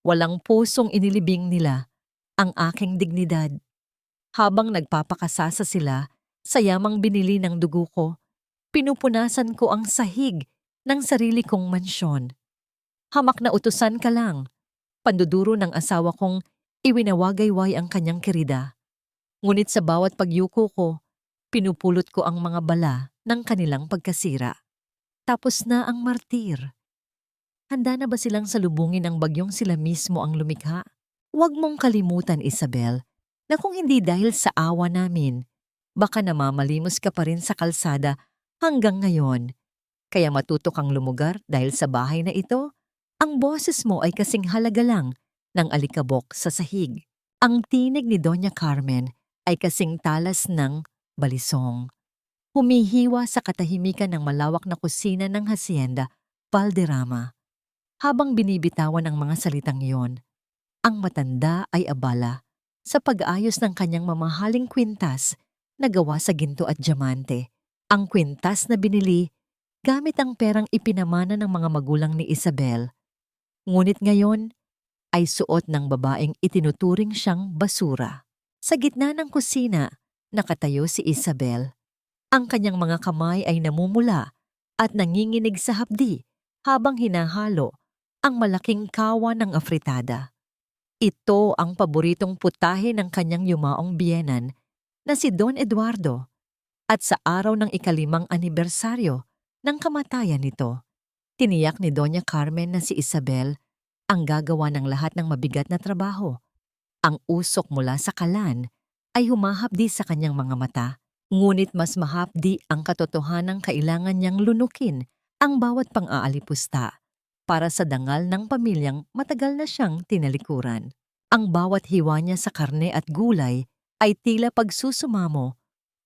Walang pusong inilibing nila ang aking dignidad. Habang nagpapakasasa sila sa yamang binili ng dugo ko, pinupunasan ko ang sahig ng sarili kong mansyon. Hamak na utusan ka lang, panduduro ng asawa kong iwinawagayway ang kanyang kirida. Ngunit sa bawat pagyuko ko, pinupulot ko ang mga bala ng kanilang pagkasira. Tapos na ang martir. Handa na ba silang salubungin ang bagyong sila mismo ang lumikha? Huwag mong kalimutan, Isabel, na kung hindi dahil sa awa namin, baka namamalimos ka pa rin sa kalsada hanggang ngayon. Kaya matuto kang lumugar dahil sa bahay na ito, ang boses mo ay kasing halaga lang ng alikabok sa sahig. Ang tinig ni Doña Carmen ay kasing talas ng balisong. Humihiwa sa katahimikan ng malawak na kusina ng Hacienda Valderrama. Habang binibitawan ang mga salitang iyon, ang matanda ay abala sa pag-ayos ng kanyang mamahaling kwintas na gawa sa ginto at diamante. Ang kwintas na binili gamit ang perang ipinamana ng mga magulang ni Isabel. Ngunit ngayon ay suot ng babaeng itinuturing siyang basura. Sa gitna ng kusina, nakatayo si Isabel. Ang kanyang mga kamay ay namumula at nanginginig sa hapdi habang hinahalo ang malaking kawa ng afritada. Ito ang paboritong putahe ng kanyang yumaong biyenan na si Don Eduardo, at sa araw ng ika-5 anibersaryo ng kamatayan nito, tiniyak ni Doña Carmen na si Isabel ang gagawa ng lahat ng mabigat na trabaho. Ang usok mula sa kalan ay humahapdi sa kanyang mga mata, ngunit mas mahapdi ang katotohanang kailangan niyang lunukin ang bawat pang-aalipusta para sa dangal ng pamilyang matagal na siyang tinalikuran. Ang bawat hiwa niya sa karne at gulay ay tila pagsusumamo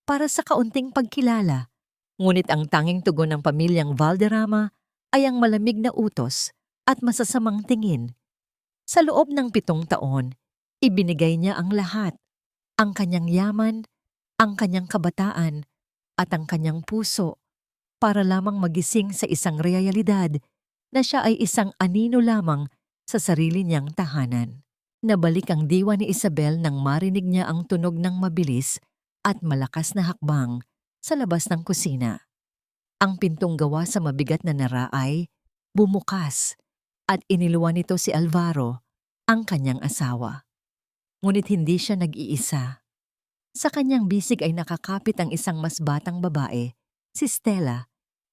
para sa kaunting pagkilala, ngunit ang tanging tugon ng pamilyang Valderrama ay ang malamig na utos at masasamang tingin. Sa loob ng 7 taon, ibinigay niya ang lahat, ang kanyang yaman, ang kanyang kabataan, at ang kanyang puso para lamang magising sa isang realidad na siya ay isang anino lamang sa sarili niyang tahanan. Nabalik ang diwa ni Isabel nang marinig niya ang tunog ng mabilis at malakas na hakbang sa labas ng kusina. Ang pintong gawa sa mabigat na nara ay bumukas at iniluwan nito si Alvaro, ang kanyang asawa. Ngunit hindi siya nag-iisa. Sa kanyang bisig ay nakakapit ang isang mas batang babae, si Stella,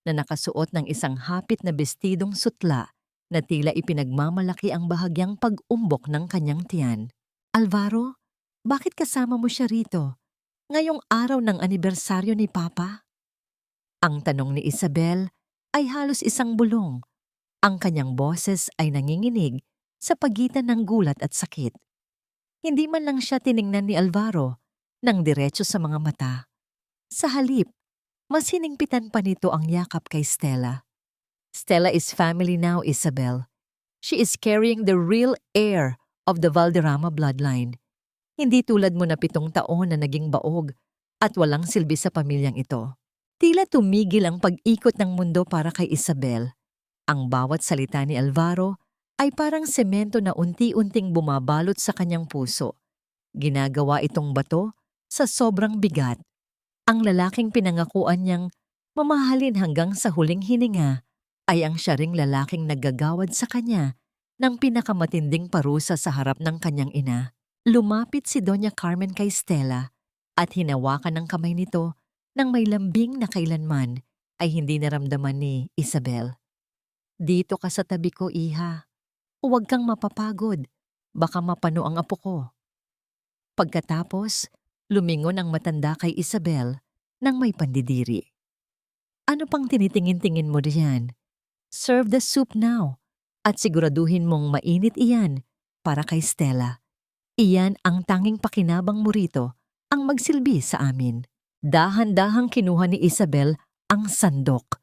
na nakasuot ng isang hapit na bestidong sutla na tila ipinagmamalaki ang bahagyang pag-umbok ng kanyang tiyan. Alvaro, bakit kasama mo siya rito? Ngayong araw ng anibersaryo ni Papa? Ang tanong ni Isabel ay halos isang bulong. Ang kanyang boses ay nanginginig sa pagitan ng gulat at sakit. Hindi man lang siya tiningnan ni Alvaro nang diretso sa mga mata. Sa halip, mas hiningpitan pa nito ang yakap kay Stella. Stella is family now, Isabel. She is carrying the real heir of the Valderrama bloodline. Hindi tulad mo na 7 taon na naging baog at walang silbi sa pamilyang ito. Tila tumigil ang pag-ikot ng mundo para kay Isabel. Ang bawat salita ni Alvaro ay parang semento na unti-unting bumabalot sa kanyang puso. Ginagawa itong bato sa sobrang bigat. Ang lalaking pinangakuan niyang mamahalin hanggang sa huling hininga ay ang siya ring lalaking naggagawad sa kanya ng pinakamatinding parusa sa harap ng kanyang ina. Lumapit si Doña Carmen kay Stella at hinawakan ng kamay nito nang may lambing na kailanman ay hindi naramdaman ni Isabel. Dito ka sa tabi ko, iha. Huwag kang mapapagod. Baka mapano ang apo ko. Pagkatapos, lumingon ang matanda kay Isabel nang may pandidiri. Ano pang tinitingin-tingin mo diyan? Serve the soup now at siguraduhin mong mainit iyan para kay Stella. Iyan ang tanging pakinabang mo rito ang magsilbi sa amin. Dahan-dahang kinuha ni Isabel ang sandok.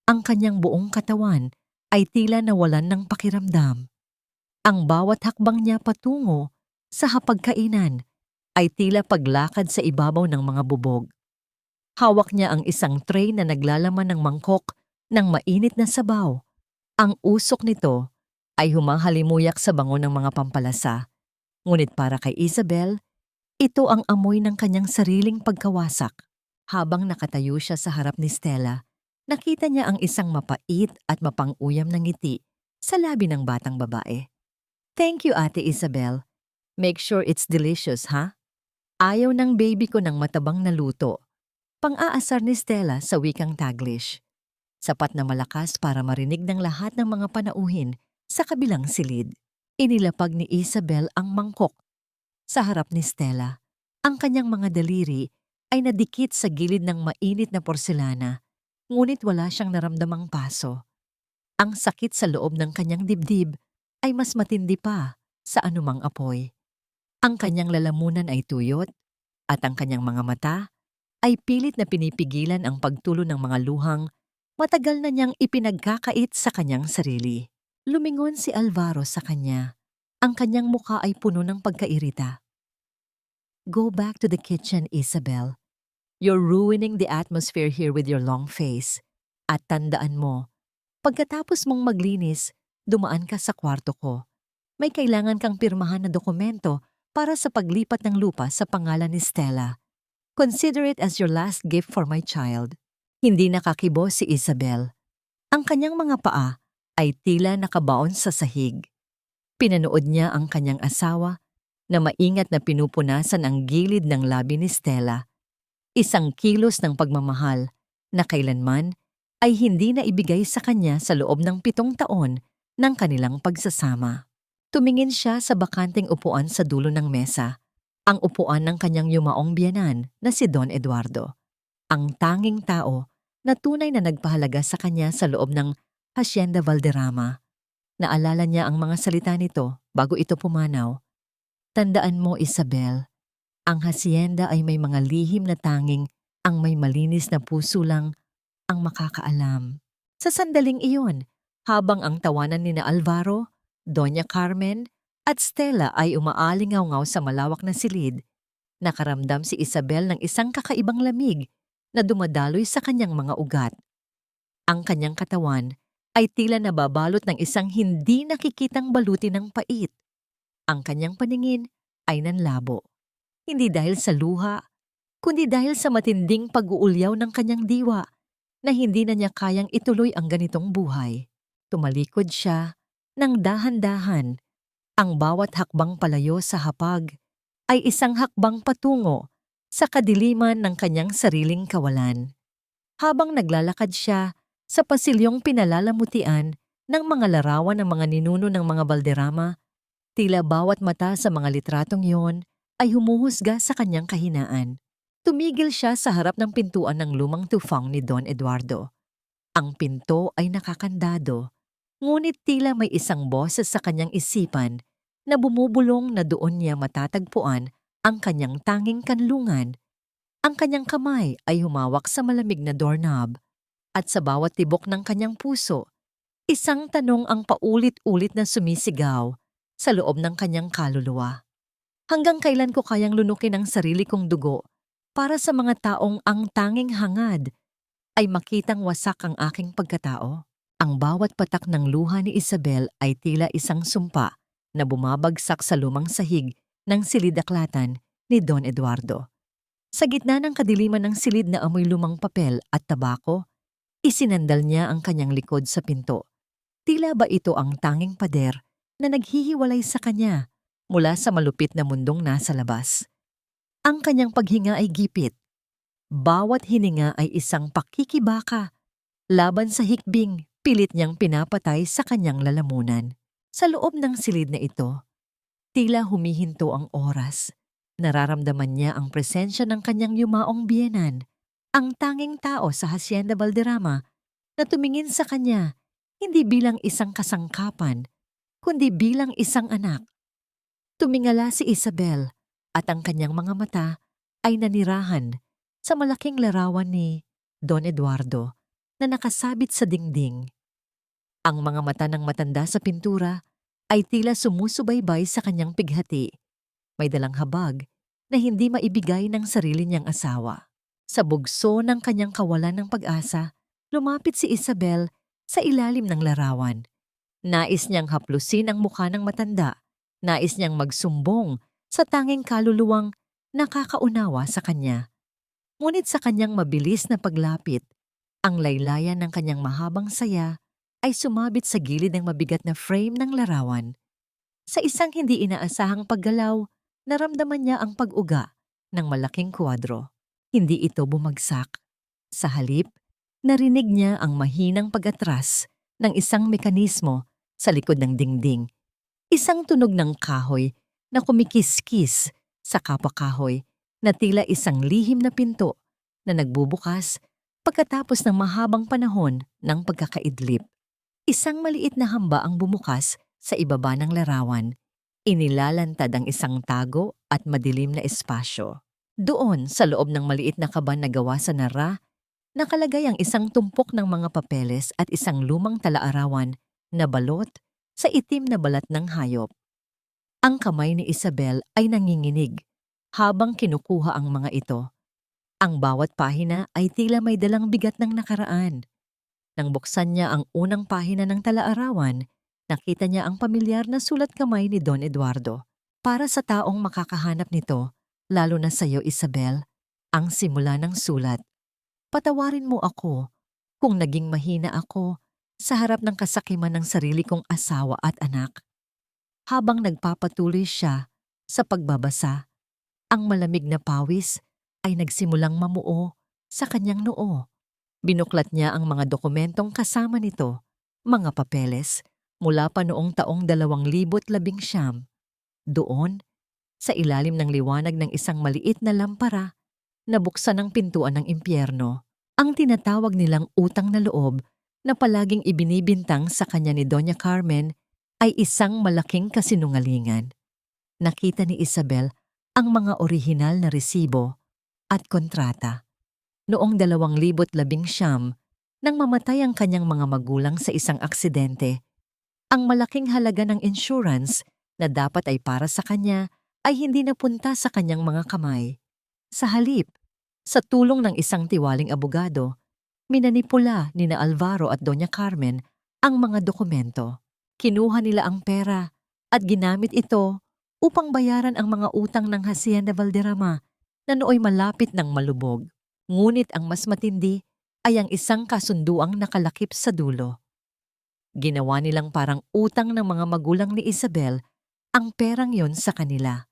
Ang kanyang buong katawan ay tila nawalan ng pakiramdam. Ang bawat hakbang niya patungo sa hapagkainan ay tila paglakad sa ibabaw ng mga bubog. Hawak niya ang isang tray na naglalaman ng mangkok ng mainit na sabaw. Ang usok nito ay humahalimuyak sa bango ng mga pampalasa. Ngunit para kay Isabel, ito ang amoy ng kanyang sariling pagkawasak. Habang nakatayo siya sa harap ni Stella, nakita niya ang isang mapait at mapang-uyam na ngiti sa labi ng batang babae. "Thank you, Ate Isabel. Make sure it's delicious, ha?" Ayaw ng baby ko ng matabang na luto. Pang-aasar ni Stella sa wikang Taglish. Sapat na malakas para marinig ng lahat ng mga panauhin sa kabilang silid. Inilapag ni Isabel ang mangkok sa harap ni Stella. Ang kanyang mga daliri ay nadikit sa gilid ng mainit na porselana, ngunit wala siyang naramdamang paso. Ang sakit sa loob ng kanyang dibdib ay mas matindi pa sa anumang apoy. Ang kanyang lalamunan ay tuyot at ang kanyang mga mata ay pilit na pinipigilan ang pagtulo ng mga luhang matagal na niyang ipinagkakait sa kanyang sarili. Lumingon si Alvaro sa kanya. Ang kanyang mukha ay puno ng pagkairita. "Go back to the kitchen, Isabel. You're ruining the atmosphere here with your long face. At tandaan mo, pagkatapos mong maglinis, dumaan ka sa kwarto ko. May kailangan kang pirmahan na dokumento para sa paglipat ng lupa sa pangalan ni Stella. Consider it as your last gift for my child." Hindi nakakibo si Isabel. Ang kanyang mga paa ay tila nakabaon sa sahig. Pinanood niya ang kanyang asawa na maingat na pinupunasan ang gilid ng labi ni Stella. Isang kilos ng pagmamahal na kailanman ay hindi na ibigay sa kanya sa loob ng 7 taon ng kanilang pagsasama. Tumingin siya sa bakanteng upuan sa dulo ng mesa, ang upuan ng kanyang yumaong biyenan na si Don Eduardo. Ang tanging tao na tunay na nagpahalaga sa kanya sa loob ng Hacienda Valderrama. Naalala niya ang mga salita nito bago ito pumanaw. "Tandaan mo, Isabel, ang hacienda ay may mga lihim na tanging ang may malinis na puso lang ang makakaalam." Sa sandaling iyon, habang ang tawanan ni na Alvaro, Doña Carmen at Stella ay umaalingaw-ngaw sa malawak na silid, nakaramdam si Isabel ng isang kakaibang lamig na dumadaloy sa kanyang mga ugat. Ang kanyang katawan ay tila nababalot ng isang hindi nakikitang baluti ng pait. Ang kanyang paningin ay nanlabo. Hindi dahil sa luha, kundi dahil sa matinding pag-uulyaw ng kanyang diwa na hindi na niya kayang ituloy ang ganitong buhay. Tumalikod siya ng dahan-dahan. Ang bawat hakbang palayo sa hapag ay isang hakbang patungo sa kadiliman ng kanyang sariling kawalan. Habang naglalakad siya sa pasilyong pinalalamutian ng mga larawan ng mga ninuno ng mga Valderrama, tila bawat mata sa mga litratong yon ay humuhusga sa kanyang kahinaan. Tumigil siya sa harap ng pintuan ng lumang tufang ni Don Eduardo. Ang pinto ay nakakandado, ngunit tila may isang boses sa kanyang isipan na bumubulong na doon niya matatagpuan ang kanyang tanging kanlungan. Ang kanyang kamay ay humawak sa malamig na doorknob at sa bawat tibok ng kanyang puso, isang tanong ang paulit-ulit na sumisigaw sa loob ng kanyang kaluluwa. Hanggang kailan ko kayang lunukin ang sarili kong dugo para sa mga taong ang tanging hangad ay makitang wasak ang aking pagkatao? Ang bawat patak ng luha ni Isabel ay tila isang sumpa na bumabagsak sa lumang sahig ng silid-aklatan ni Don Eduardo. Sa gitna ng kadiliman ng silid na amoy lumang papel at tabako, isinandal niya ang kanyang likod sa pinto. Tila ba ito ang tanging pader na naghihiwalay sa kanya mula sa malupit na mundong nasa labas? Ang kanyang paghinga ay gipit. Bawat hininga ay isang pakikibaka. Laban sa hikbing, pilit niyang pinapatay sa kanyang lalamunan. Sa loob ng silid na ito, tila humihinto ang oras. Nararamdaman niya ang presensya ng kanyang yumaong biyenan, ang tanging tao sa Hacienda Valderrama na tumingin sa kanya hindi bilang isang kasangkapan, kundi bilang isang anak. Tumingala si Isabel at ang kanyang mga mata ay nanirahan sa malaking larawan ni Don Eduardo na nakasabit sa dingding. Ang mga mata ng matanda sa pintura ay tila sumusubaybay sa kanyang pighati. May dalang habag na hindi maibigay ng sarili niyang asawa. Sa bugso ng kanyang kawalan ng pag-asa, lumapit si Isabel sa ilalim ng larawan. Nais niyang haplusin ang mukha ng matanda. Nais niyang magsumbong sa tanging kaluluwang nakakaunawa sa kanya. Ngunit sa kanyang mabilis na paglapit, ang laylayan ng kanyang mahabang saya ay sumabit sa gilid ng mabigat na frame ng larawan. Sa isang hindi inaasahang paggalaw, naramdaman niya ang pag-uga ng malaking kwadro. Hindi ito bumagsak. Sa halip, narinig niya ang mahinang pag-atras ng isang mekanismo sa likod ng dingding. Isang tunog ng kahoy na kumikis-kis sa kapwa-kahoy na tila isang lihim na pinto na nagbubukas pagkatapos ng mahabang panahon ng pagkakaidlip. Isang maliit na hamba ang bumukas sa ibaba ng larawan. Inilalantad ang isang tago at madilim na espasyo. Doon, sa loob ng maliit na kaban na gawa sa nara, nakalagay ang isang tumpok ng mga papeles at isang lumang talaarawan na balot sa itim na balat ng hayop. Ang kamay ni Isabel ay nanginginig habang kinukuha ang mga ito. Ang bawat pahina ay tila may dalang bigat ng nakaraan. Nang buksan niya ang unang pahina ng talaarawan, nakita niya ang pamilyar na sulat kamay ni Don Eduardo. Para sa taong makakahanap nito, lalo na sa iyo, Isabel, ang simula ng sulat. Patawarin mo ako kung naging mahina ako sa harap ng kasakiman ng sarili kong asawa at anak. Habang nagpapatuloy siya sa pagbabasa, ang malamig na pawis ay nagsimulang mamuo sa kanyang noo. Binuklat niya ang mga dokumentong kasama nito, mga papeles, mula pa noong taong 2019. Doon, sa ilalim ng liwanag ng isang maliit na lampara, nabuksan ang pintuan ng impyerno. Ang tinatawag nilang utang na loob na palaging ibinibintang sa kanya ni Doña Carmen ay isang malaking kasinungalingan. Nakita ni Isabel ang mga orihinal na resibo at kontrata. Noong 2019, nang mamatay ang kanyang mga magulang sa isang aksidente, ang malaking halaga ng insurance na dapat ay para sa kanya ay hindi napunta sa kanyang mga kamay. Sa halip, sa tulong ng isang tiwaling abogado, minanipula nina Alvaro at Doña Carmen ang mga dokumento. Kinuha nila ang pera at ginamit ito upang bayaran ang mga utang ng Hacienda Valderrama na nooy malapit ng malubog. Ngunit ang mas matindi ay ang isang kasunduang nakalakip sa dulo. Ginawa nilang parang utang ng mga magulang ni Isabel ang perang yon sa kanila.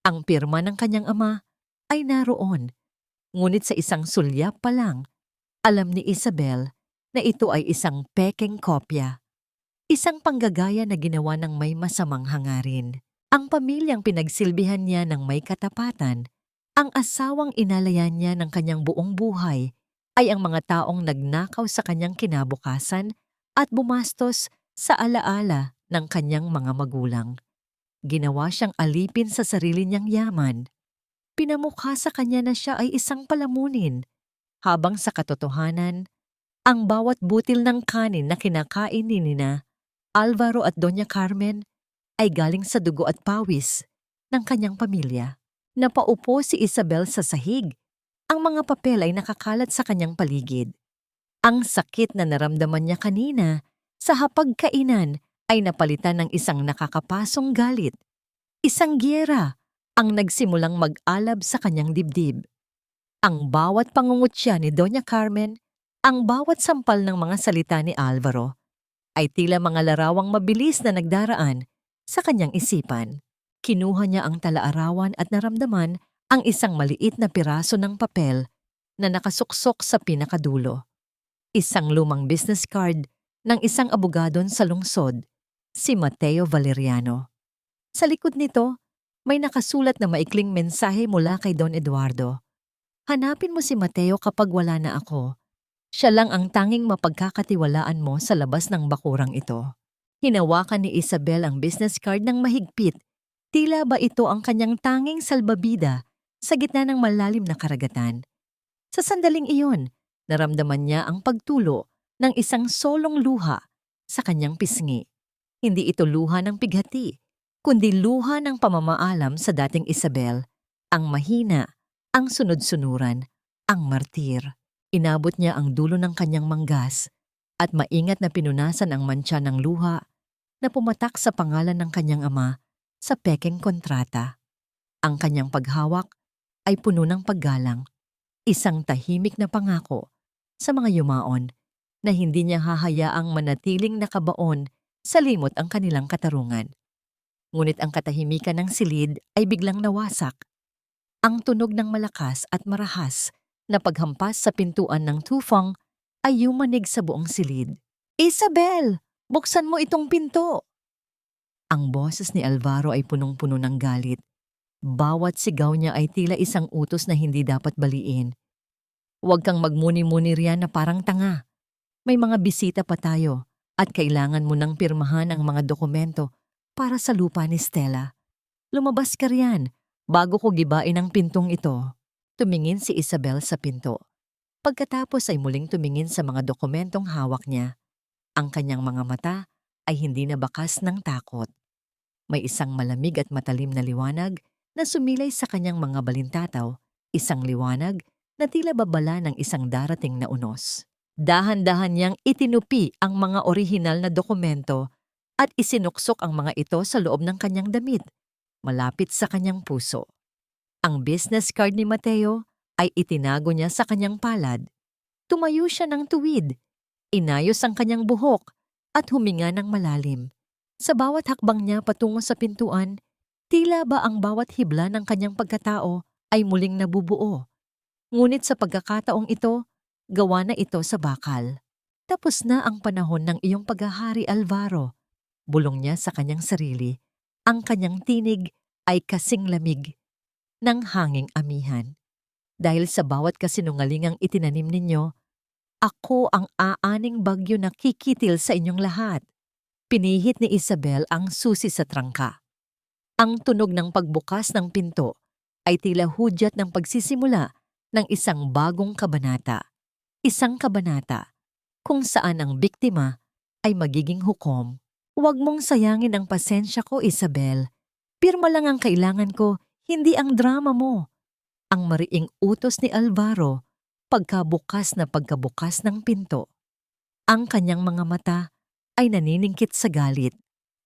Ang pirma ng kanyang ama ay naroon, ngunit sa isang sulyap pa lang, alam ni Isabel na ito ay isang pekeng kopya. Isang panggagaya na ginawa ng may masamang hangarin. Ang pamilyang pinagsilbihan niya ng may katapatan, ang asawang inalayan niya ng kanyang buong buhay, ay ang mga taong nagnakaw sa kanyang kinabukasan at bumastos sa alaala ng kanyang mga magulang. Ginawa siyang alipin sa sarili niyang yaman. Pinamukha sa kanya na siya ay isang palamunin, habang sa katotohanan, ang bawat butil ng kanin na kinakain ni Nina Alvaro at Doña Carmen ay galing sa dugo at pawis ng kanyang pamilya. Napaupo si Isabel sa sahig. Ang mga papel ay nakakalat sa kanyang paligid. Ang sakit na naramdaman niya kanina sa hapagkainan ay napalitan ng isang nakakapasong galit. Isang giyera ang nagsimulang mag-alab sa kanyang dibdib. Ang bawat pangungutya ni Doña Carmen, ang bawat sampal ng mga salita ni Alvaro, ay tila mga larawang mabilis na nagdaraan sa kanyang isipan. Kinuha niya ang talaarawan at naramdaman ang isang maliit na piraso ng papel na nakasuksok sa pinakadulo. Isang lumang business card ng isang abogadon sa lungsod, si Mateo Valeriano. Sa likod nito, may nakasulat na maikling mensahe mula kay Don Eduardo. Hanapin mo si Mateo kapag wala na ako. Siya lang ang tanging mapagkakatiwalaan mo sa labas ng bakurang ito. Hinawakan ni Isabel ang business card ng mahigpit. Tila ba ito ang kanyang tanging salbabida sa gitna ng malalim na karagatan. Sa sandaling iyon, naramdaman niya ang pagtulo ng isang solong luha sa kanyang pisngi. Hindi ito luha ng pighati, kundi luha ng pamamaalam sa dating Isabel, ang mahina, ang sunod-sunuran, ang martir. Inabot niya ang dulo ng kanyang manggas at maingat na pinunasan ang mantsa ng luha na pumatak sa pangalan ng kanyang ama sa pekeng kontrata. Ang kanyang paghawak ay puno ng paggalang, isang tahimik na pangako sa mga yumaon na hindi niya hahayaang manatiling nakabaon sa limot ang kanilang katarungan. Ngunit ang katahimikan ng silid ay biglang nawasak. Ang tunog ng malakas at marahas na paghampas sa pintuan ng tufang ay yumanig sa buong silid. "Isabel! Buksan mo itong pinto!" Ang boses ni Alvaro ay punong-puno ng galit. Bawat sigaw niya ay tila isang utos na hindi dapat baliin. "Huwag kang magmuni-muni riyan na parang tanga. May mga bisita pa tayo at kailangan mo nang pirmahan ang mga dokumento para sa lupa ni Stella. Lumabas ka riyan bago ko gibain ang pintong ito." Tumingin si Isabel sa pinto. Pagkatapos ay muling tumingin sa mga dokumentong hawak niya. Ang kanyang mga mata ay hindi na bakas ng takot. May isang malamig at matalim na liwanag na sumilay sa kanyang mga balintataw, isang liwanag na tila babala ng isang darating na unos. Dahan-dahan niyang itinupi ang mga orihinal na dokumento at isinuksok ang mga ito sa loob ng kanyang damit, malapit sa kanyang puso. Ang business card ni Mateo ay itinago niya sa kanyang palad. Tumayo siya ng tuwid, inayos ang kanyang buhok at huminga ng malalim. Sa bawat hakbang niya patungo sa pintuan, tila ba ang bawat hibla ng kanyang pagkatao ay muling nabubuo. Ngunit sa pagkakataong ito, gawa na ito sa bakal. "Tapos na ang panahon ng iyong paghahari, Alvaro," bulong niya sa kanyang sarili. Ang kanyang tinig ay kasing lamig ng hanging amihan. "Dahil sa bawat kasinungalingang itinanim ninyo, ako ang aaning bagyo na kikitil sa inyong lahat." Pinihit ni Isabel ang susi sa trangka. Ang tunog ng pagbukas ng pinto ay tila hudyat ng pagsisimula ng isang bagong kabanata. Isang kabanata kung saan ang biktima ay magiging hukom. "Huwag mong sayangin ang pasensya ko, Isabel. Pirma lang ang kailangan ko, hindi ang drama mo." Ang mariing utos ni Alvaro pagkabukas ng pinto. Ang kanyang mga mata ay naniningkit sa galit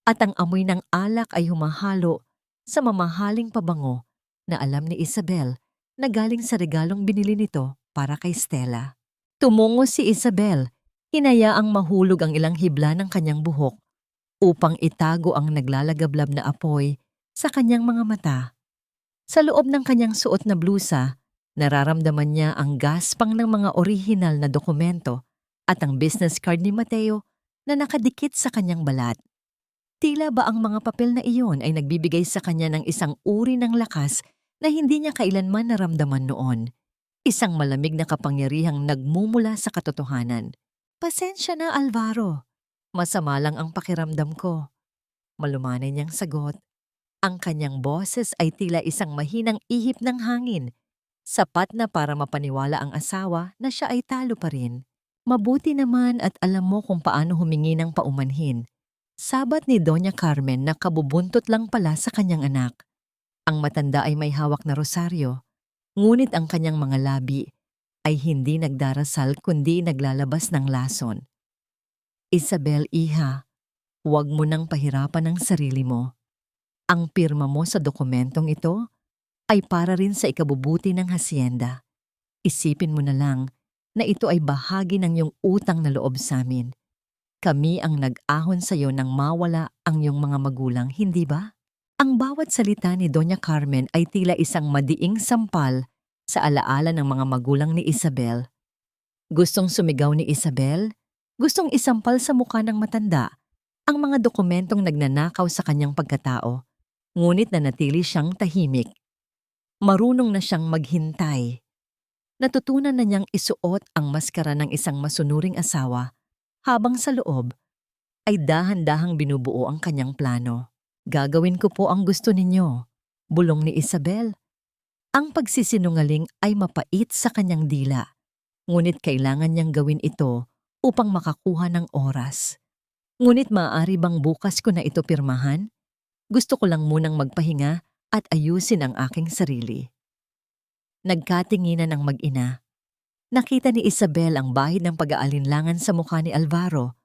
at ang amoy ng alak ay humahalo sa mamahaling pabango na alam ni Isabel na galing sa regalong binili nito para kay Stella. Tumungo si Isabel, hinayaang mahulog ang ilang hibla ng kanyang buhok upang itago ang naglalagablab na apoy sa kanyang mga mata. Sa loob ng kanyang suot na blusa, nararamdaman niya ang gaspang ng mga orihinal na dokumento at ang business card ni Mateo na nakadikit sa kanyang balat. Tila ba ang mga papel na iyon ay nagbibigay sa kanya ng isang uri ng lakas na hindi niya kailanman naramdaman noon. Isang malamig na kapangyarihang nagmumula sa katotohanan. "Pasensya na, Alvaro. Masama lang ang pakiramdam ko." Malumanay niyang sagot. Ang kanyang boses ay tila isang mahinang ihip ng hangin, sapat na para mapaniwala ang asawa na siya ay talo pa rin. "Mabuti naman at alam mo kung paano humingi ng paumanhin." Sabat ni Doña Carmen na kabubuntot lang pala sa kanyang anak. Ang matanda ay may hawak na rosaryo, ngunit ang kanyang mga labi ay hindi nagdarasal kundi naglalabas ng lason. "Isabel, iha, huwag mo nang pahirapan ang sarili mo. Ang pirma mo sa dokumentong ito ay para rin sa ikabubuti ng hasyenda. Isipin mo na lang na ito ay bahagi ng iyong utang na loob sa amin. Kami ang nag-ahon sa iyo nang mawala ang iyong mga magulang, hindi ba?" Ang bawat salita ni Doña Carmen ay tila isang madiing sampal sa alaala ng mga magulang ni Isabel. Gustong sumigaw ni Isabel, gustong isampal sa mukha ng matanda ang mga dokumentong nagnanakaw sa kanyang pagkatao, ngunit nanatili siyang tahimik. Marunong na siyang maghintay. Natutunan na niyang isuot ang maskara ng isang masunuring asawa habang sa loob ay dahan-dahang binubuo ang kanyang plano. "Gagawin ko po ang gusto ninyo," bulong ni Isabel. Ang pagsisinungaling ay mapait sa kanyang dila, ngunit kailangan niyang gawin ito upang makakuha ng oras. "Ngunit maaari bang bukas ko na ito pirmahan? Gusto ko lang munang magpahinga at ayusin ang aking sarili." Nagkatinginan ang mag-ina. Nakita ni Isabel ang bahid ng pag-aalinlangan sa mukha ni Alvaro,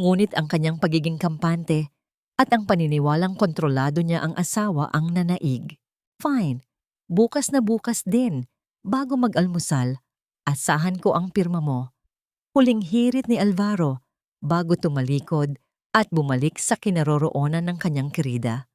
ngunit ang kanyang pagiging kampante at ang paniniwalang kontrolado niya ang asawa ang nanaig. Fine, bukas na bukas din, bago mag-almusal, asahan ko ang pirma mo. Huling hirit ni Alvaro bago tumalikod at bumalik sa kinaroroonan ng kanyang kirida.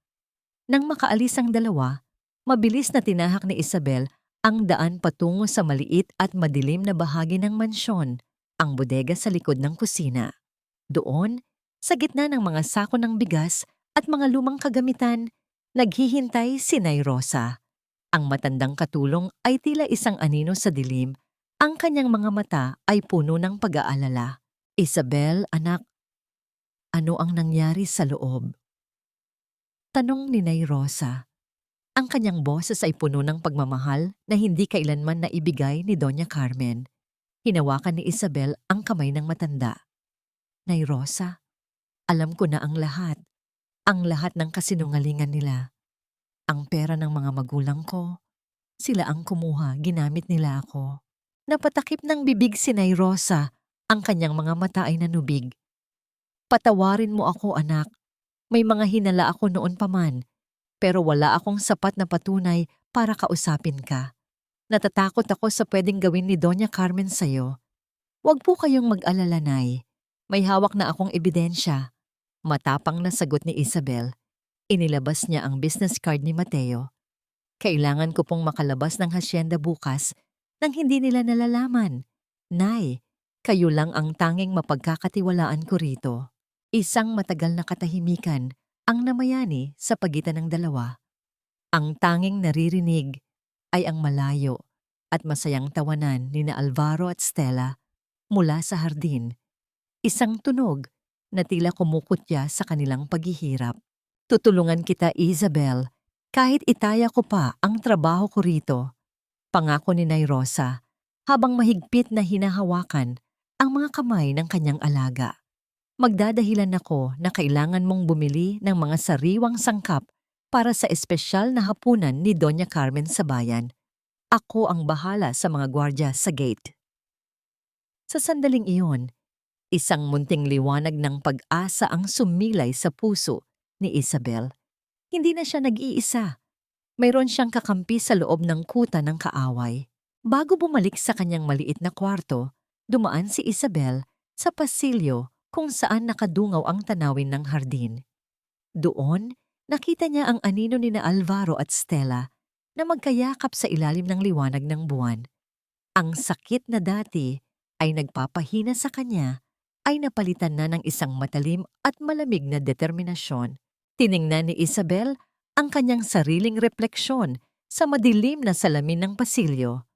Nang makaalis ang dalawa, mabilis na tinahak ni Isabel ang daan patungo sa maliit at madilim na bahagi ng mansyon, ang bodega sa likod ng kusina. Doon, sa gitna ng mga sako ng bigas at mga lumang kagamitan, naghihintay si Nay Rosa. Ang matandang katulong ay tila isang anino sa dilim. Ang kanyang mga mata ay puno ng pag-aalala. Isabel, anak, ano ang nangyari sa loob? Tanong ni Nay Rosa. Ang kanyang boses ay puno ng pagmamahal na hindi kailanman naibigay ni Doña Carmen. Hinawakan ni Isabel ang kamay ng matanda. Nay Rosa, alam ko na ang lahat. Ang lahat ng kasinungalingan nila. Ang pera ng mga magulang ko, sila ang kumuha, ginamit nila ako. Napatakip ng bibig si Nay Rosa, ang kanyang mga mata ay nanubig. Patawarin mo ako, anak. May mga hinala ako noon pa man, pero wala akong sapat na patunay para kausapin ka. Natatakot ako sa pwedeng gawin ni Doña Carmen sa'yo. Huwag po kayong mag-alala, Nay. May hawak na akong ebidensya. Matapang na sagot ni Isabel. Inilabas niya ang business card ni Mateo. Kailangan ko pong makalabas ng hasyenda bukas nang hindi nila nalalaman. Nay, kayo lang ang tanging mapagkakatiwalaan ko rito. Isang matagal na katahimikan ang namayani sa pagitan ng dalawa. Ang tanging naririnig ay ang malayo at masayang tawanan ni na Alvaro at Stella mula sa hardin. Isang tunog na tila kumukutya sa kanilang paghihirap. Tutulungan kita, Isabel, kahit itaya ko pa ang trabaho ko rito. Pangako ni Nay Rosa habang mahigpit na hinahawakan ang mga kamay ng kanyang alaga. Magdadahilan ako na kailangan mong bumili ng mga sariwang sangkap para sa espesyal na hapunan ni Doña Carmen sa bayan. Ako ang bahala sa mga gwardya sa gate. Sa sandaling iyon, isang munting liwanag ng pag-asa ang sumilay sa puso ni Isabel. Hindi na siya nag-iisa. Mayroon siyang kakampi sa loob ng kuta ng kaaway. Bago bumalik sa kanyang maliit na kwarto, dumaan si Isabel sa pasilyo kung saan nakadungaw ang tanawin ng hardin. Doon, nakita niya ang anino ni na Alvaro at Stella na magkayakap sa ilalim ng liwanag ng buwan. Ang sakit na dati ay nagpapahina sa kanya ay napalitan na ng isang matalim at malamig na determinasyon. Tiningnan ni Isabel ang kanyang sariling refleksyon sa madilim na salamin ng pasilyo.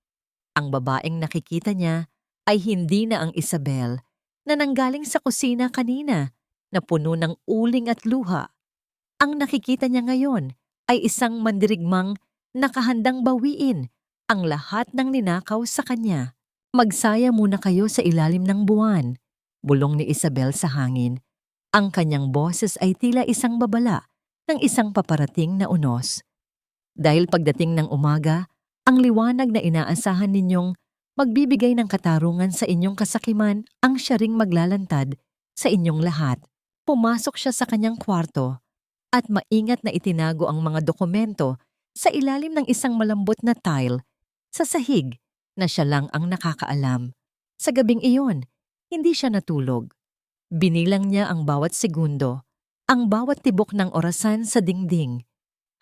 Ang babaeng nakikita niya ay hindi na ang Isabel na nanggaling sa kusina kanina na puno ng uling at luha. Ang nakikita niya ngayon ay isang mandirigmang nakahandang bawiin ang lahat ng ninakaw sa kanya. Magsaya muna kayo sa ilalim ng buwan, bulong ni Isabel sa hangin. Ang kanyang boses ay tila isang babala ng isang paparating na unos. Dahil pagdating ng umaga, ang liwanag na inaasahan ninyong magbibigay ng katarungan sa inyong kasakiman ang siya ring maglalantad sa inyong lahat. Pumasok siya sa kanyang kwarto at maingat na itinago ang mga dokumento sa ilalim ng isang malambot na tile sa sahig na siya lang ang nakakaalam. Sa gabing iyon, hindi siya natulog. Binilang niya ang bawat segundo, ang bawat tibok ng orasan sa dingding,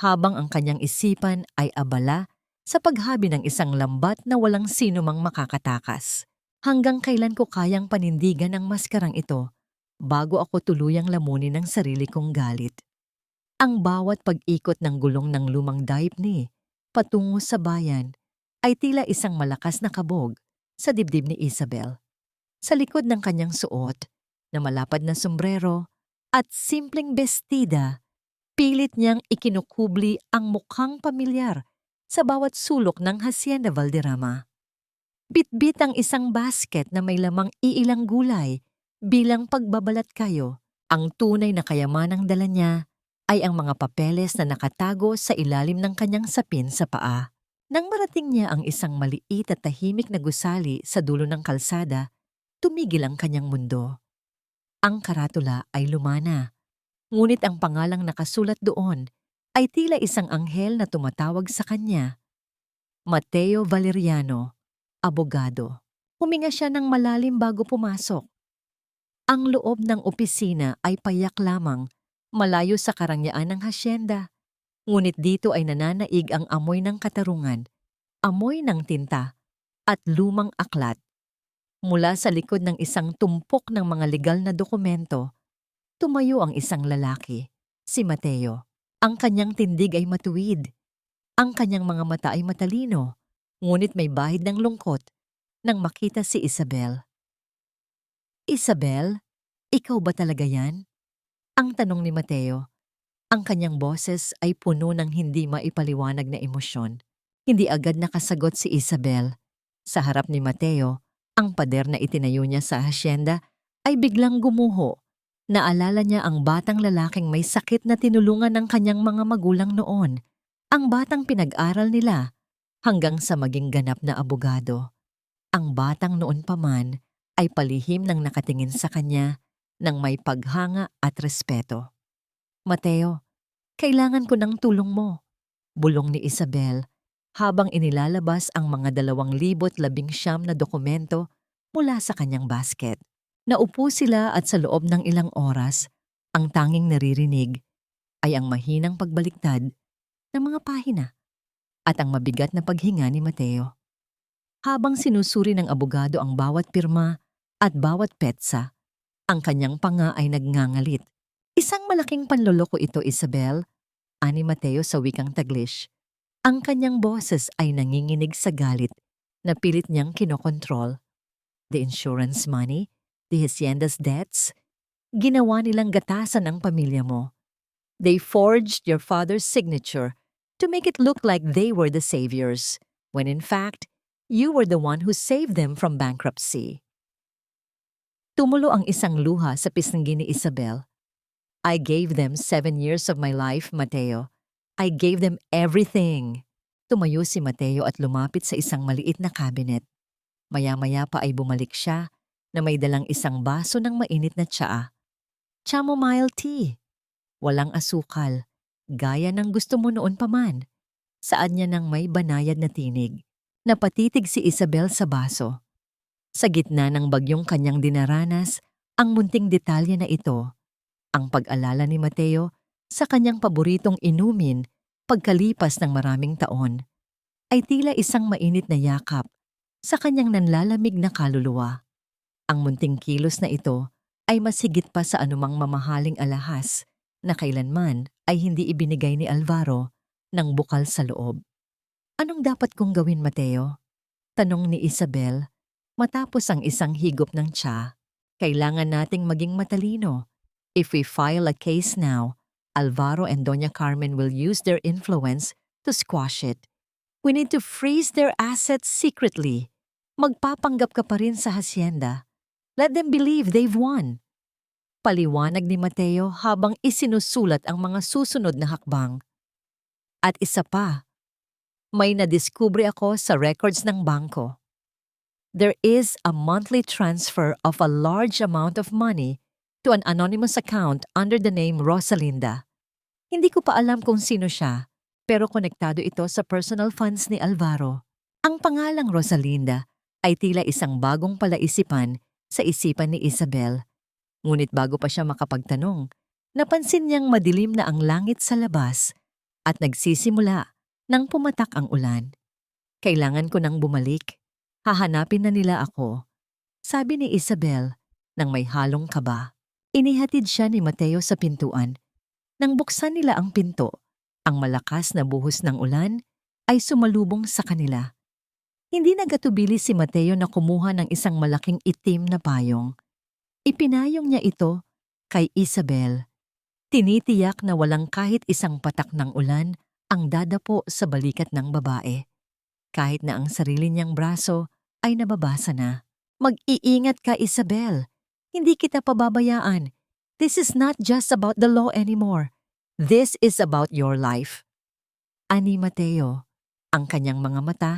habang ang kanyang isipan ay abala sa paghabi ng isang lambat na walang sino mang makakatakas. Hanggang kailan ko kayang panindigan ang maskarang ito bago ako tuluyang lamunin ng sarili kong galit. Ang bawat pag-ikot ng gulong ng lumang daipni patungo sa bayan ay tila isang malakas na kabog sa dibdib ni Isabel. Sa likod ng kanyang suot na malapad na sombrero at simpleng bestida, pilit niyang ikinukubli ang mukhang pamilyar sa bawat sulok ng Hacienda Valderrama. Bitbit ang isang basket na may lamang iilang gulay bilang pagbabalat kayo. Ang tunay na kayamanang dala niya ay ang mga papeles na nakatago sa ilalim ng kanyang sapin sa paa. Nang marating niya ang isang maliit at tahimik na gusali sa dulo ng kalsada, tumigil ang kanyang mundo. Ang karatula ay lumana. Ngunit ang pangalang nakasulat doon ay tila isang anghel na tumatawag sa kanya. Mateo Valeriano, abogado. Huminga siya ng malalim bago pumasok. Ang loob ng opisina ay payak lamang, malayo sa karangyaan ng hasyenda. Ngunit dito ay nananaig ang amoy ng katarungan, amoy ng tinta, at lumang aklat. Mula sa likod ng isang tumpok ng mga legal na dokumento, tumayo ang isang lalaki, si Mateo. Ang kanyang tindig ay matuwid. Ang kanyang mga mata ay matalino, ngunit may bahid ng lungkot nang makita si Isabel. Isabel, ikaw ba talaga yan? Ang tanong ni Mateo. Ang kanyang boses ay puno ng hindi maipaliwanag na emosyon. Hindi agad nakasagot si Isabel. Sa harap ni Mateo, ang pader na itinayo niya sa hasyenda ay biglang gumuho. Naalala niya ang batang lalaking may sakit na tinulungan ng kanyang mga magulang noon. Ang batang pinag-aral nila hanggang sa maging ganap na abogado. Ang batang noon pa man ay palihim nang nakatingin sa kanya ng may paghanga at respeto. Mateo, kailangan ko ng tulong mo, bulong ni Isabel habang inilalabas ang mga 2,019 na dokumento mula sa kanyang basket. Naupo sila at sa loob ng ilang oras, ang tanging naririnig ay ang mahinang pagbaliktad ng mga pahina at ang mabigat na paghinga ni Mateo. Habang sinusuri ng abogado ang bawat pirma at bawat petsa, ang kanyang panga ay nagngangalit. Isang malaking panloloko ito, Isabel, ani Mateo sa wikang Taglish. Ang kanyang boses ay nanginginig sa galit na pilit niyang kinokontrol. The insurance money, the hacienda's debts, ginawa nilang gatasan ang pamilya mo. They forged your father's signature to make it look like they were the saviors, when in fact, you were the one who saved them from bankruptcy. Tumulo ang isang luha sa pisngi ni Isabel. I gave them 7 years of my life, Mateo. I gave them everything. Tumayo si Mateo at lumapit sa isang maliit na cabinet. Maya-maya pa ay bumalik siya na may dalang isang baso ng mainit na tsaa. Chamomile tea. Walang asukal, gaya ng gusto mo noon pa man. Saan niya nang may banayad na tinig. Napatitig si Isabel sa baso. Sa gitna ng bagyong kanyang dinaranas, ang munting detalye na ito, ang pag-alala ni Mateo sa kanyang paboritong inumin pagkalipas ng maraming taon, ay tila isang mainit na yakap sa kanyang nanlalamig na kaluluwa. Ang munting kilos na ito ay mas higit pa sa anumang mamahaling alahas na kailanman ay hindi ibinigay ni Alvaro ng bukal sa loob. Anong dapat kong gawin, Mateo? Tanong ni Isabel matapos ang isang higop ng tsa. Kailangan nating maging matalino. If we file a case now, Alvaro and Doña Carmen will use their influence to squash it. We need to freeze their assets secretly. Magpapanggap ka pa rin sa hacienda. Let them believe they've won. Paliwanag ni Mateo habang isinusulat ang mga susunod na hakbang. At isa pa, may nadiskubre ako sa records ng bangko. There is a monthly transfer of a large amount of money to an anonymous account under the name Rosalinda. Hindi ko pa alam kung sino siya, pero konektado ito sa personal funds ni Alvaro. Ang pangalang Rosalinda ay tila isang bagong palaisipan sa isipan ni Isabel. Ngunit bago pa siya makapagtanong, napansin niyang madilim na ang langit sa labas at nagsisimula nang pumatak ang ulan. Kailangan ko nang bumalik. Hahanapin na nila ako, sabi ni Isabel nang may halong kaba. Inihatid siya ni Mateo sa pintuan. Nang buksan nila ang pinto, ang malakas na buhos ng ulan ay sumalubong sa kanila. Hindi nagatubili si Mateo na kumuha ng isang malaking itim na payong. Ipinayong niya ito kay Isabel. Tinitiyak na walang kahit isang patak ng ulan ang dadapo sa balikat ng babae. Kahit na ang sarili niyang braso ay nababasa na. Mag-iingat ka, Isabel. Hindi kita pababayaan. This is not just about the law anymore. This is about your life. Ani Mateo, ang kanyang mga mata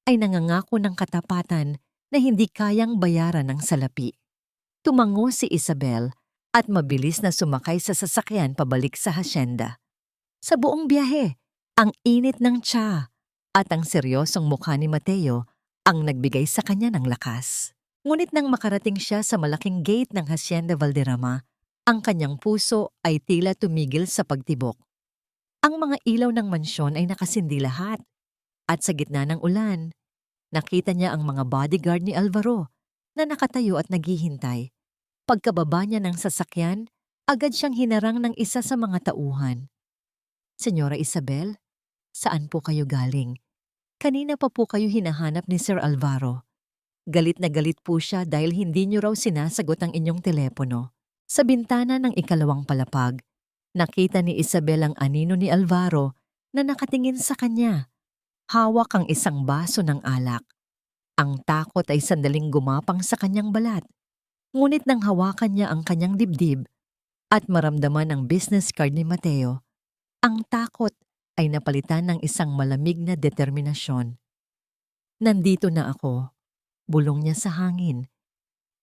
ay nangangako ng katapatan na hindi kayang bayaran ng salapi. Tumango si Isabel at mabilis na sumakay sa sasakyan pabalik sa hasyenda. Sa buong biyahe, ang init ng tsa at ang seryosong mukha ni Mateo ang nagbigay sa kanya ng lakas. Ngunit nang makarating siya sa malaking gate ng Hacienda Valderrama, ang kanyang puso ay tila tumigil sa pagtibok. Ang mga ilaw ng mansyon ay nakasindi lahat at sa gitna ng ulan, nakita niya ang mga bodyguard ni Alvaro na nakatayo at naghihintay. Pagkababa niya ng sasakyan, agad siyang hinarang ng isa sa mga tauhan. Senyora Isabel, saan po kayo galing? Kanina pa po kayo hinahanap ni Sir Alvaro. Galit na galit po siya dahil hindi niyo raw sinasagot ang inyong telepono. Sa bintana ng ikalawang palapag, nakita ni Isabel ang anino ni Alvaro na nakatingin sa kanya. Hawak ang isang baso ng alak. Ang takot ay sandaling gumapang sa kanyang balat. Ngunit nang hawakan niya ang kanyang dibdib at maramdaman ang business card ni Mateo, ang takot ay napalitan ng isang malamig na determinasyon. Nandito na ako, bulong niya sa hangin,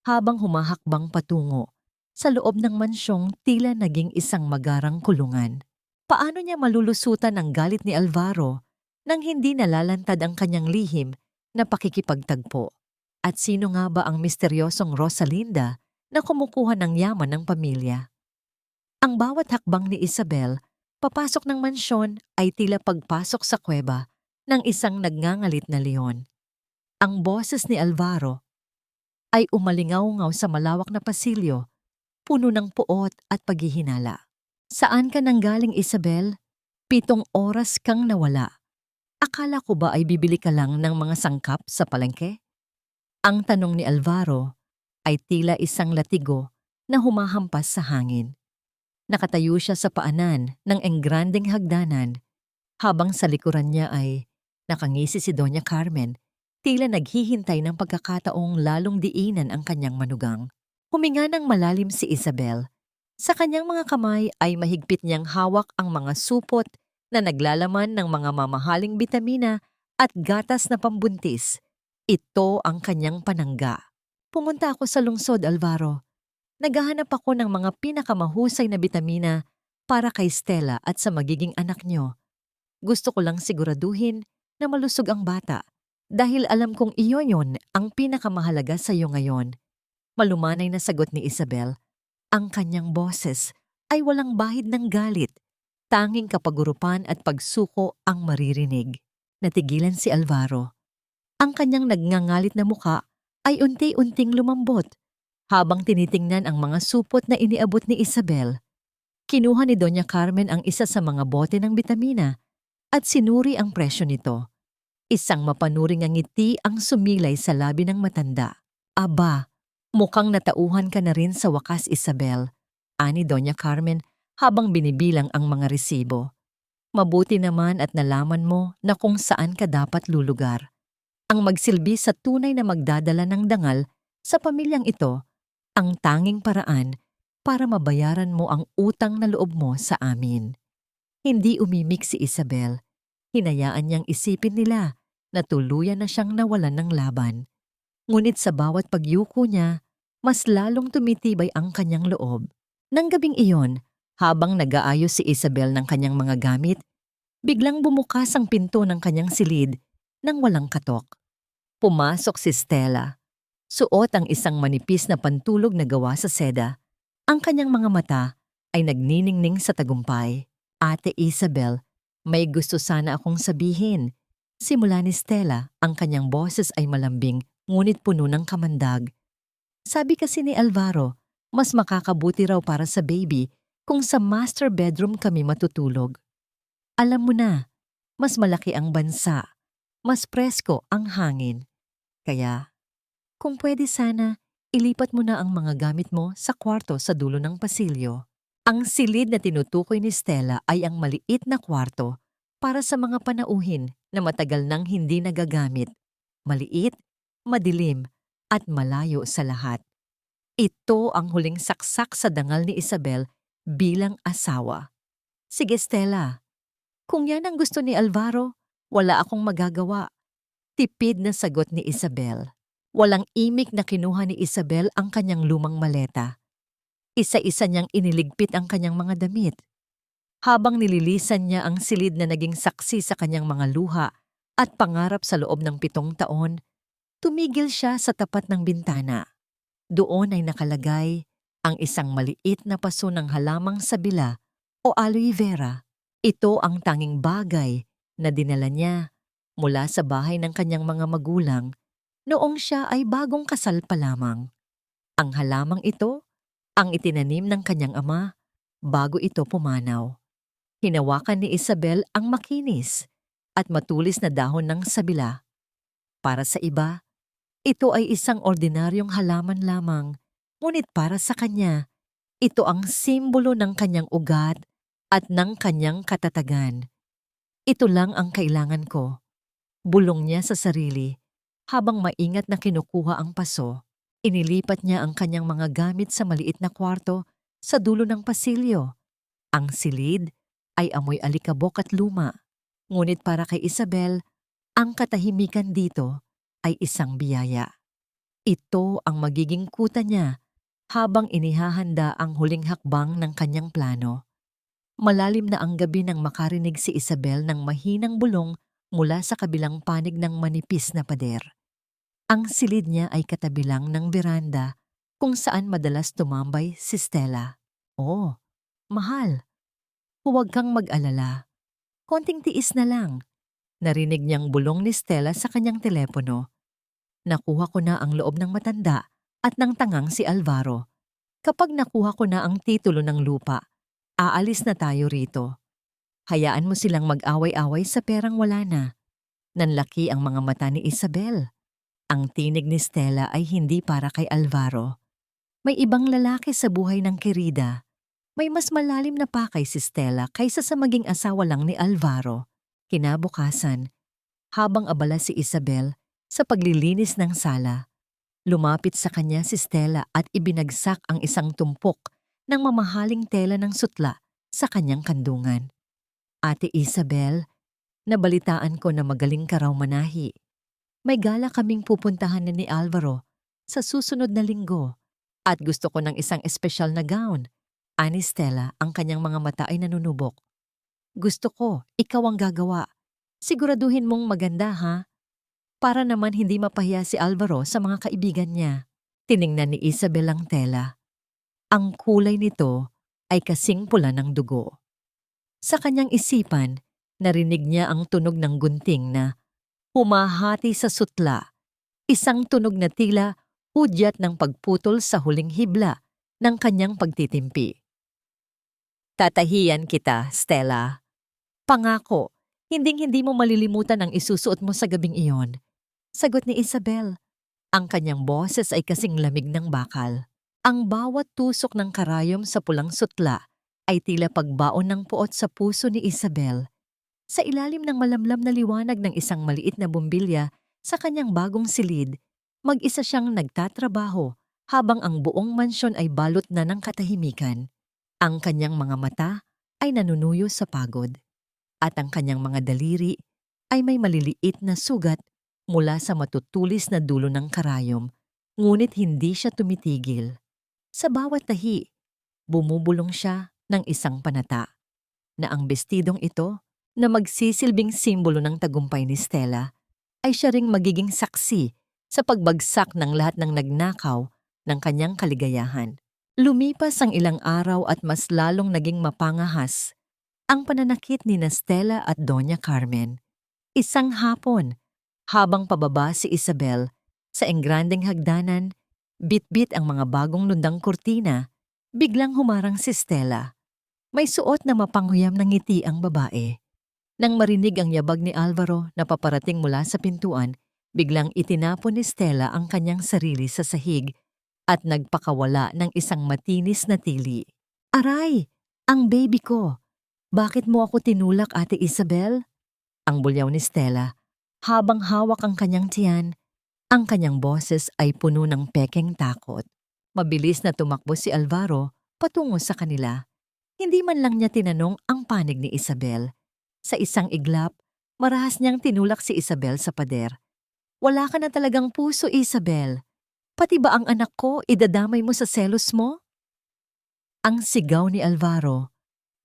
habang humahakbang patungo sa loob ng mansyong tila naging isang magarang kulungan. Paano niya malulusutan ang galit ni Alvaro nang hindi nalalantad ang kanyang lihim na pakikipagtagpo? At sino nga ba ang misteryosong Rosalinda na kumukuha ng yaman ng pamilya? Ang bawat hakbang ni Isabel papasok ng mansyon ay tila pagpasok sa kuweba ng isang nagngangalit na leon. Ang boses ni Alvaro ay umalingaw-ngaw sa malawak na pasilyo, puno ng puot at paghihinala. Saan ka nanggaling, Isabel? 7 oras kang nawala. Akala ko ba ay bibili ka lang ng mga sangkap sa palengke? Ang tanong ni Alvaro ay tila isang latigo na humahampas sa hangin. Nakatayo siya sa paanan ng engrandeng hagdanan, habang sa likuran niya ay nakangisi si Doña Carmen, tila naghihintay ng pagkakataong lalong diinan ang kanyang manugang. Huminga ng malalim si Isabel. Sa kanyang mga kamay ay mahigpit niyang hawak ang mga supot na naglalaman ng mga mamahaling bitamina at gatas na pambuntis. Ito ang kanyang panangga. Pumunta ako sa lungsod, Alvaro. Naghahanap ako ng mga pinakamahusay na bitamina para kay Stella at sa magiging anak niyo. Gusto ko lang siguraduhin na malusog ang bata dahil alam kong iyon ang pinakamahalaga sa iyo ngayon. Malumanay na sagot ni Isabel. Ang kanyang boses ay walang bahid ng galit. Tanging kapagurupan at pagsuko ang maririnig. Natigilan si Alvaro. Ang kanyang nagngangalit na muka ay unti-unting lumambot habang tinitingnan ang mga supot na iniabot ni Isabel. Kinuha ni Doña Carmen ang isa sa mga bote ng bitamina at sinuri ang presyo nito. Isang mapanuring ang ngiti ang sumilay sa labi ng matanda. Aba, mukhang natauhan ka na rin sa wakas, Isabel, ani Doña Carmen habang binibilang ang mga resibo. Mabuti naman at nalaman mo na kung saan ka dapat lulugar. Ang magsilbi sa tunay na magdadala ng dangal sa pamilyang ito, ang tanging paraan para mabayaran mo ang utang na loob mo sa amin. Hindi umimik si Isabel. Hinayaan niyang isipin nila na tuluyan na siyang nawalan ng laban. Ngunit sa bawat pagyuko niya, mas lalong tumitibay ang kanyang loob. Nang gabing iyon, habang nag-aayos si Isabel ng kanyang mga gamit, biglang bumukas ang pinto ng kanyang silid nang walang katok. Pumasok si Stella. Suot ang isang manipis na pantulog na gawa sa seda. Ang kanyang mga mata ay nagniningning sa tagumpay. Ate Isabel, may gusto sana akong sabihin. Simula ni Stella, ang kanyang boses ay malambing ngunit puno ng kamandag. Sabi kasi ni Alvaro, mas makakabuti raw para sa baby kung sa master bedroom kami matutulog. Alam mo na, mas malaki ang bansa. Mas presko ang hangin. Kaya, kung pwede sana, ilipat mo na ang mga gamit mo sa kwarto sa dulo ng pasilyo. Ang silid na tinutukoy ni Stella ay ang maliit na kwarto para sa mga panauhin na matagal nang hindi nagagamit. Maliit, madilim, at malayo sa lahat. Ito ang huling saksak sa dangal ni Isabel bilang asawa. Sige Stella, kung yan ang gusto ni Alvaro, wala akong magagawa. Tipid na sagot ni Isabel. Walang imik na kinuha ni Isabel ang kanyang lumang maleta. Isa-isa niyang iniligpit ang kanyang mga damit. Habang nililisan niya ang silid na naging saksi sa kanyang mga luha at pangarap sa loob ng 7 taon, tumigil siya sa tapat ng bintana. Doon ay nakalagay ang isang maliit na paso ng halamang sabila o aloe vera. Ito ang tanging bagay na dinala niya mula sa bahay ng kanyang mga magulang noong siya ay bagong kasal pa lamang. Ang halamang ito ang itinanim ng kanyang ama bago ito pumanaw. Hinawakan ni Isabel ang makinis at matulis na dahon ng sabila. Para sa iba, ito ay isang ordinaryong halaman lamang, ngunit para sa kanya, ito ang simbolo ng kanyang ugat at ng kanyang katatagan. Ito lang ang kailangan ko. Bulong niya sa sarili habang maingat na kinukuha ang paso. Inilipat niya ang kanyang mga gamit sa maliit na kwarto sa dulo ng pasilyo. Ang silid ay amoy alikabok at luma. Ngunit para kay Isabel, ang katahimikan dito ay isang biyaya. Ito ang magiging kuta niya habang inihahanda ang huling hakbang ng kanyang plano. Malalim na ang gabi nang makarinig si Isabel ng mahinang bulong mula sa kabilang panig ng manipis na pader. Ang silid niya ay katabi lang ng beranda kung saan madalas tumambay si Stella. Oh, mahal, huwag kang mag-alala. Konting tiis na lang. Narinig niyang bulong ni Stella sa kanyang telepono. Nakuha ko na ang loob ng matanda at ng tangang si Alvaro. Kapag nakuha ko na ang titulo ng lupa, aalis na tayo rito. Hayaan mo silang mag-away-away sa perang wala na. Nanlaki ang mga mata ni Isabel. Ang tinig ni Stella ay hindi para kay Alvaro. May ibang lalaki sa buhay ng Querida. May mas malalim na pakay si Stella kaysa sa maging asawa lang ni Alvaro. Kinabukasan, habang abala si Isabel sa paglilinis ng sala, lumapit sa kanya si Stella at ibinagsak ang isang tumpok ng mamahaling tela ng sutla sa kanyang kandungan. Ate Isabel, nabalitaan ko na magaling ka raw manahi. May gala kaming pupuntahan na ni Alvaro sa susunod na linggo at gusto ko ng isang espesyal na gown. Ani Stella, ang kanyang mga mata ay nanunubok. Gusto ko, ikaw ang gagawa. Siguraduhin mong maganda ha? Para naman hindi mapahiya si Alvaro sa mga kaibigan niya. Tiningnan ni Isabel ang tela. Ang kulay nito ay kasing pula ng dugo. Sa kanyang isipan, narinig niya ang tunog ng gunting na humahati sa sutla. Isang tunog na tila hudyat ng pagputol sa huling hibla ng kanyang pagtitimpi. Tatahiyan kita, Stella. Pangako, hinding-hindi mo malilimutan ang isusuot mo sa gabing iyon. Sagot ni Isabel. Ang kanyang boses ay kasing lamig ng bakal. Ang bawat tusok ng karayom sa pulang sutla ay tila pagbaon ng puot sa puso ni Isabel. Sa ilalim ng malamlam na liwanag ng isang maliit na bumbilya sa kanyang bagong silid, mag-isa siyang nagtatrabaho habang ang buong mansyon ay balot na ng katahimikan. Ang kanyang mga mata ay nanunuyo sa pagod. At ang kanyang mga daliri ay may maliliit na sugat mula sa matutulis na dulo ng karayom, ngunit hindi siya tumitigil. Sa bawat tahi, bumubulong siya ng isang panata, na ang bestidong ito na magsisilbing simbolo ng tagumpay ni Stella ay siya ring magiging saksi sa pagbagsak ng lahat ng nagnakaw ng kanyang kaligayahan. Lumipas ang ilang araw at mas lalong naging mapangahas ang pananakit ni Stella at Doña Carmen. Isang hapon, habang pababa si Isabel sa engrandeng hagdanan, bit-bit ang mga bagong lundang kurtina, biglang humarang si Stella. May suot na mapanghuyam ng ngiti ang babae. Nang marinig ang yabag ni Alvaro na paparating mula sa pintuan, biglang itinapon ni Stella ang kanyang sarili sa sahig at nagpakawala ng isang matinis na tili. Aray! Ang baby ko! Bakit mo ako tinulak, Ate Isabel? Ang bulyaw ni Stella. Habang hawak ang kanyang tiyan, ang kanyang boses ay puno ng pekeng takot. Mabilis na tumakbo si Alvaro patungo sa kanila. Hindi man lang niya tinanong ang panig ni Isabel. Sa isang iglap, marahas niyang tinulak si Isabel sa pader. Wala ka na talagang puso, Isabel. Pati ba ang anak ko idadamay mo sa selos mo? Ang sigaw ni Alvaro,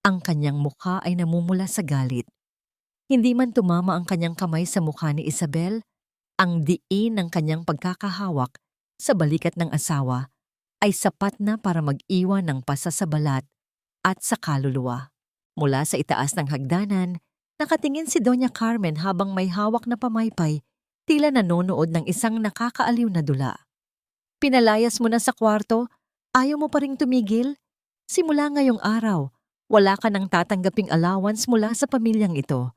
ang kanyang mukha ay namumula sa galit. Hindi man tumama ang kanyang kamay sa mukha ni Isabel, ang diin ng kanyang pagkakahawak sa balikat ng asawa ay sapat na para mag-iwan ng pasa sa balat at sa kaluluwa. Mula sa itaas ng hagdanan, nakatingin si Doña Carmen habang may hawak na pamaypay, tila nanonood ng isang nakakaaliw na dula. Pinalayas mo na sa kwarto, ayaw mo pa ring tumigil? Simula ngayong araw, wala ka nang tatanggaping allowance mula sa pamilyang ito.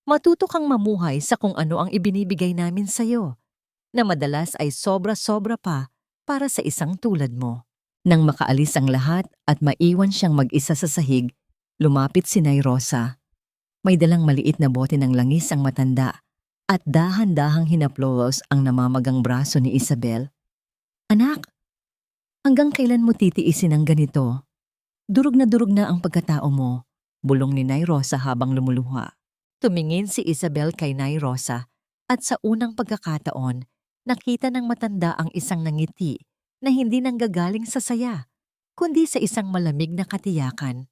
Matuto kang mamuhay sa kung ano ang ibinibigay namin sa'yo, na madalas ay sobra-sobra pa para sa isang tulad mo. Nang makaalis ang lahat at maiwan siyang mag-isa sa sahig, lumapit si Nay Rosa. May dalang maliit na bote ng langis ang matanda at dahan-dahang hinaplos ang namamagang braso ni Isabel. Anak, hanggang kailan mo titiisin ang ganito? Durog na ang pagkatao mo, bulong ni Nay Rosa habang lumuluha. Tumingin si Isabel kay Nay Rosa at sa unang pagkakataon, nakita ng matanda ang isang nangiti na hindi nanggagaling sa saya, kundi sa isang malamig na katiyakan.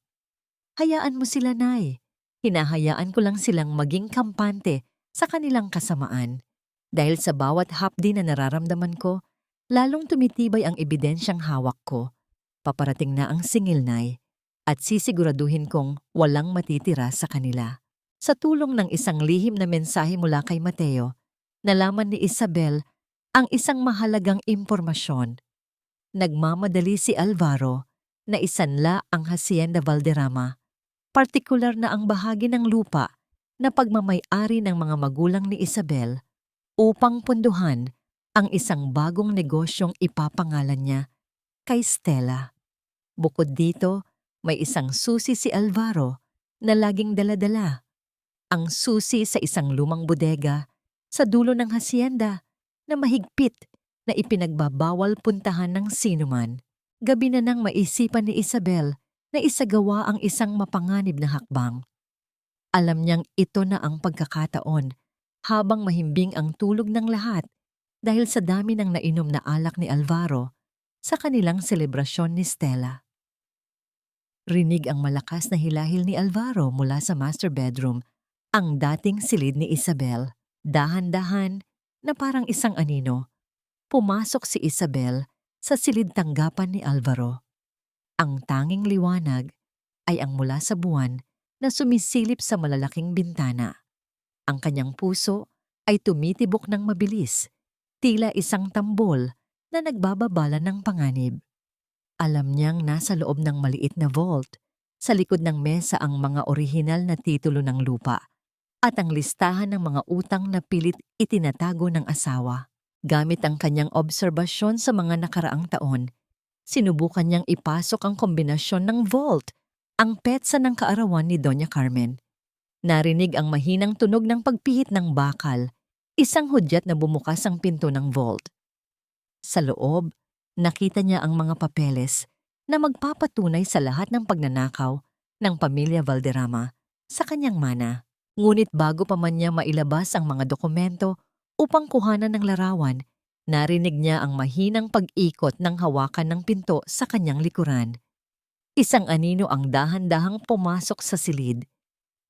Hayaan mo sila, Nay. Hinahayaan ko lang silang maging kampante sa kanilang kasamaan. Dahil sa bawat hapdi na nararamdaman ko, lalong tumitibay ang ebidensyang hawak ko. Paparating na ang singil, Nay, at sisiguraduhin kong walang matitira sa kanila. Sa tulong ng isang lihim na mensahe mula kay Mateo, nalaman ni Isabel ang isang mahalagang impormasyon. Nagmamadali si Alvaro na isanla ang Hacienda Valderrama, partikular na ang bahagi ng lupa na pagmamay-ari ng mga magulang ni Isabel upang punduhan ang isang bagong negosyong ipapangalan niya kay Stella. Bukod dito, may isang susi si Alvaro na laging dala-dala. Ang susi sa isang lumang bodega sa dulo ng hacienda na mahigpit na ipinagbabawal puntahan ng sinuman. Gabi na nang maisipan ni Isabel na isagawa ang isang mapanganib na hakbang. Alam niyang ito na ang pagkakataon habang mahimbing ang tulog ng lahat dahil sa dami ng nainom na alak ni Alvaro sa kanilang selebrasyon ni Stella. Rinig ang malakas na hilahil ni Alvaro mula sa master bedroom, ang dating silid ni Isabel. Dahan-dahan na parang isang anino, pumasok si Isabel sa silid tanggapan ni Alvaro. Ang tanging liwanag ay ang mula sa buwan na sumisilip sa malalaking bintana. Ang kanyang puso ay tumitibok ng mabilis, tila isang tambol na nagbababala ng panganib. Alam niyang nasa loob ng maliit na vault, sa likod ng mesa ang mga orihinal na titulo ng lupa at ang listahan ng mga utang na pilit itinatago ng asawa. Gamit ang kanyang obserbasyon sa mga nakaraang taon, sinubukan niyang ipasok ang kombinasyon ng vault, ang petsa ng kaarawan ni Doña Carmen. Narinig ang mahinang tunog ng pagpihit ng bakal, isang hudyat na bumukas ang pinto ng vault. Sa loob, nakita niya ang mga papeles na magpapatunay sa lahat ng pagnanakaw ng pamilya Valderrama sa kanyang mana. Ngunit bago pa man niya mailabas ang mga dokumento upang kuhanan ng larawan, narinig niya ang mahinang pag-ikot ng hawakan ng pinto sa kanyang likuran. Isang anino ang dahan-dahang pumasok sa silid.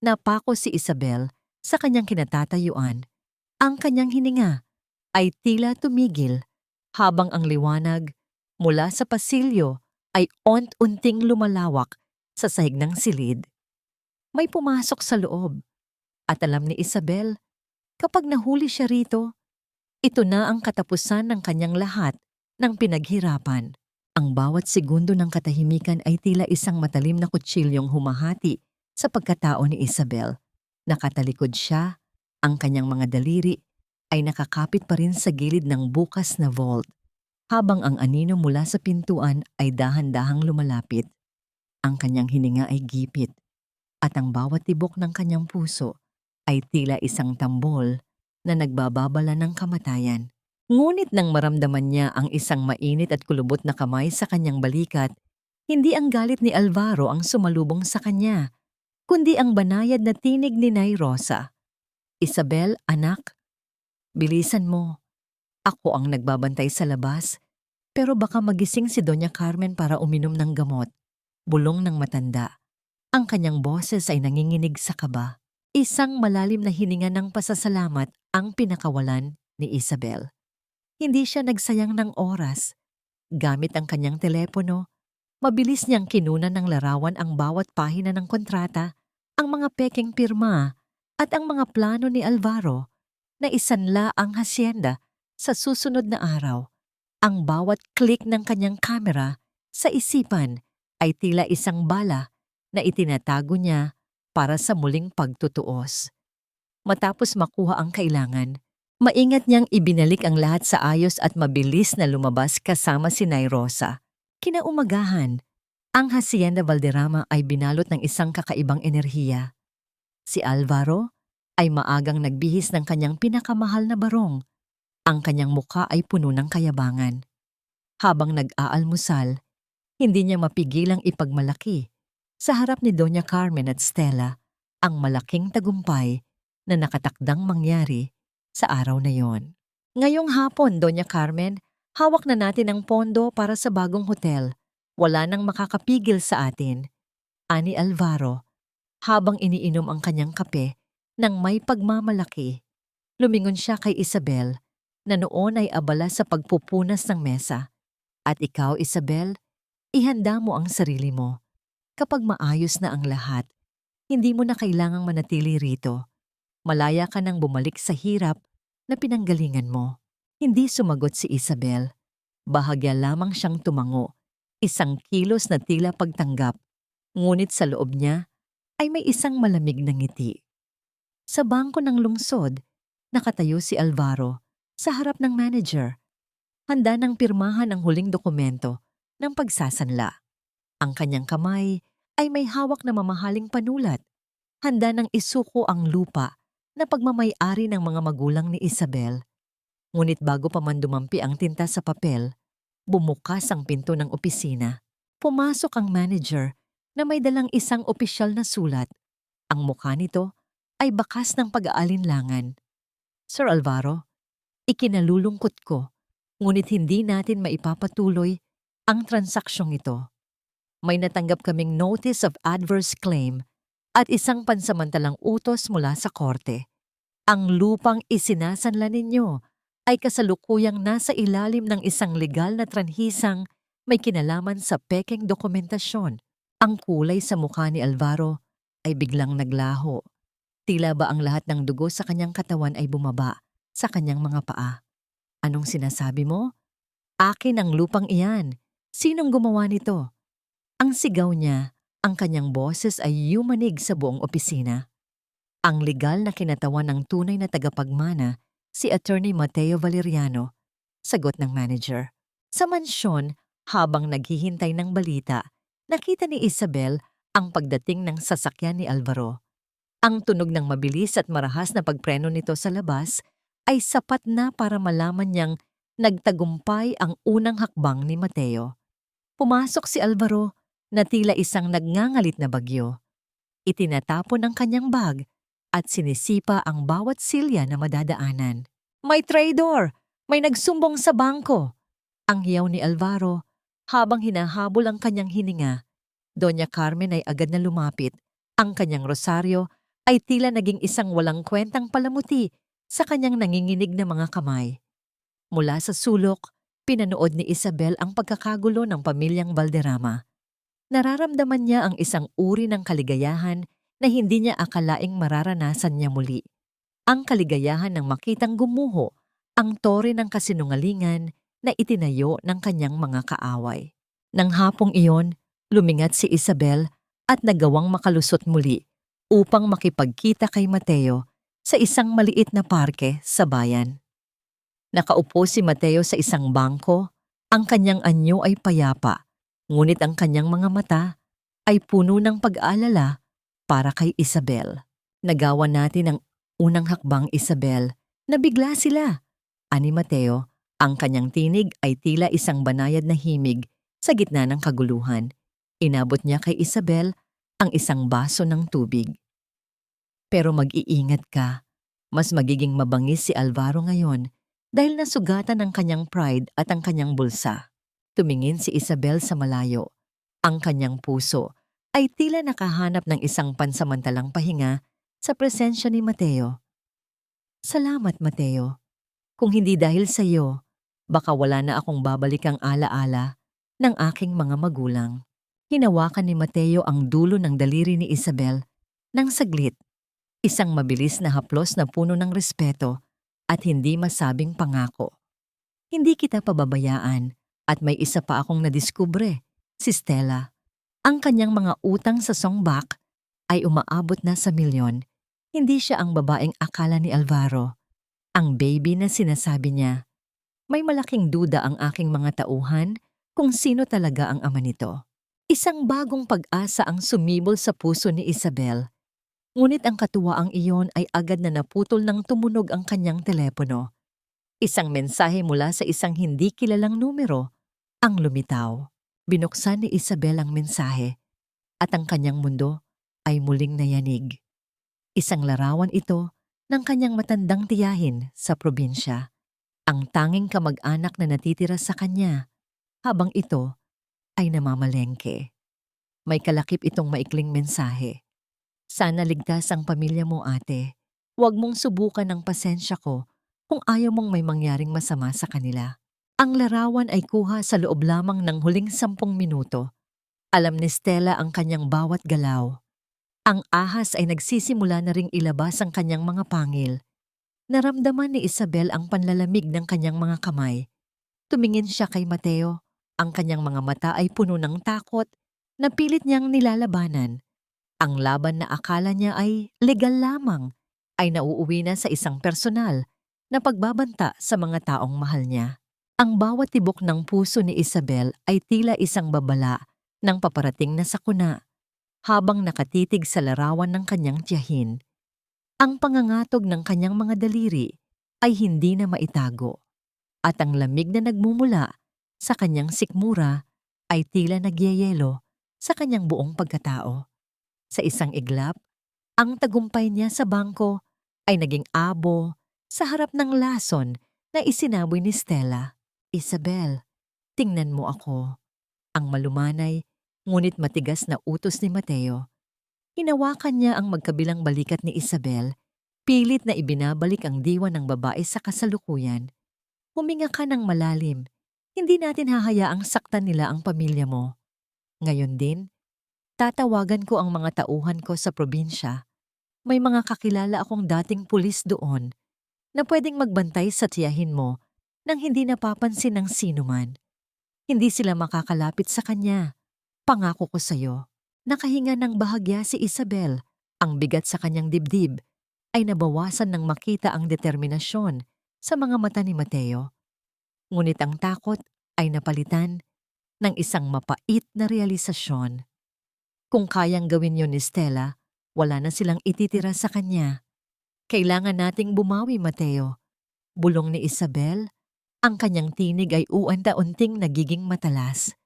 Napako si Isabel sa kanyang kinatatayuan. Ang kanyang hininga ay tila tumigil habang ang liwanag mula sa pasilyo ay unti-unting lumalawak sa sahig ng silid. May pumasok sa loob. At alam ni Isabel, kapag nahuli siya rito, ito na ang katapusan ng kanyang lahat ng pinaghirapan. Ang bawat segundo ng katahimikan ay tila isang matalim na kutsilyong humahati sa pagkatao ni Isabel. Nakatalikod siya, ang kanyang mga daliri ay nakakapit pa rin sa gilid ng bukas na vault, habang ang anino mula sa pintuan ay dahan-dahang lumalapit. Ang kanyang hininga ay gipit, at ang bawat tibok ng kanyang puso ay tila isang tambol na nagbababala ng kamatayan. Ngunit nang maramdaman niya ang isang mainit at kulubot na kamay sa kanyang balikat, hindi ang galit ni Alvaro ang sumalubong sa kanya, kundi ang banayad na tinig ni Nay Rosa. Isabel, anak, bilisan mo. Ako ang nagbabantay sa labas, pero baka magising si Doña Carmen para uminom ng gamot. bulong ng matanda. Ang kanyang boses ay nanginginig sa kaba. Isang malalim na hininga ng pasasalamat ang pinakawalan ni Isabel. Hindi siya nagsayang ng oras. Gamit ang kanyang telepono, mabilis niyang kinunan ng larawan ang bawat pahina ng kontrata, ang mga pekeng pirma at ang mga plano ni Alvaro na isanla ang hasyenda sa susunod na araw. Ang bawat click ng kanyang kamera sa isipan ay tila isang bala na itinatago niya para sa muling pagtutuos. Matapos makuha ang kailangan, maingat niyang ibinalik ang lahat sa ayos at mabilis na lumabas kasama si Nairosa. Kinaumagahan, ang Hacienda Valderrama ay binalot ng isang kakaibang enerhiya. Si Alvaro ay maagang nagbihis ng kanyang pinakamahal na barong. Ang kanyang muka ay puno ng kayabangan. Habang nag-aalmusal, hindi niya mapigilang ipagmalaki sa harap ni Doña Carmen at Stella ang malaking tagumpay na nakatakdang mangyari sa araw na yon. Ngayong hapon, Doña Carmen, hawak na natin ang pondo para sa bagong hotel. Wala nang makakapigil sa atin, ani Alvaro, habang iniinom ang kanyang kape nang may pagmamalaki. Lumingon siya kay Isabel na noon ay abala sa pagpupunas ng mesa. At ikaw, Isabel, ihanda mo ang sarili mo. Kapag maayos na ang lahat, hindi mo na kailangang manatili rito. Malaya ka nang bumalik sa hirap na pinanggalingan mo. Hindi sumagot si Isabel. Bahagya lamang siyang tumango, isang kilos na tila pagtanggap. Ngunit sa loob niya ay may isang malamig na ngiti. Sa bangko ng lungsod, nakatayo si Alvaro sa harap ng manager. Handa nang pirmahan ang huling dokumento ng pagsasanla. Ang kanyang kamay ay may hawak na mamahaling panulat. Handa nang isuko ang lupa na pagmamay-ari ng mga magulang ni Isabel. Ngunit bago pa man dumampi ang tinta sa papel, bumukas ang pinto ng opisina. Pumasok ang manager na may dalang isang opisyal na sulat. Ang mukha nito ay bakas ng pag-aalinlangan. Sir Alvaro, ikinalulungkot ko, ngunit hindi natin maipapatuloy ang transaksyong ito. May natanggap kaming notice of adverse claim at isang pansamantalang utos mula sa korte. Ang lupang isinasanla ninyo ay kasalukuyang nasa ilalim ng isang legal na tranhisang may kinalaman sa pekeng dokumentasyon. Ang kulay sa mukha ni Alvaro ay biglang naglaho. Tila ba ang lahat ng dugo sa kanyang katawan ay bumaba sa kanyang mga paa. Anong sinasabi mo? Akin ang lupang iyan. Sinong gumawa nito? Ang sigaw niya, ang kanyang boses ay yumanig sa buong opisina. Ang legal na kinatawan ng tunay na tagapagmana, si Attorney Mateo Valeriano, sagot ng manager. Sa mansyon, habang naghihintay ng balita, nakita ni Isabel ang pagdating ng sasakyan ni Alvaro. Ang tunog ng mabilis at marahas na pagpreno nito sa labas ay sapat na para malaman niyang nagtagumpay ang unang hakbang ni Mateo. Pumasok si Alvaro na tila isang nagngangalit na bagyo. Itinatapon ang kanyang bag at sinisipa ang bawat silya na madadaanan. May traidor! May nagsumbong sa bangko! Ang hiyaw ni Alvaro habang hinahabol ang kanyang hininga. Doña Carmen ay agad na lumapit. Ang kanyang rosaryo ay tila naging isang walang kwentang palamuti sa kanyang nanginginig na mga kamay. Mula sa sulok, pinanood ni Isabel ang pagkakagulo ng pamilyang Valderrama. Nararamdaman niya ang isang uri ng kaligayahan na hindi niya akalaing mararanasan niya muli. Ang kaligayahan ng makitang gumuho ang tore ng kasinungalingan na itinayo ng kanyang mga kaaway. Nang hapong iyon, lumingat si Isabel at nagawang makalusot muli upang makipagkita kay Mateo sa isang maliit na parke sa bayan. Nakaupo si Mateo sa isang bangko, ang kanyang anyo ay payapa, ngunit ang kanyang mga mata ay puno ng pag-aalala para kay Isabel. Nagawa natin ang unang hakbang, Isabel. Nabigla sila. Ani Mateo, ang kanyang tinig ay tila isang banayad na himig sa gitna ng kaguluhan. Inabot niya kay Isabel ang isang baso ng tubig. Pero mag-iingat ka. Mas magiging mabangis si Alvaro ngayon dahil nasugatan ang kanyang pride at ang kanyang bulsa. Tumingin si Isabel sa malayo. Ang kanyang puso ay tila nakahanap ng isang pansamantalang pahinga sa presensya ni Mateo. Salamat, Mateo. Kung hindi dahil sa iyo, baka wala na akong babalikang alaala ng aking mga magulang. Hinawakan ni Mateo ang dulo ng daliri ni Isabel nang saglit, isang mabilis na haplos na puno ng respeto at hindi masabing pangako. Hindi kita pababayaan at may isa pa akong nadiskubre, si Stella. Ang kanyang mga utang sa songbak ay umaabot na sa milyon. Hindi siya ang babaeng akala ni Alvaro. Ang baby na sinasabi niya. May malaking duda ang aking mga tauhan kung sino talaga ang ama nito. Isang bagong pag-asa ang sumibol sa puso ni Isabel. Ngunit ang katuwaang iyon ay agad na naputol nang tumunog ang kanyang telepono. Isang mensahe mula sa isang hindi kilalang numero ang lumitaw. Binuksan ni Isabel ang mensahe at ang kanyang mundo ay muling nayanig. Isang larawan ito ng kanyang matandang tiyahin sa probinsya. Ang tanging kamag-anak na natitira sa kanya habang ito ay namamalengke. May kalakip itong maikling mensahe. Sana ligtas ang pamilya mo, ate. Huwag mong subukan ang pasensya ko kung ayaw mong may mangyaring masama sa kanila. Ang larawan ay kuha sa loob lamang ng huling 10 minuto. Alam ni Stella ang kanyang bawat galaw. Ang ahas ay nagsisimula na ring ilabas ang kanyang mga pangil. Naramdaman ni Isabel ang panlalamig ng kanyang mga kamay. Tumingin siya kay Mateo. Ang kanyang mga mata ay puno ng takot na pilit niyang nilalabanan. Ang laban na akala niya ay legal lamang ay nauuwi na sa isang personal na pagbabanta sa mga taong mahal niya. Ang bawat tibok ng puso ni Isabel ay tila isang babala ng paparating na sakuna habang nakatitig sa larawan ng kanyang tiyahin. Ang pangangatog ng kanyang mga daliri ay hindi na maitago at ang lamig na nagmumula sa kanyang sikmura ay tila nagyayelo sa kanyang buong pagkatao. Sa isang iglap, ang tagumpay niya sa bangko ay naging abo sa harap ng lason na isinaboy ni Stella. Isabel, tingnan mo ako. Ang malumanay, ngunit matigas na utos ni Mateo. Hinawakan niya ang magkabilang balikat ni Isabel, pilit na ibinabalik ang diwa ng babae sa kasalukuyan. Huminga ka ng malalim. Hindi natin hahayaang saktan nila ang pamilya mo. Ngayon din, tatawagan ko ang mga tauhan ko sa probinsya. May mga kakilala akong dating pulis doon na pwedeng magbantay sa tiyahin mo nang hindi napapansin ng sinuman. Hindi sila makakalapit sa kanya. Pangako ko sa'yo. Nakahinga ng bahagya si Isabel. Ang bigat sa kanyang dibdib ay nabawasan nang makita ang determinasyon sa mga mata ni Mateo. Ngunit ang takot ay napalitan ng isang mapait na realisasyon. Kung kayang gawin yun ni Stella, wala na silang ititira sa kanya. Kailangan nating bumawi, Mateo. Bulong ni Isabel. Ang kanyang tinig ay uunti-unting nagiging matalas.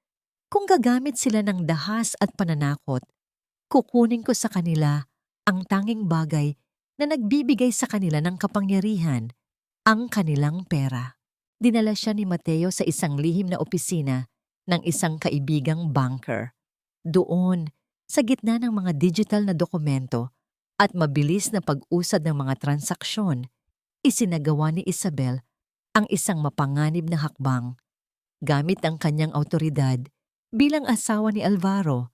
Kung gagamit sila ng dahas at pananakot, kukunin ko sa kanila ang tanging bagay na nagbibigay sa kanila ng kapangyarihan, ang kanilang pera. Dinala siya ni Mateo sa isang lihim na opisina ng isang kaibigang banker. Doon, sa gitna ng mga digital na dokumento at mabilis na pag-usad ng mga transaksyon, isinagawa ni Isabel ang isang mapanganib na hakbang. Gamit ang kanyang autoridad bilang asawa ni Alvaro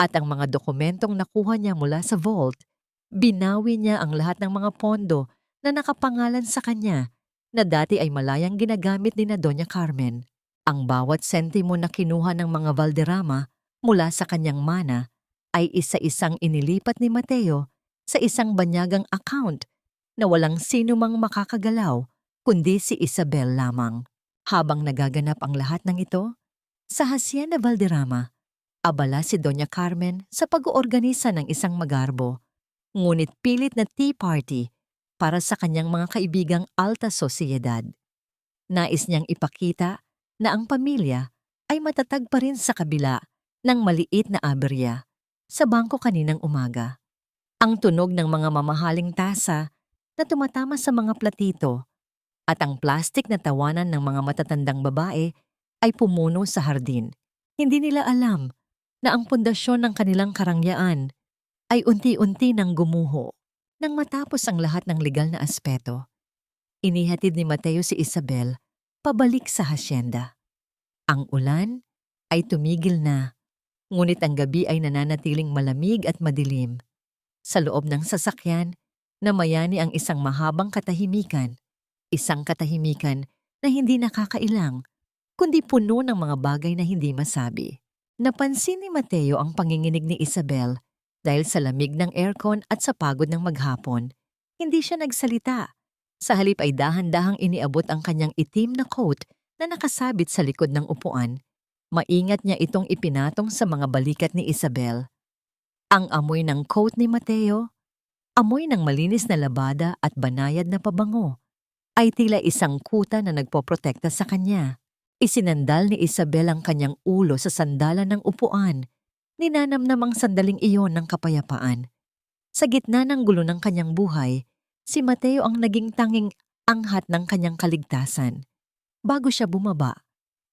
at ang mga dokumentong nakuha niya mula sa vault, binawi niya ang lahat ng mga pondo na nakapangalan sa kanya na dati ay malayang ginagamit ni na Doña Carmen. Ang bawat sentimo na kinuha ng mga Valderrama mula sa kanyang mana ay isa-isang inilipat ni Mateo sa isang banyagang account na walang sino mang makakagalaw kundi si Isabel lamang. Habang nagaganap ang lahat ng ito, sa Hacienda Valderrama, abala si Doña Carmen sa pag-oorganisa ng isang magarbo, ngunit pilit na tea party para sa kanyang mga kaibigang alta sosyedad. Nais niyang ipakita na ang pamilya ay matatag pa rin sa kabila ng maliit na aberya sa bangko kaninang umaga. Ang tunog ng mga mamahaling tasa na tumatama sa mga platito at ang plastik na tawanan ng mga matatandang babae ay pumuno sa hardin. Hindi nila alam na ang pundasyon ng kanilang karangyaan ay unti-unti nang gumuho. Nang matapos ang lahat ng legal na aspeto, inihatid ni Mateo si Isabel pabalik sa hasyenda. Ang ulan ay tumigil na, ngunit ang gabi ay nananatiling malamig at madilim. Sa loob ng sasakyan, namayani ang isang mahabang katahimikan, isang katahimikan na hindi nakakailang, kundi puno ng mga bagay na hindi masabi. Napansin ni Mateo ang panginginig ni Isabel dahil sa lamig ng aircon at sa pagod ng maghapon. Hindi siya nagsalita. Sa halip ay dahan-dahang iniabot ang kanyang itim na coat na nakasabit sa likod ng upuan. Maingat niya itong ipinatong sa mga balikat ni Isabel. Ang amoy ng coat ni Mateo, amoy ng malinis na labada at banayad na pabango, ay tila isang kuta na nagpoprotekta sa kanya. Isinandal ni Isabel ang kanyang ulo sa sandalan ng upuan, ninanamnamang sandaling iyon ng kapayapaan. Sa gitna ng gulo ng kanyang buhay, si Mateo ang naging tanging anghat ng kanyang kaligtasan. Bago siya bumaba,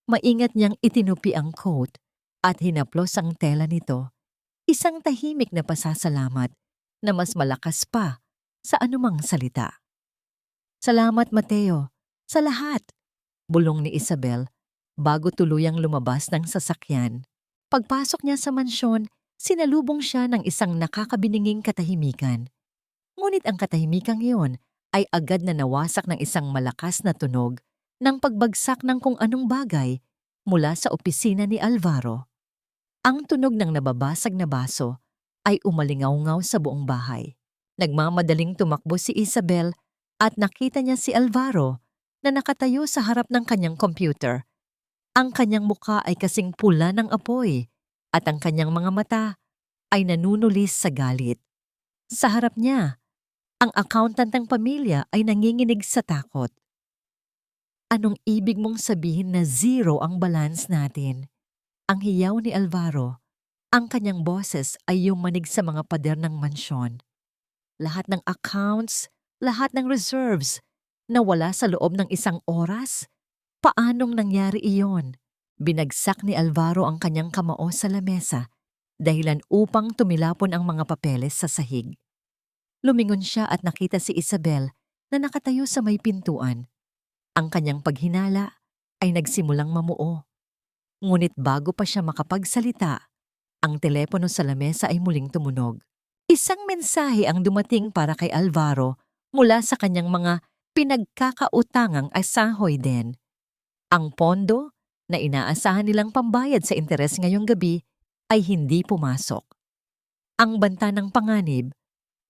maingat niyang itinupi ang coat at hinaplos ang tela nito. Isang tahimik na pasasalamat na mas malakas pa sa anumang salita. Salamat, Mateo, sa lahat, bulong ni Isabel bago tuluyang lumabas ng sasakyan. Pagpasok niya sa mansyon, sinalubong siya ng isang nakakabininging katahimikan. Ngunit ang katahimikang iyon ay agad na nawasak ng isang malakas na tunog ng pagbagsak ng kung anong bagay mula sa opisina ni Alvaro. Ang tunog ng nababasag na baso ay umalingaw-ngaw sa buong bahay. Nagmamadaling tumakbo si Isabel at nakita niya si Alvaro na nakatayo sa harap ng kanyang computer. Ang kanyang mukha ay kasing pula ng apoy at ang kanyang mga mata ay nanunulis sa galit. Sa harap niya, ang accountant ng pamilya ay nanginginig sa takot. Anong ibig mong sabihin na zero ang balance natin? Ang hiyaw ni Alvaro, ang kanyang boses ay yumanig sa mga pader ng mansyon. Lahat ng accounts, lahat ng reserves, nawala sa loob ng isang oras? Paanong nangyari iyon? Binagsak ni Alvaro ang kanyang kamao sa lamesa, dahilan upang tumilapon ang mga papeles sa sahig. Lumingon siya at nakita si Isabel na nakatayo sa may pintuan. Ang kanyang paghinala ay nagsimulang mamuo. Ngunit bago pa siya makapagsalita, ang telepono sa lamesa ay muling tumunog. Isang mensahe ang dumating para kay Alvaro mula sa kanyang mga pinagkakautangang asahoy din. Ang pondo na inaasahan nilang pambayad sa interes ngayong gabi ay hindi pumasok. Ang banta ng panganib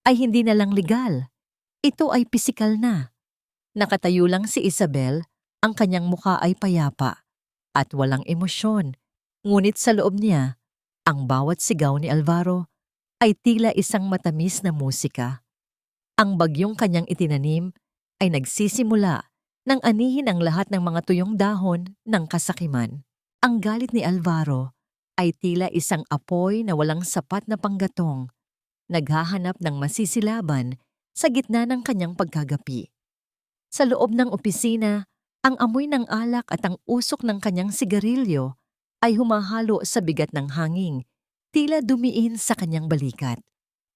ay hindi na lang legal. Ito ay pisikal na. Nakatayo lang si Isabel, ang kanyang mukha ay payapa at walang emosyon. Ngunit sa loob niya, ang bawat sigaw ni Alvaro ay tila isang matamis na musika. Ang bagyong kanyang itinanim ay nagsisimula nang anihin ang lahat ng mga tuyong dahon ng kasakiman. Ang galit ni Alvaro ay tila isang apoy na walang sapat na panggatong, naghahanap ng masisilaban sa gitna ng kanyang pagkagapi. Sa loob ng opisina, ang amoy ng alak at ang usok ng kanyang sigarilyo ay humahalo sa bigat ng hangin, tila dumiin sa kanyang balikat.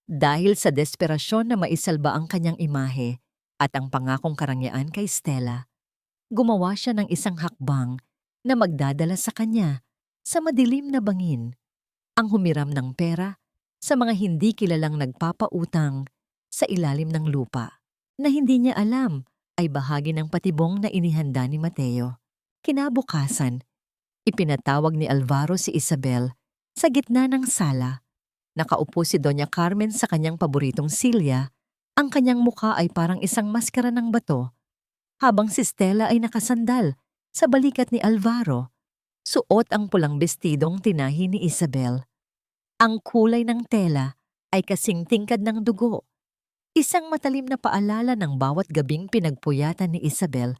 Dahil sa desperasyon na maisalba ang kanyang imahe at ang pangakong karangyaan kay Stella, gumawa siya ng isang hakbang na magdadala sa kanya sa madilim na bangin, ang humiram ng pera sa mga hindi kilalang nagpapautang sa ilalim ng lupa na hindi niya alam ay bahagi ng patibong na inihanda ni Mateo. Kinabukasan, ipinatawag ni Alvaro si Isabel sa gitna ng sala. Nakaupo si Doña Carmen sa kanyang paboritong silya, ang kanyang mukha ay parang isang maskara ng bato, habang si Stella ay nakasandal sa balikat ni Alvaro, suot ang pulang bestidong tinahi ni Isabel. Ang kulay ng tela ay kasing tingkad ng dugo, isang matalim na paalala ng bawat gabing pinagpuyatan ni Isabel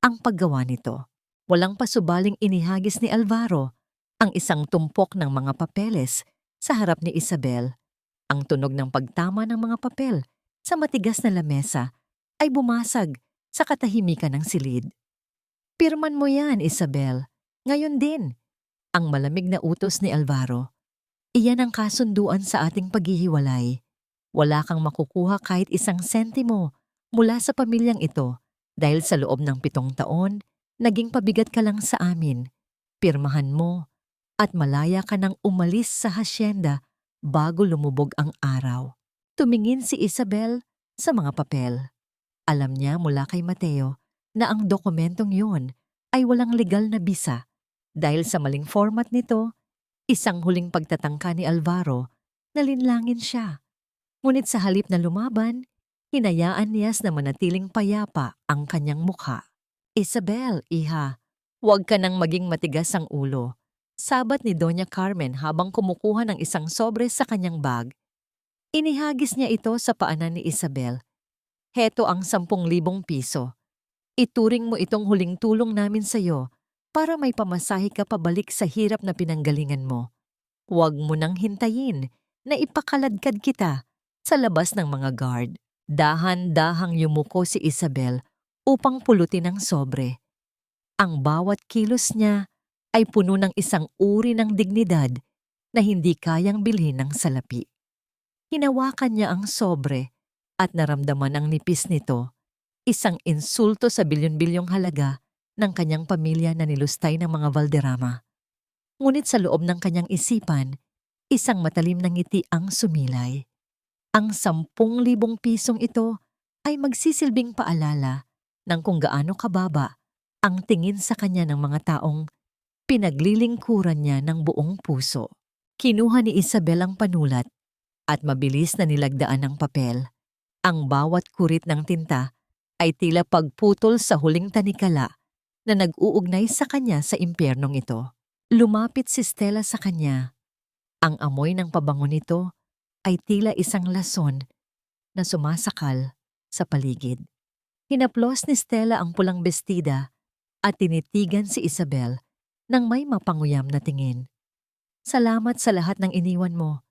ang paggawa nito. Walang pasubaling inihagis ni Alvaro ang isang tumpok ng mga papeles sa harap ni Isabel. Ang tunog ng pagtama ng mga papel sa matigas na lamesa ay bumasag sa katahimikan ng silid. "Pirman mo yan, Isabel. Ngayon din." Ang malamig na utos ni Alvaro. Iyan ang kasunduan sa ating paghihiwalay. Wala kang makukuha kahit isang sentimo mula sa pamilyang ito dahil sa loob ng 7 taon, naging pabigat ka lang sa amin. Pirmahan mo at malaya ka nang umalis sa hasyenda bago lumubog ang araw. Tumingin si Isabel sa mga papel. Alam niya mula kay Mateo na ang dokumentong yun ay walang legal na bisa dahil sa maling format nito, isang huling pagtatangka ni Alvaro na linlangin siya. Ngunit sa halip na lumaban, hinayaan niyas na manatiling payapa ang kanyang mukha. Isabel, iha, huwag ka nang maging matigas ang ulo. Sabat ni Doña Carmen habang kumukuha ng isang sobre sa kanyang bag. Inihagis niya ito sa paanan ni Isabel. Heto ang 10,000 piso. Ituring mo itong huling tulong namin sa iyo para may pamasahe ka pabalik sa hirap na pinanggalingan mo. Huwag mo nang hintayin na ipakaladkad kita sa labas ng mga guard. Dahan-dahang yumuko si Isabel upang pulutin ang sobre. Ang bawat kilos niya ay puno ng isang uri ng dignidad na hindi kayang bilhin ng salapi. Hinawakan niya ang sobre at naramdaman ang nipis nito, isang insulto sa bilyon-bilyong halaga ng kanyang pamilya na nilustay ng mga Valderrama. Ngunit sa loob ng kanyang isipan, isang matalim na ngiti ang sumilay. Ang 10,000 pisong ito ay magsisilbing paalala ng kung gaano kababa ang tingin sa kanya ng mga taong pinaglilingkuran niya ng buong puso. Kinuha ni Isabel ang panulat at mabilis na nilagdaan ng papel. Ang bawat kurit ng tinta ay tila pagputol sa huling tanikala na nag-uugnay sa kanya sa impyernong ito. Lumapit si Stella sa kanya. Ang amoy ng pabango nito ay tila isang lason na sumasakal sa paligid. Hinaplos ni Stella ang pulang bestida at tinitigan si Isabel nang may mapanguyam na tingin. Salamat sa lahat ng iniwan mo,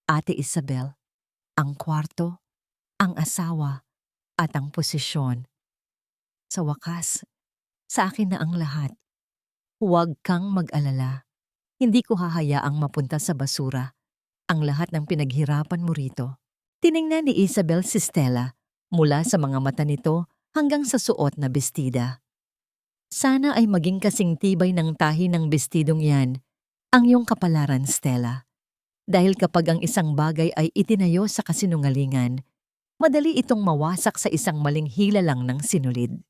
Ate Isabel. Ang kwarto, ang asawa, at ang posisyon. Sa wakas, sa akin na ang lahat. Huwag kang mag-alala. Hindi ko hahayaang mapunta sa basura ang lahat ng pinaghirapan mo rito. Tiningnan ni Isabel si Stella mula sa mga mata nito hanggang sa suot na bestida. Sana ay maging kasing tibay ng tahi ng bestidong yan ang iyong kapalaran, Stella. Dahil kapag ang isang bagay ay itinayo sa kasinungalingan, madali itong mawasak sa isang maling hila lang ng sinulid.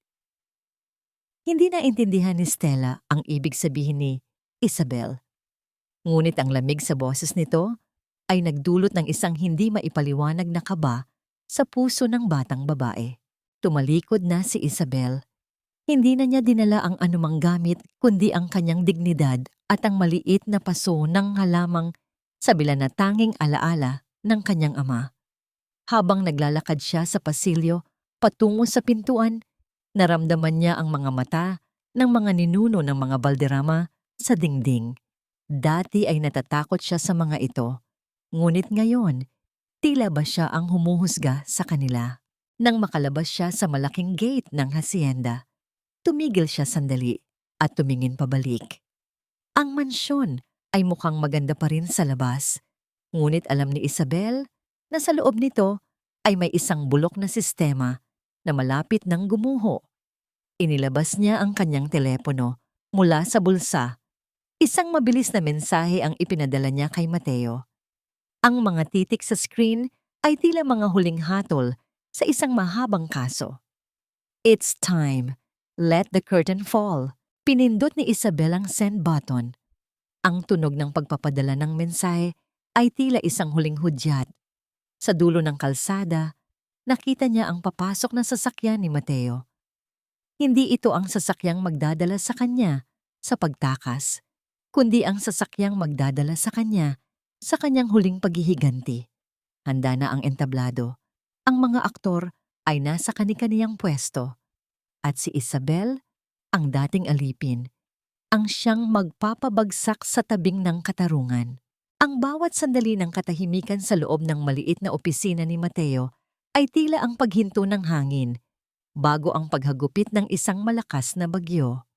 Hindi naintindihan ni Stella ang ibig sabihin ni Isabel. Ngunit ang lamig sa boses nito ay nagdulot ng isang hindi maipaliwanag na kaba sa puso ng batang babae. Tumalikod na si Isabel. Hindi na niya dinala ang anumang gamit kundi ang kanyang dignidad at ang maliit na paso ng halamang sabila na tanging alaala ng kanyang ama. Habang naglalakad siya sa pasilyo patungo sa pintuan, naramdaman niya ang mga mata ng mga ninuno ng mga Valderrama sa dingding. Dati ay natatakot siya sa mga ito, ngunit ngayon, tila ba siya ang humuhusga sa kanila. Nang makalabas siya sa malaking gate ng hacienda, tumigil siya sandali at tumingin pabalik. Ang mansyon ay mukhang maganda pa rin sa labas, ngunit alam ni Isabel na sa loob nito ay may isang bulok na sistema na malapit ng gumuho. Inilabas niya ang kanyang telepono mula sa bulsa. Isang mabilis na mensahe ang ipinadala niya kay Mateo. Ang mga titik sa screen ay tila mga huling hatol sa isang mahabang kaso. It's time. Let the curtain fall. Pinindot ni Isabel ang send button. Ang tunog ng pagpapadala ng mensahe ay tila isang huling hudyat. Sa dulo ng kalsada, nakita niya ang papasok na sasakyan ni Mateo. Hindi ito ang sasakyang magdadala sa kanya sa pagtakas, kundi ang sasakyang magdadala sa kanya sa kanyang huling paghihiganti. Handa na ang entablado. Ang mga aktor ay nasa kani-kaniyang pwesto. At si Isabel, ang dating alipin, ang siyang magpapabagsak sa tabing ng katarungan. Ang bawat sandali ng katahimikan sa loob ng maliit na opisina ni Mateo ay tila ang paghinto ng hangin bago ang paghagupit ng isang malakas na bagyo.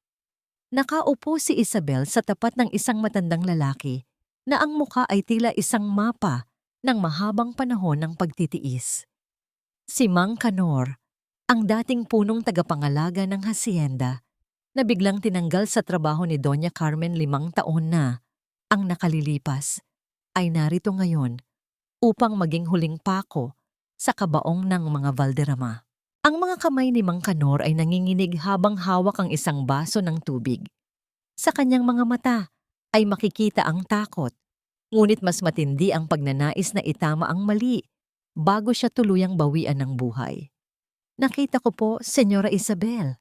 Nakaupo si Isabel sa tapat ng isang matandang lalaki na ang muka ay tila isang mapa ng mahabang panahon ng pagtitiis. Si Mang Kanor, ang dating punong tagapangalaga ng hasyenda, na biglang tinanggal sa trabaho ni Doña Carmen 5 taon na ang nakalilipas, ay narito ngayon upang maging huling pako sa kabaong ng mga Valderrama. Ang mga kamay ni Mang Kanor ay nanginginig habang hawak ang isang baso ng tubig. Sa kanyang mga mata ay makikita ang takot, ngunit mas matindi ang pagnanais na itama ang mali bago siya tuluyang bawian ng buhay. Nakita ko po, Senyora Isabel,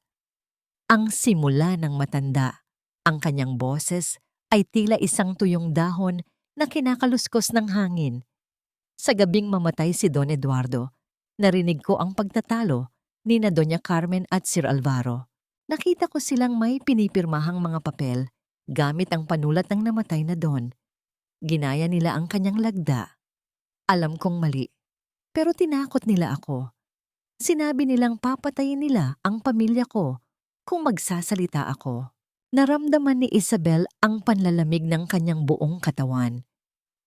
ang simula ng matanda. Ang kanyang boses ay tila isang tuyong dahon na kinakaluskos ng hangin. Sa gabing mamatay si Don Eduardo, narinig ko ang pagtatalo ni na Doña Carmen at Sir Alvaro. Nakita ko silang may pinipirmahang mga papel gamit ang panulat ng namatay na Don. Ginaya nila ang kanyang lagda. Alam kong mali, pero tinakot nila ako. Sinabi nilang papatayin nila ang pamilya ko kung magsasalita ako. Naramdaman ni Isabel ang panlalamig ng kanyang buong katawan.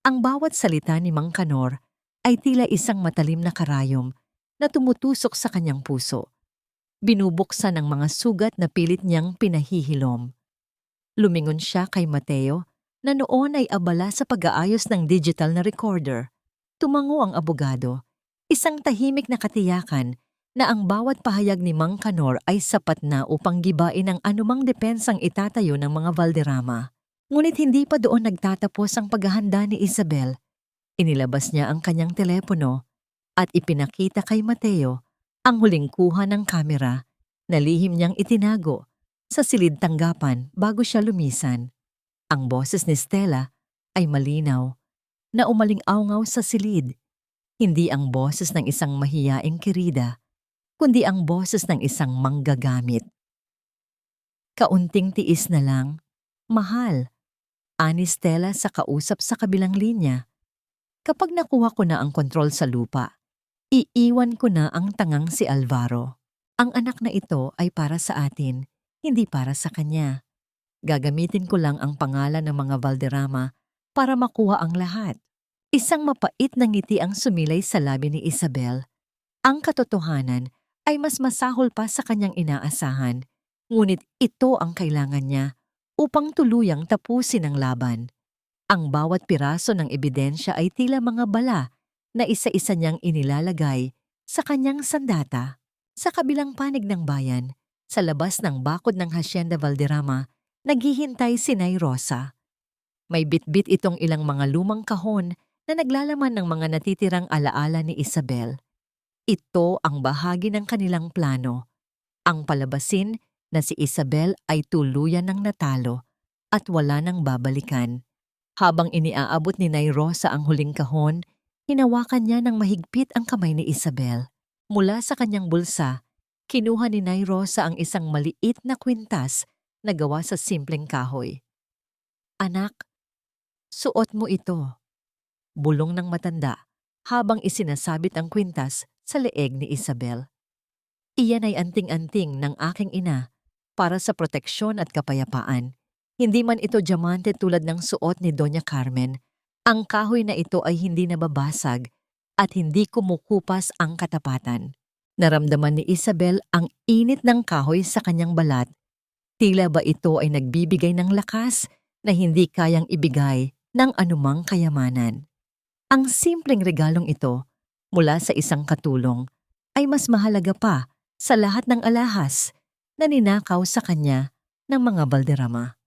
Ang bawat salita ni Mang Kanor ay tila isang matalim na karayom na tumutusok sa kanyang puso. Binubuksan ang mga sugat na pilit niyang pinahihilom. Lumingon siya kay Mateo na noon ay abala sa pag-aayos ng digital na recorder. Tumango ang abogado, isang tahimik na katiyakan na ang bawat pahayag ni Mang Kanor ay sapat na upang gibain ang anumang depensang itatayo ng mga Valderrama. Ngunit hindi pa doon nagtatapos ang paghahanda ni Isabel. Inilabas niya ang kanyang telepono at ipinakita kay Mateo ang huling kuha ng kamera na lihim niyang itinago sa silid tanggapan bago siya lumisan. Ang boses ni Stella ay malinaw na umaling-awngaw sa silid. Hindi ang boses ng isang mahiyaing kirida, kundi ang boses ng isang manggagamit. Kaunting tiis na lang, mahal, ani Stella sa kausap sa kabilang linya. Kapag nakuha ko na ang kontrol sa lupa, iiwan ko na ang tangang si Alvaro. Ang anak na ito ay para sa atin, hindi para sa kanya. Gagamitin ko lang ang pangalan ng mga Valderrama para makuha ang lahat. Isang mapait na ngiti ang sumilay sa labi ni Isabel. Ang katotohanan ay mas masahol pa sa kanyang inaasahan, ngunit ito ang kailangan niya upang tuluyang tapusin ang laban. Ang bawat piraso ng ebidensya ay tila mga bala na isa-isa niyang inilalagay sa kanyang sandata. Sa kabilang panig ng bayan, sa labas ng bakod ng Hacienda Valderrama, naghihintay si Nay Rosa. May bitbit itong ilang mga lumang kahon na naglalaman ng mga natitirang alaala ni Isabel. Ito ang bahagi ng kanilang plano. Ang palabasin na si Isabel ay tuluyan ng natalo at wala nang babalikan. Habang iniaabot ni Nay Rosa ang huling kahon, hinawakan niya ng mahigpit ang kamay ni Isabel. Mula sa kanyang bulsa, kinuha ni Nay Rosa ang isang maliit na kwintas na gawa sa simpleng kahoy. Anak, suot mo ito. Bulong ng matanda habang isinasabit ang kwintas sa leeg ni Isabel. Iyan ay anting-anting ng aking ina para sa proteksyon at kapayapaan. Hindi man ito diamante tulad ng suot ni Doña Carmen, ang kahoy na ito ay hindi nababasag at hindi kumukupas ang katapatan. Naramdaman ni Isabel ang init ng kahoy sa kanyang balat. Tila ba ito ay nagbibigay ng lakas na hindi kayang ibigay ng anumang kayamanan. Ang simpleng regalong ito mula sa isang katulong ay mas mahalaga pa sa lahat ng alahas na ninakaw sa kanya ng mga Valderrama.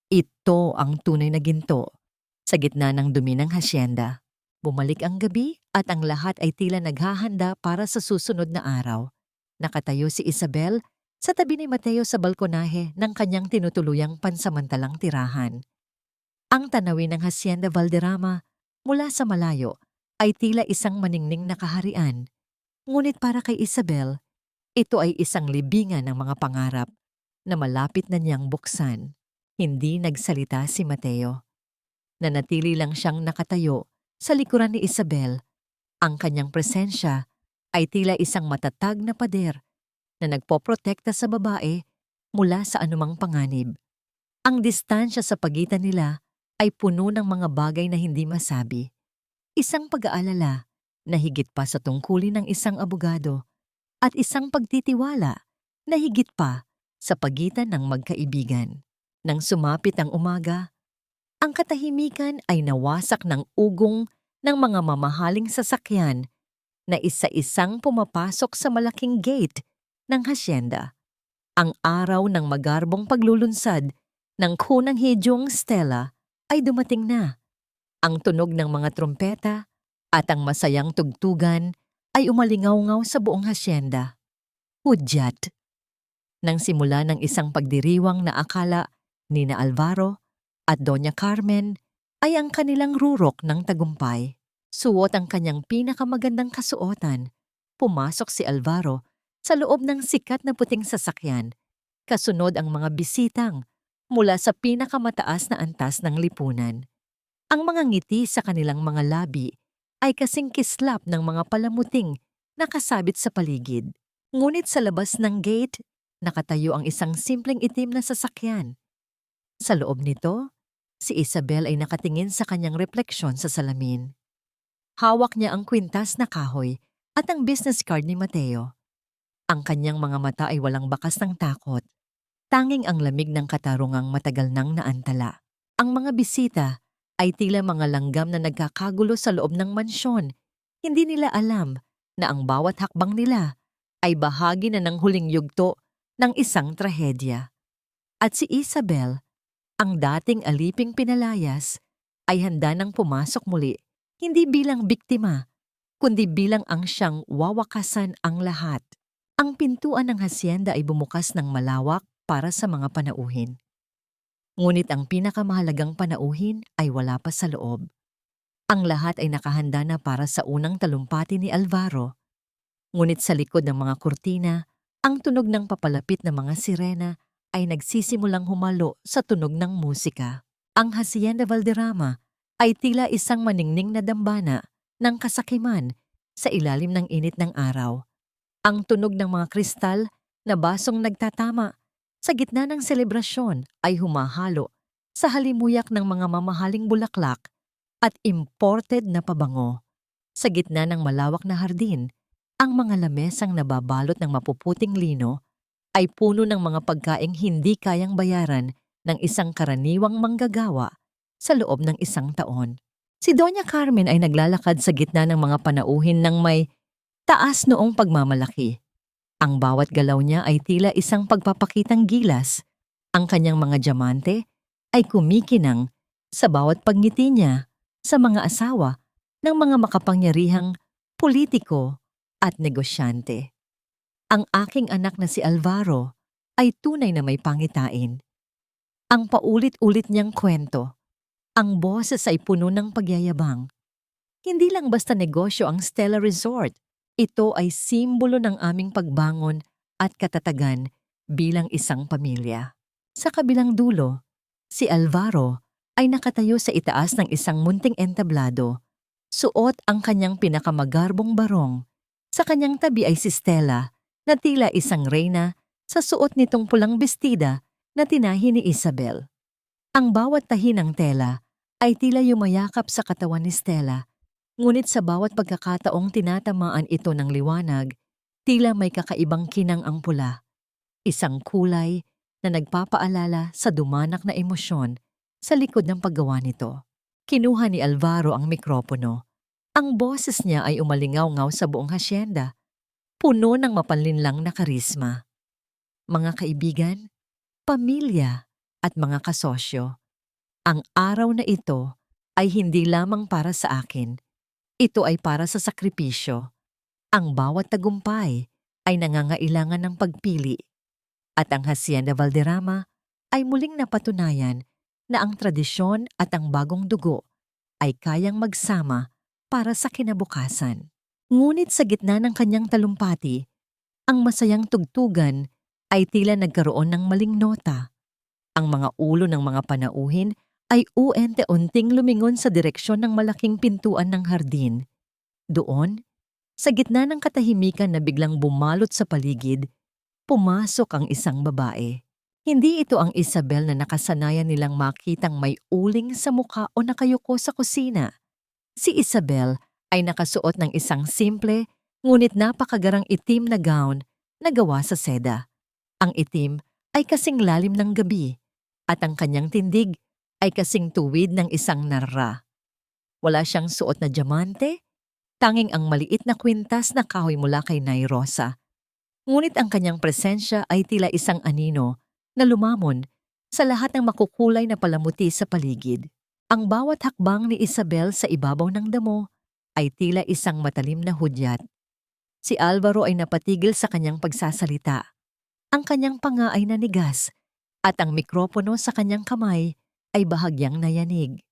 Ito ang tunay na ginto sa gitna ng dumi ng hasyenda. Bumalik ang gabi at ang lahat ay tila naghahanda para sa susunod na araw. Nakatayo si Isabel sa tabi ni Mateo sa balkonahe ng kanyang tinutuluyang pansamantalang tirahan. Ang tanawin ng Hacienda Valderrama mula sa malayo ay tila isang maningning na kaharian. Ngunit para kay Isabel, ito ay isang libingan ng mga pangarap na malapit na niyang buksan. Hindi nagsalita si Mateo. Nanatili lang siyang nakatayo sa likuran ni Isabel. Ang kanyang presensya ay tila isang matatag na pader na nagpoprotekta sa babae mula sa anumang panganib. Ang distansya sa pagitan nila ay puno ng mga bagay na hindi masabi. Isang pag-aalala na higit pa sa tungkulin ng isang abogado at isang pagtitiwala na higit pa sa pagitan ng magkaibigan. Nang sumapit ang umaga, ang katahimikan ay nawasak ng ugong ng mga mamahaling sasakyan na isa-isang pumapasok sa malaking gate ng hasyenda. Ang araw ng magarbong paglulunsad ng kunang hedyong Stella ay dumating na. Ang tunog ng mga trumpeta at ang masayang tugtugan ay umalingaw-ngaw sa buong hasyenda. Hudyat. Nang simula ng isang pagdiriwang na akala ni na Alvaro at Doña Carmen ay ang kanilang rurok ng tagumpay. Suot ang kanyang pinakamagandang kasuotan. Pumasok si Alvaro sa loob ng sikat na puting sasakyan. Kasunod ang mga bisitang mula sa pinakamataas na antas ng lipunan. Ang mga ngiti sa kanilang mga labi ay kasing kislap ng mga palamuting nakasabit sa paligid. Ngunit sa labas ng gate, nakatayo ang isang simpleng itim na sasakyan. Sa loob nito, si Isabel ay nakatingin sa kanyang refleksyon sa salamin. Hawak niya ang kwintas na kahoy at ang business card ni Mateo. Ang kanyang mga mata ay walang bakas ng takot. Tanging ang lamig ng katarungang matagal nang naantala. Ang mga bisita ay tila mga langgam na nagkakagulo sa loob ng mansyon. Hindi nila alam na ang bawat hakbang nila ay bahagi na ng huling yugto ng isang trahedya. At si Isabel, ang dating aliping pinalayas, ay handa nang pumasok muli, hindi bilang biktima, kundi bilang ang siyang wawakasan ang lahat. Ang pintuan ng hasyenda ay bumukas ng malawak para sa mga panauhin. Ngunit ang pinakamahalagang panauhin ay wala pa sa loob. Ang lahat ay nakahanda na para sa unang talumpati ni Alvaro. Ngunit sa likod ng mga kurtina, ang tunog ng papalapit na mga sirena ay nagsisimulang humalo sa tunog ng musika. Ang Hacienda Valderrama ay tila isang maningning na dambana ng kasakiman sa ilalim ng init ng araw. Ang tunog ng mga kristal na basong nagtatama sa gitna ng selebrasyon ay humahalo sa halimuyak ng mga mamahaling bulaklak at imported na pabango. Sa gitna ng malawak na hardin, ang mga lamesang nababalot ng mapuputing lino ay puno ng mga pagkaing hindi kayang bayaran ng isang karaniwang manggagawa sa loob ng isang taon. Si Doña Carmen ay naglalakad sa gitna ng mga panauhin ng may taas noong pagmamalaki. Ang bawat galaw niya ay tila isang pagpapakitang gilas. Ang kanyang mga diamante ay kumikinang sa bawat pagngiti niya sa mga asawa ng mga makapangyarihang politiko at negosyante. Ang aking anak na si Alvaro ay tunay na may pangitain. Ang paulit-ulit niyang kwento, ang boses ay puno ng pagyayabang. Hindi lang basta negosyo ang Stella Resort. Ito ay simbolo ng aming pagbangon at katatagan bilang isang pamilya. Sa kabilang dulo, si Alvaro ay nakatayo sa itaas ng isang munting entablado. Suot ang kanyang pinakamagarbong barong. Sa kanyang tabi ay si Stella na tila isang reyna sa suot nitong pulang bestida na tinahi ni Isabel. Ang bawat tahi ng tela ay tila yumayakap sa katawan ni Stella. Ngunit sa bawat pagkakataong tinatamaan ito ng liwanag, tila may kakaibang kinang ang pula. Isang kulay na nagpapaalala sa dumanak na emosyon sa likod ng paggawa nito. Kinuha ni Alvaro ang mikropono. Ang boses niya ay umalingaw-ngaw sa buong hasyenda, puno ng mapanlinlang na karisma. Mga kaibigan, pamilya at mga kasosyo, ang araw na ito ay hindi lamang para sa akin. Ito ay para sa sakripisyo. Ang bawat tagumpay ay nangangailangan ng pagpili. At ang Hacienda Valderrama ay muling napatunayan na ang tradisyon at ang bagong dugo ay kayang magsama para sa kinabukasan. Ngunit sa gitna ng kanyang talumpati, ang masayang tugtugan ay tila nagkaroon ng maling nota. Ang mga ulo ng mga panauhin ay uente-unting lumingon sa direksyon ng malaking pintuan ng hardin. Doon, sa gitna ng katahimikan na biglang bumalot sa paligid, pumasok ang isang babae. Hindi ito ang Isabel na nakasanayan nilang makitang may uling sa mukha o nakayuko sa kusina. Si Isabel ay nakasuot ng isang simple ngunit napakagarang itim na gown na gawa sa seda. Ang itim ay kasing lalim ng gabi at ang kanyang tindig ay kasing tuwid ng isang narra. Wala siyang suot na diamante, tanging ang maliit na kwintas na kahoy mula kay Nay Rosa. Ngunit ang kanyang presensya ay tila isang anino na lumamon sa lahat ng makukulay na palamuti sa paligid. Ang bawat hakbang ni Isabel sa ibabaw ng damo ay tila isang matalim na hudyat. Si Alvaro ay napatigil sa kanyang pagsasalita. Ang kanyang panga ay nanigas at ang mikropono sa kanyang kamay ay bahagyang nayanig.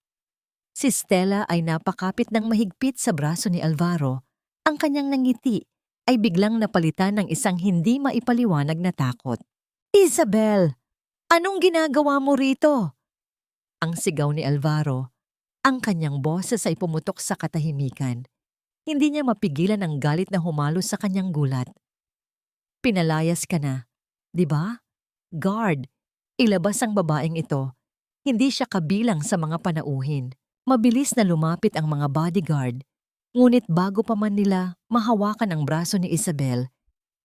Si Stella ay napakapit ng mahigpit sa braso ni Alvaro. Ang kanyang nangiti ay biglang napalitan ng isang hindi maipaliwanag na takot. Isabel, anong ginagawa mo rito? Ang sigaw ni Alvaro. Ang kanyang boses ay pumutok sa katahimikan. Hindi niya mapigilan ang galit na humalo sa kanyang gulat. Pinalayas ka na, di ba? Guard, ilabas ang babaeng ito. Hindi siya kabilang sa mga panauhin. Mabilis na lumapit ang mga bodyguard. Ngunit bago pa man nila mahawakan ang braso ni Isabel,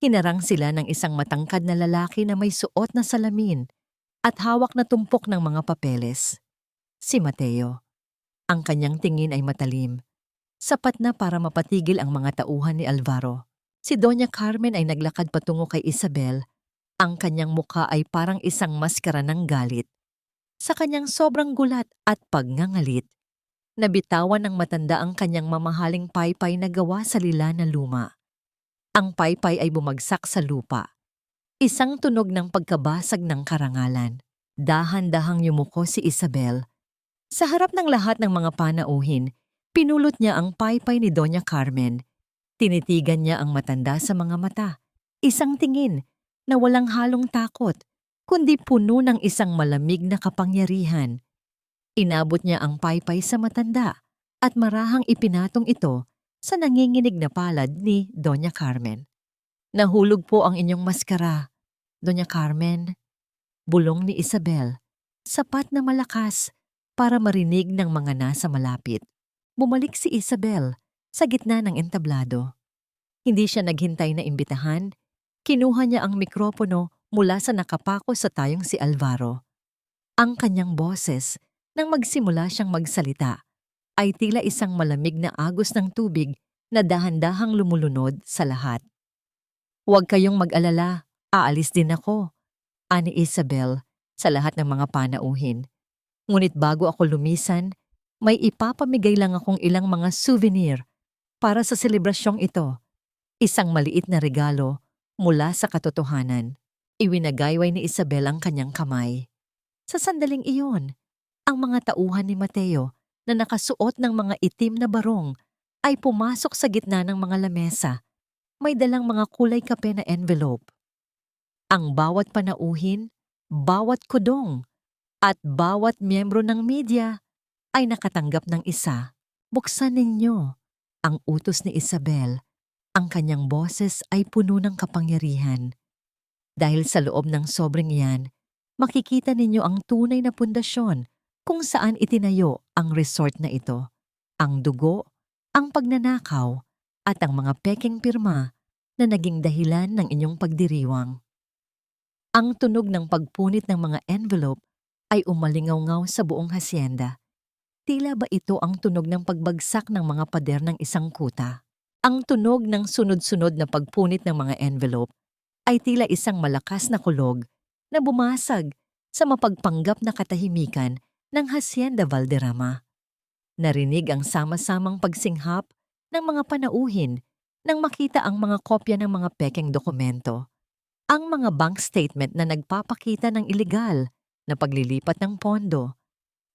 hinarang sila ng isang matangkad na lalaki na may suot na salamin at hawak na tumpok ng mga papeles. Si Mateo. Ang kanyang tingin ay matalim. Sapat na para mapatigil ang mga tauhan ni Alvaro. Si Doña Carmen ay naglakad patungo kay Isabel. Ang kanyang mukha ay parang isang maskara ng galit. Sa kanyang sobrang gulat at pagngangalit, nabitawan ng matanda ang kanyang mamahaling paypay na gawa sa lila na luma. Ang paypay ay bumagsak sa lupa. Isang tunog ng pagkabasag ng karangalan. Dahan-dahang yumuko si Isabel. Sa harap ng lahat ng mga panauhin, pinulot niya ang paypay ni Doña Carmen. Tinitigan niya ang matanda sa mga mata. Isang tingin na walang halong takot, kundi puno ng isang malamig na kapangyarihan. Inabot niya ang paypay sa matanda at marahang ipinatong ito sa nanginginig na palad ni Doña Carmen. Nahulog po ang inyong maskara, Doña Carmen. Bulong ni Isabel, sapat na malakas para marinig ng mga nasa malapit. Bumalik si Isabel sa gitna ng entablado. Hindi siya naghintay na imbitahan. Kinuha niya ang mikropono mula sa nakapako sa tayong si Alvaro. Ang kanyang boses, nang magsimula siyang magsalita, ay tila isang malamig na agos ng tubig na dahan-dahang lumulunod sa lahat. Huwag kayong mag-alala, aalis din ako, ani Isabel sa lahat ng mga panauhin. Ngunit bago ako lumisan, may ipapamigay lang akong ilang mga souvenir para sa selebrasyong ito. Isang maliit na regalo mula sa katotohanan. Iwinagayway ni Isabel ang kanyang kamay. Sa sandaling iyon, ang mga tauhan ni Mateo na nakasuot ng mga itim na barong ay pumasok sa gitna ng mga lamesa. May dalang mga kulay kape na envelope. Ang bawat panauhin, bawat kudong, at bawat miyembro ng media ay nakatanggap ng isa. Buksan ninyo. Ang utos ni Isabel. Ang kanyang boses ay puno ng kapangyarihan. Dahil sa loob ng sobrang iyan, makikita ninyo ang tunay na pundasyon kung saan itinayo ang resort na ito. Ang dugo, ang pagnanakaw, at ang mga peking pirma na naging dahilan ng inyong pagdiriwang. Ang tunog ng pagpunit ng mga envelope ay umalingaw-ngaw sa buong hasyenda. Tila ba ito ang tunog ng pagbagsak ng mga pader ng isang kuta? Ang tunog ng sunod-sunod na pagpunit ng mga envelope ay tila isang malakas na kulog na bumasag sa mapagpanggap na katahimikan ng Hacienda Valderrama. Narinig ang sama-samang pagsinghap ng mga panauhin nang makita ang mga kopya ng mga pekeng dokumento, ang mga bank statement na nagpapakita ng ilegal na paglilipat ng pondo,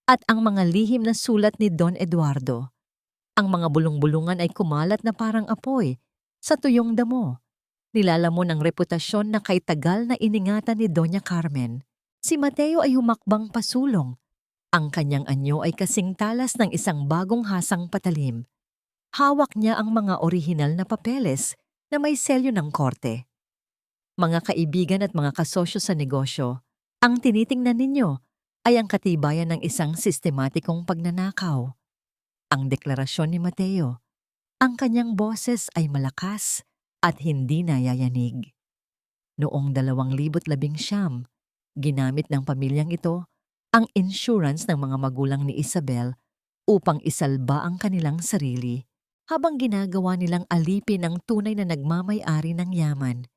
at ang mga lihim na sulat ni Don Eduardo. Ang mga bulong-bulungan ay kumalat na parang apoy sa tuyong damo. Nilalamon ang reputasyon na kay tagal na iningatan ni Doña Carmen. Si Mateo ay humakbang pasulong. Ang kanyang anyo ay kasing talas ng isang bagong hasang patalim. Hawak niya ang mga orihinal na papeles na may selyo ng korte. Mga kaibigan at mga kasosyo sa negosyo, Ang tinitingnan ninyo ay ang katibayan ng isang sistematikong pagnanakaw. Ang deklarasyon ni Mateo, ang kanyang boses ay malakas at hindi nayayanig. Noong 2019, ginamit ng pamilyang ito ang insurance ng mga magulang ni Isabel upang isalba ang kanilang sarili habang ginagawa nilang alipin ang tunay na nagmamay-ari ng yaman.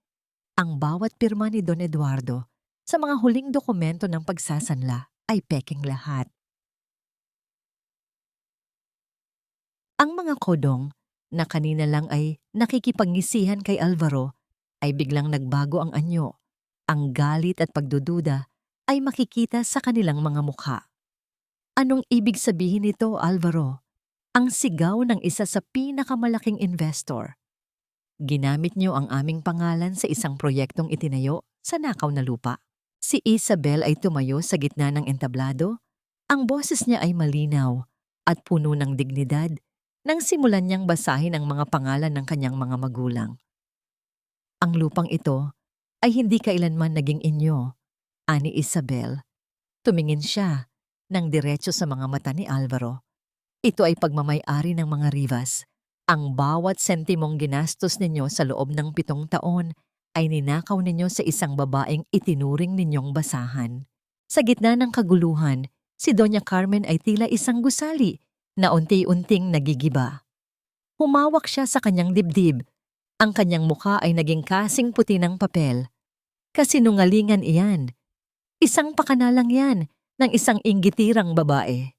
Ang bawat pirma ni Don Eduardo sa mga huling dokumento ng pagsasanla ay pekeng lahat. Ang mga kodong na kanina lang ay nakikipagngisihan kay Alvaro ay biglang nagbago ang anyo. Ang galit at pagdududa ay makikita sa kanilang mga mukha. Anong ibig sabihin nito, Alvaro? Ang sigaw ng isa sa pinakamalaking investor. Ginamit niyo ang aming pangalan sa isang proyektong itinayo sa nakaw na lupa. Si Isabel ay tumayo sa gitna ng entablado. Ang boses niya ay malinaw at puno ng dignidad nang simulan niyang basahin ang mga pangalan ng kanyang mga magulang. Ang lupang ito ay hindi kailanman naging inyo, ani Isabel. Tumingin siya ng diretso sa mga mata ni Alvaro. Ito ay pagmamay-ari ng mga Rivas. Ang bawat sentimong ginastos ninyo sa loob ng 7 taon ay ninakaw ninyo sa isang babaeng itinuring ninyong basahan. Sa gitna ng kaguluhan, si Doña Carmen ay tila isang gusali na unti-unting nagigiba. Humawak siya sa kanyang dibdib. Ang kanyang mukha ay naging kasing puti ng papel. Kasinungalingan iyan. Isang pakanalang yan ng isang inggitirang babae.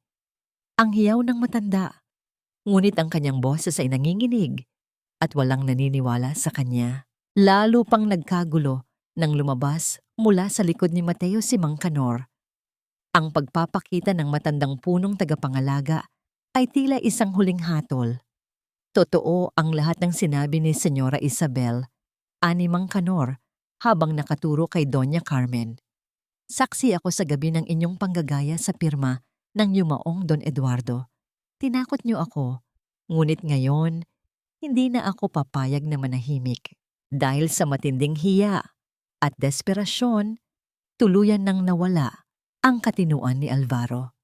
Ang hiyaw ng matanda, ngunit ang kanyang boses ay nanginginig at walang naniniwala sa kanya. Lalo pang nagkagulo nang lumabas mula sa likod ni Mateo si Mang Kanor. Ang pagpapakita ng matandang punong tagapangalaga ay tila isang huling hatol. Totoo ang lahat ng sinabi ni Senyora Isabel, ani Mang Kanor, habang nakaturo kay Doña Carmen. Saksi ako sa gabi ng inyong panggagaya sa pirma ng yumaong Don Eduardo. Tinakot niyo ako, ngunit ngayon, hindi na ako papayag na manahimik. Dahil sa matinding hiya at desperasyon, tuluyan nang nawala ang katinuan ni Alvaro.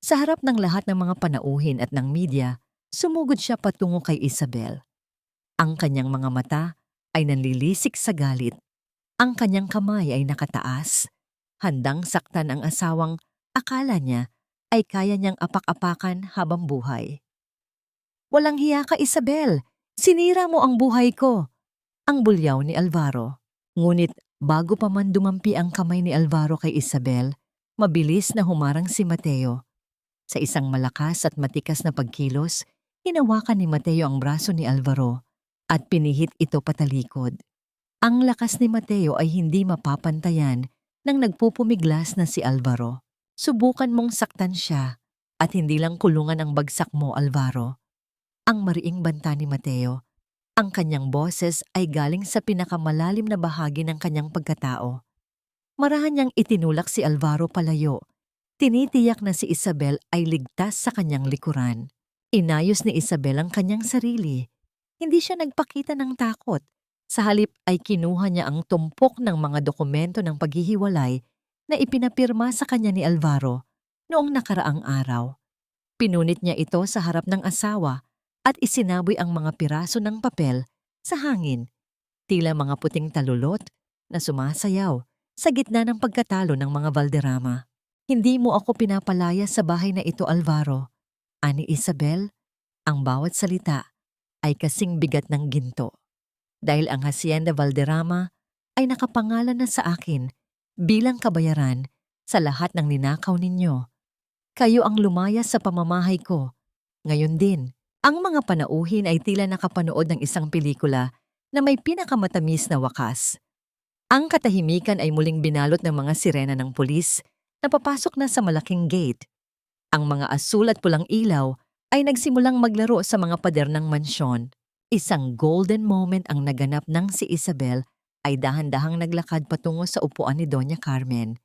Sa harap ng lahat ng mga panauhin at ng media, sumugod siya patungo kay Isabel. Ang kanyang mga mata ay nanlilisik sa galit. Ang kanyang kamay ay nakataas, handang saktan ang asawang akala niya ay kaya niyang apak-apakan habang buhay. Walang hiya ka, Isabel! Sinira mo ang buhay ko! Ang bulyaw ni Alvaro. Ngunit bago pa man dumampi ang kamay ni Alvaro kay Isabel, mabilis na humarang si Mateo. Sa isang malakas at matikas na pagkilos, hinawakan ni Mateo ang braso ni Alvaro at pinihit ito patalikod. Ang lakas ni Mateo ay hindi mapapantayan nang nagpupumiglas na si Alvaro. Subukan mong saktan siya at hindi lang kulungan ang bagsak mo, Alvaro. Ang mariing banta ni Mateo. Ang kanyang boses ay galing sa pinakamalalim na bahagi ng kanyang pagkatao. Marahan niyang itinulak si Alvaro palayo. Tinitiyak na si Isabel ay ligtas sa kanyang likuran. Inayos ni Isabel ang kanyang sarili. Hindi siya nagpakita ng takot. Sa halip ay kinuha niya ang tumpok ng mga dokumento ng paghihiwalay na ipinapirma sa kanya ni Alvaro noong nakaraang araw. Pinunit niya ito sa harap ng asawa at isinaboy ang mga piraso ng papel sa hangin, tila mga puting talulot na sumasayaw sa gitna ng pagkatalo ng mga Valderrama. Hindi mo ako pinapalaya sa bahay na ito, Alvaro, ani Isabel. Ang bawat salita ay kasing bigat ng ginto. Dahil ang Hacienda Valderrama ay nakapangalan na sa akin bilang kabayaran sa lahat ng ninakaw ninyo. Kayo ang lumaya sa pamamahay ko. Ngayon din, ang mga panauhin ay tila nakapanood ng isang pelikula na may pinakamatamis na wakas. Ang katahimikan ay muling binalot ng mga sirena ng pulis na papasok na sa malaking gate. Ang mga asul at pulang ilaw ay nagsimulang maglaro sa mga pader ng mansyon. Isang golden moment ang naganap nang si Isabel ay dahan-dahang naglakad patungo sa upuan ni Doña Carmen.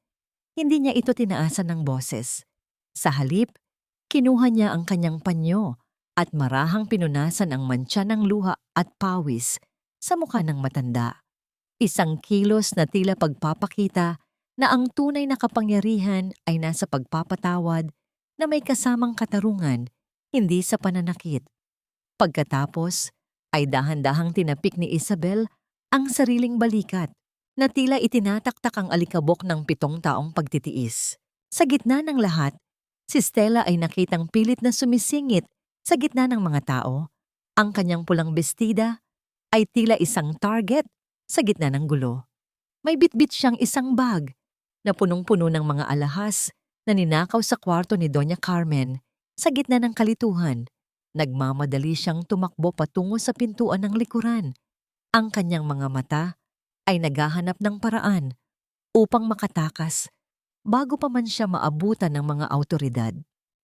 Hindi niya ito tinaasan ng boses. Sa halip, kinuha niya ang kanyang panyo at marahang pinunasan ang mantsa ng luha at pawis sa mukha ng matanda. Isang kilos na tila pagpapakita na ang tunay na kapangyarihan ay nasa pagpapatawad na may kasamang katarungan, hindi sa pananakit. Pagkatapos, ay dahan-dahang tinapik ni Isabel ang sariling balikat na tila itinataktak ang alikabok ng 7 taong pagtitiis. Sa gitna ng lahat, si Stella ay nakitang pilit na sumisingit sa gitna ng mga tao. Ang kanyang pulang bestida ay tila isang target sa gitna ng gulo. May bitbit siyang isang bag na punong-puno ng mga alahas na ninakaw sa kwarto ni Doña Carmen. Sa gitna ng kalituhan, nagmamadali siyang tumakbo patungo sa pintuan ng likuran. Ang kanyang mga mata ay naghahanap ng paraan upang makatakas bago pa man siya maabutan ng mga awtoridad.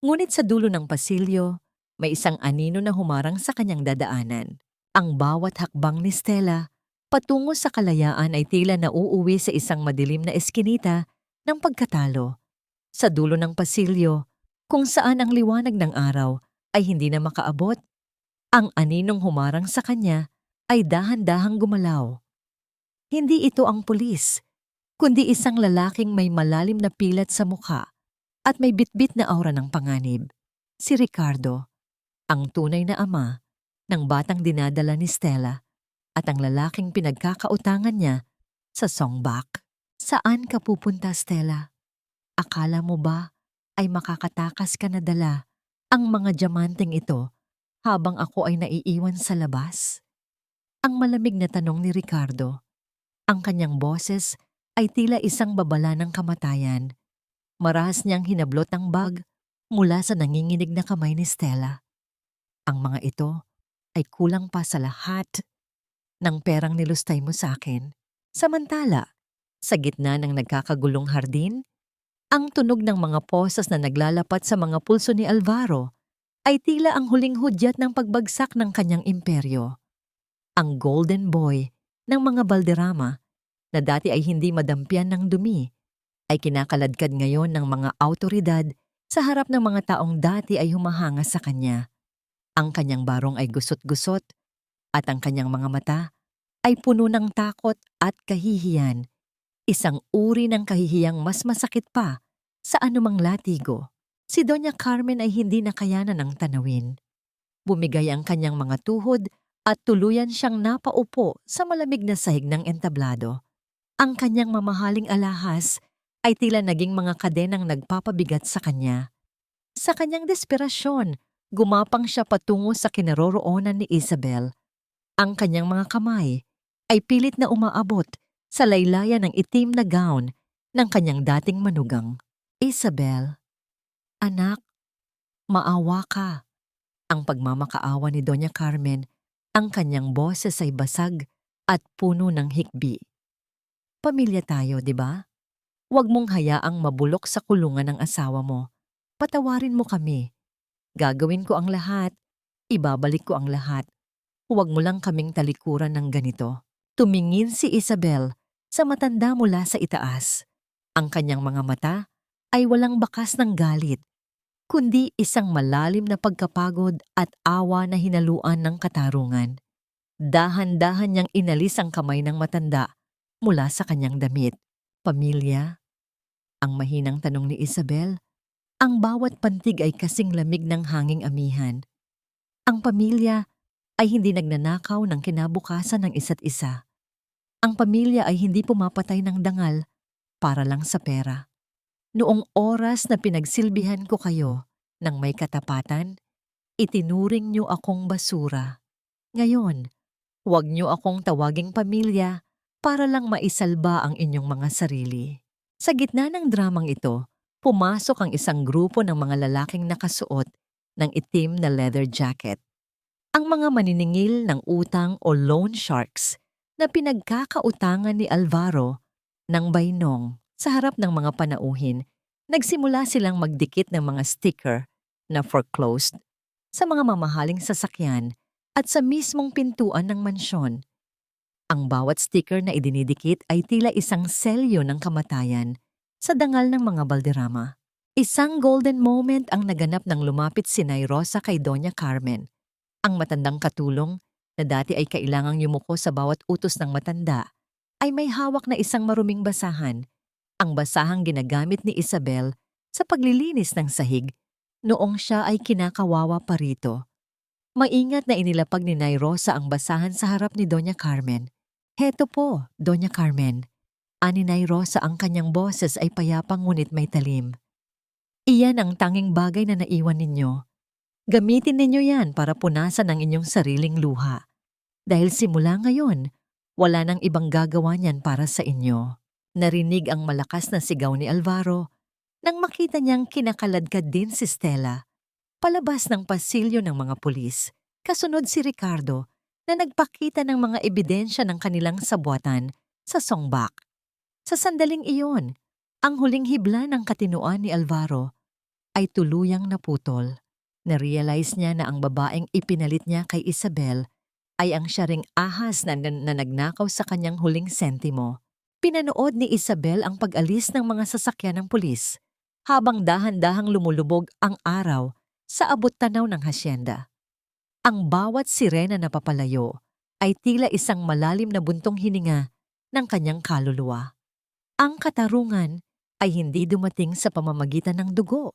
Ngunit sa dulo ng pasilyo, may isang anino na humarang sa kanyang dadaanan. Ang bawat hakbang ni Stella patungo sa kalayaan ay tila nauuwi sa isang madilim na eskinita ng pagkatalo. Sa dulo ng pasilyo, kung saan ang liwanag ng araw ay hindi na makaabot, ang aninong humarang sa kanya ay dahan-dahang gumalaw. Hindi ito ang pulis, kundi isang lalaking may malalim na pilat sa mukha at may bitbit na aura ng panganib. Si Ricardo, ang tunay na ama ng batang dinadala ni Stella at ang lalaking pinagkakautangan niya sa songbak. Saan ka pupunta, Stella? Akala mo ba ay makakatakas ka na dala ang mga diamanteng ito habang ako ay naiiwan sa labas? Ang malamig na tanong ni Ricardo. Ang kanyang boses ay tila isang babala ng kamatayan. Marahas niyang hinablot ang bag mula sa nanginginig na kamay ni Stella. Ang mga ito ay kulang pa sa lahat ng perang nilustay mo sa akin. Samantala, sa gitna ng nagkakagulong hardin, ang tunog ng mga posas na naglalapat sa mga pulso ni Alvaro ay tila ang huling hudyat ng pagbagsak ng kanyang imperyo. Ang golden boy ng mga Valderrama na dati ay hindi madampian ng dumi ay kinakaladkad ngayon ng mga awtoridad sa harap ng mga taong dati ay humahanga sa kanya. Ang kanyang barong ay gusot-gusot at ang kanyang mga mata ay puno ng takot at kahihiyan. Isang uri ng kahihiyang mas masakit pa sa anumang latigo. Si Doña Carmen ay hindi nakayanan ng tanawin. Bumigay ang kanyang mga tuhod at tuluyan siyang napaupo sa malamig na sahig ng entablado. Ang kanyang mamahaling alahas ay tila naging mga kadenang nagpapabigat sa kanya. Sa kanyang desperasyon, gumapang siya patungo sa kinaroroonan ni Isabel. Ang kanyang mga kamay ay pilit na umaabot sa laylayan ng itim na gown ng kanyang dating manugang. Isabel, anak, maawa ka. Ang pagmamakaawa ni Doña Carmen, ang kanyang boses ay basag at puno ng hikbi. Pamilya tayo, di ba? Huwag mong hayaang mabulok sa kulungan ng asawa mo. Patawarin mo kami. Gagawin ko ang lahat. Ibabalik ko ang lahat. Huwag mo lang kaming talikuran ng ganito. Tumingin si Isabel sa matanda mula sa itaas. Ang kanyang mga mata ay walang bakas ng galit, kundi isang malalim na pagkapagod at awa na hinaluan ng katarungan. Dahan-dahan niyang inalis ang kamay ng matanda mula sa kanyang damit. Pamilya? Ang mahinang tanong ni Isabel. Ang bawat pantig ay kasing lamig ng hanging amihan. Ang pamilya ay hindi nagnanakaw ng kinabukasan ng isa't isa. Ang pamilya ay hindi pumapatay ng dangal para lang sa pera. Noong oras na pinagsilbihan ko kayo ng may katapatan, itinuring niyo akong basura. Ngayon, huwag niyo akong tawaging pamilya para lang maisalba ang inyong mga sarili. Sa gitna ng dramang ito, pumasok ang isang grupo ng mga lalaking nakasuot ng itim na leather jacket. Ang mga maniningil ng utang o loan sharks na pinagkakautangan ni Alvaro ng baynong sa harap ng mga panauhin, nagsimula silang magdikit ng mga sticker na foreclosed sa mga mamahaling sasakyan at sa mismong pintuan ng mansyon. Ang bawat sticker na idinidikit ay tila isang selyo ng kamatayan sa dangal ng mga Valderrama. Isang golden moment ang naganap nang lumapit si Nay Rosa kay Doña Carmen. Ang matandang katulong na dati ay kailangang yumuko sa bawat utos ng matanda ay may hawak na isang maruming basahan Ang basahang ginagamit ni Isabel sa paglilinis ng sahig noong siya ay kinakawawa pa rito. Maingat na inilapag ni Nay Rosa ang basahan sa harap ni Doña Carmen. Heto po, Doña Carmen. Ani Nay Rosa, ang kanyang boses ay payapang ngunit may talim. Iyan ang tanging bagay na naiwan ninyo. Gamitin ninyo yan para punasan ang inyong sariling luha. Dahil simula ngayon, wala nang ibang gagawa niyan para sa inyo. Narinig ang malakas na sigaw ni Alvaro nang makita niyang kinakaladkad din si Stella. Palabas ng pasilyo ng mga pulis, kasunod si Ricardo na nagpakita ng mga ebidensya ng kanilang sabuatan sa songbak. Sa sandaling iyon, ang huling hibla ng katinuan ni Alvaro ay tuluyang naputol. Na-realize niya na ang babaeng ipinalit niya kay Isabel ay ang siya ring ahas na nagnakaw sa kanyang huling sentimo. Pinanood ni Isabel ang pag-alis ng mga sasakyan ng pulis habang dahan-dahang lumulubog ang araw sa abot-tanaw ng hasyenda. Ang bawat sirena na papalayo ay tila isang malalim na buntong hininga ng kanyang kaluluwa. Ang katarungan ay hindi dumating sa pamamagitan ng dugo,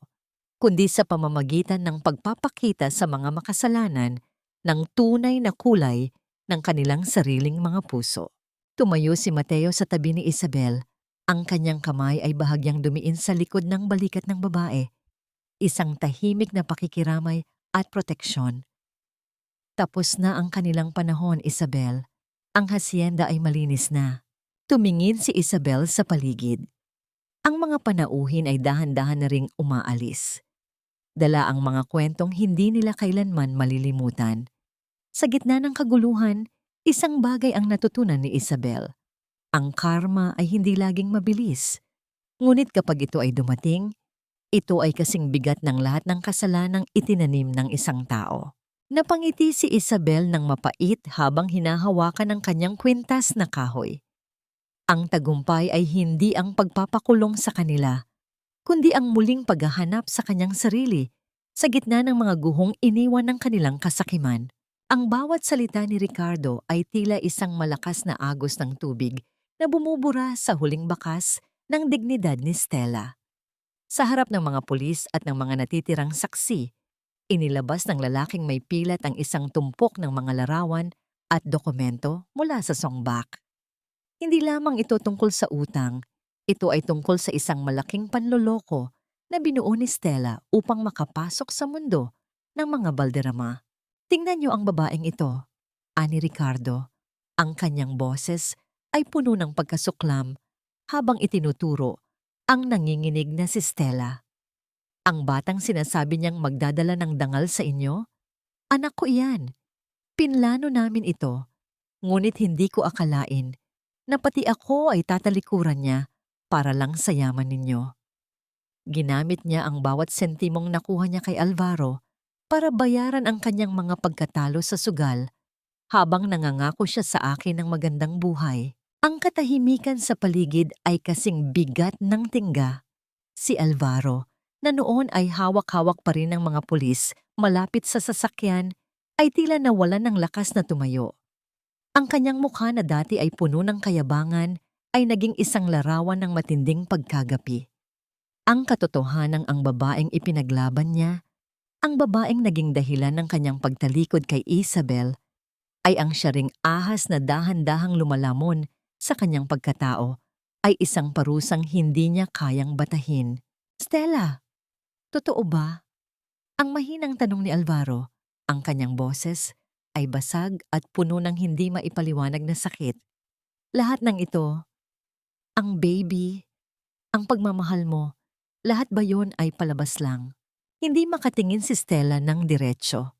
kundi sa pamamagitan ng pagpapakita sa mga makasalanan ng tunay na kulay ng kanilang sariling mga puso. Tumayo si Mateo sa tabi ni Isabel. Ang kanyang kamay ay bahagyang dumiin sa likod ng balikat ng babae. Isang tahimik na pakikiramay at proteksyon. Tapos na ang kanilang panahon, Isabel. Ang hasyenda ay malinis na. Tumingin si Isabel sa paligid. Ang mga panauhin ay dahan-dahan na ring umaalis. Dala ang mga kwentong hindi nila kailanman malilimutan. Sa gitna ng kaguluhan, isang bagay ang natutunan ni Isabel. Ang karma ay hindi laging mabilis. Ngunit kapag ito ay dumating, ito ay kasing bigat ng lahat ng kasalanang itinanim ng isang tao. Napangiti si Isabel ng mapait habang hinahawakan ang kanyang kwintas na kahoy. Ang tagumpay ay hindi ang pagpapakulong sa kanila, kundi ang muling paghahanap sa kanyang sarili sa gitna ng mga guhong iniwan ng kanilang kasakiman. Ang bawat salita ni Ricardo ay tila isang malakas na agos ng tubig na bumubura sa huling bakas ng dignidad ni Stella. Sa harap ng mga pulis at ng mga natitirang saksi, inilabas ng lalaking may pilat ang isang tumpok ng mga larawan at dokumento mula sa songbak. Hindi lamang ito tungkol sa utang, ito ay tungkol sa isang malaking panloloko na binuo ni Stella upang makapasok sa mundo ng mga balderrama. Tingnan niyo ang babaeng ito, ani Ricardo. Ang kanyang boses ay puno ng pagkasuklam habang itinuturo ang nanginginig na si Stella. Ang batang sinasabi niyang magdadala ng dangal sa inyo? Anak ko iyan. Pinlano namin ito, ngunit hindi ko akalain na pati ako ay tatalikuran niya para lang sa yaman ninyo. Ginamit niya ang bawat sentimong nakuha niya kay Alvaro para bayaran ang kanyang mga pagkatalo sa sugal habang nangangako siya sa akin ng magandang buhay. Ang katahimikan sa paligid ay kasing bigat ng tingga. Si Alvaro, na noon ay hawak-hawak pa rin ng mga pulis malapit sa sasakyan, ay tila nawalan ng lakas na tumayo. Ang kanyang mukha na dati ay puno ng kayabangan ay naging isang larawan ng matinding pagkagapi. Ang katotohanang ang babaeng ipinaglaban niya, ang babaeng naging dahilan ng kanyang pagtalikod kay Isabel, ay ang siya ring ahas na dahan-dahang lumalamon sa kanyang pagkatao, ay isang parusang hindi niya kayang batahin. Stella, totoo ba? Ang mahinang tanong ni Alvaro, ang kanyang boses ay basag at puno ng hindi maipaliwanag na sakit. Lahat ng ito, ang baby, ang pagmamahal mo, lahat ba yon ay palabas lang? Hindi makatingin si Stella ng diretsyo.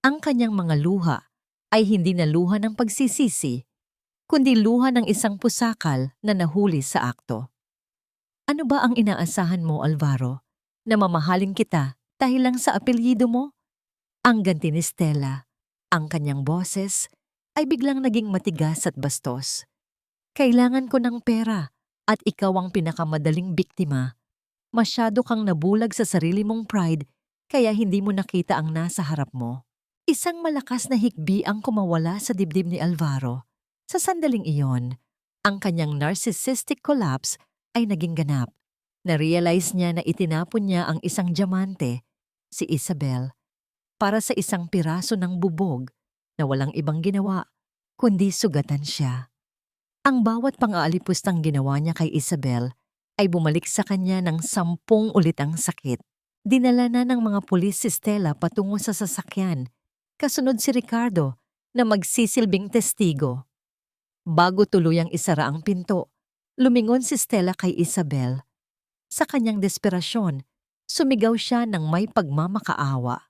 Ang kanyang mga luha ay hindi na luha ng pagsisisi, kundi luha ng isang pusakal na nahuli sa akto. Ano ba ang inaasahan mo, Alvaro? Na mamahalin kita dahil lang sa apelyido mo? Ang ganti ni Stella, ang kanyang boses, ay biglang naging matigas at bastos. Kailangan ko ng pera at ikaw ang pinakamadaling biktima. Masyado kang nabulag sa sarili mong pride kaya hindi mo nakita ang nasa harap mo. Isang malakas na hikbi ang kumawala sa dibdib ni Alvaro. Sa sandaling iyon, ang kanyang narcissistic collapse ay naging ganap. Na-realize niya na itinapon niya ang isang diamante, si Isabel, para sa isang piraso ng bubog na walang ibang ginawa kundi sugatan siya. Ang bawat pang-aalipustang ginawa niya kay Isabel ay bumalik sa kanya ng 10 ulit ang sakit. Dinala na ng mga pulis si Stella patungo sa sasakyan. Kasunod si Ricardo na magsisilbing testigo. Bago tuluyang isara ang pinto, lumingon si Stella kay Isabel. Sa kanyang desperasyon, sumigaw siya ng may pagmamakaawa.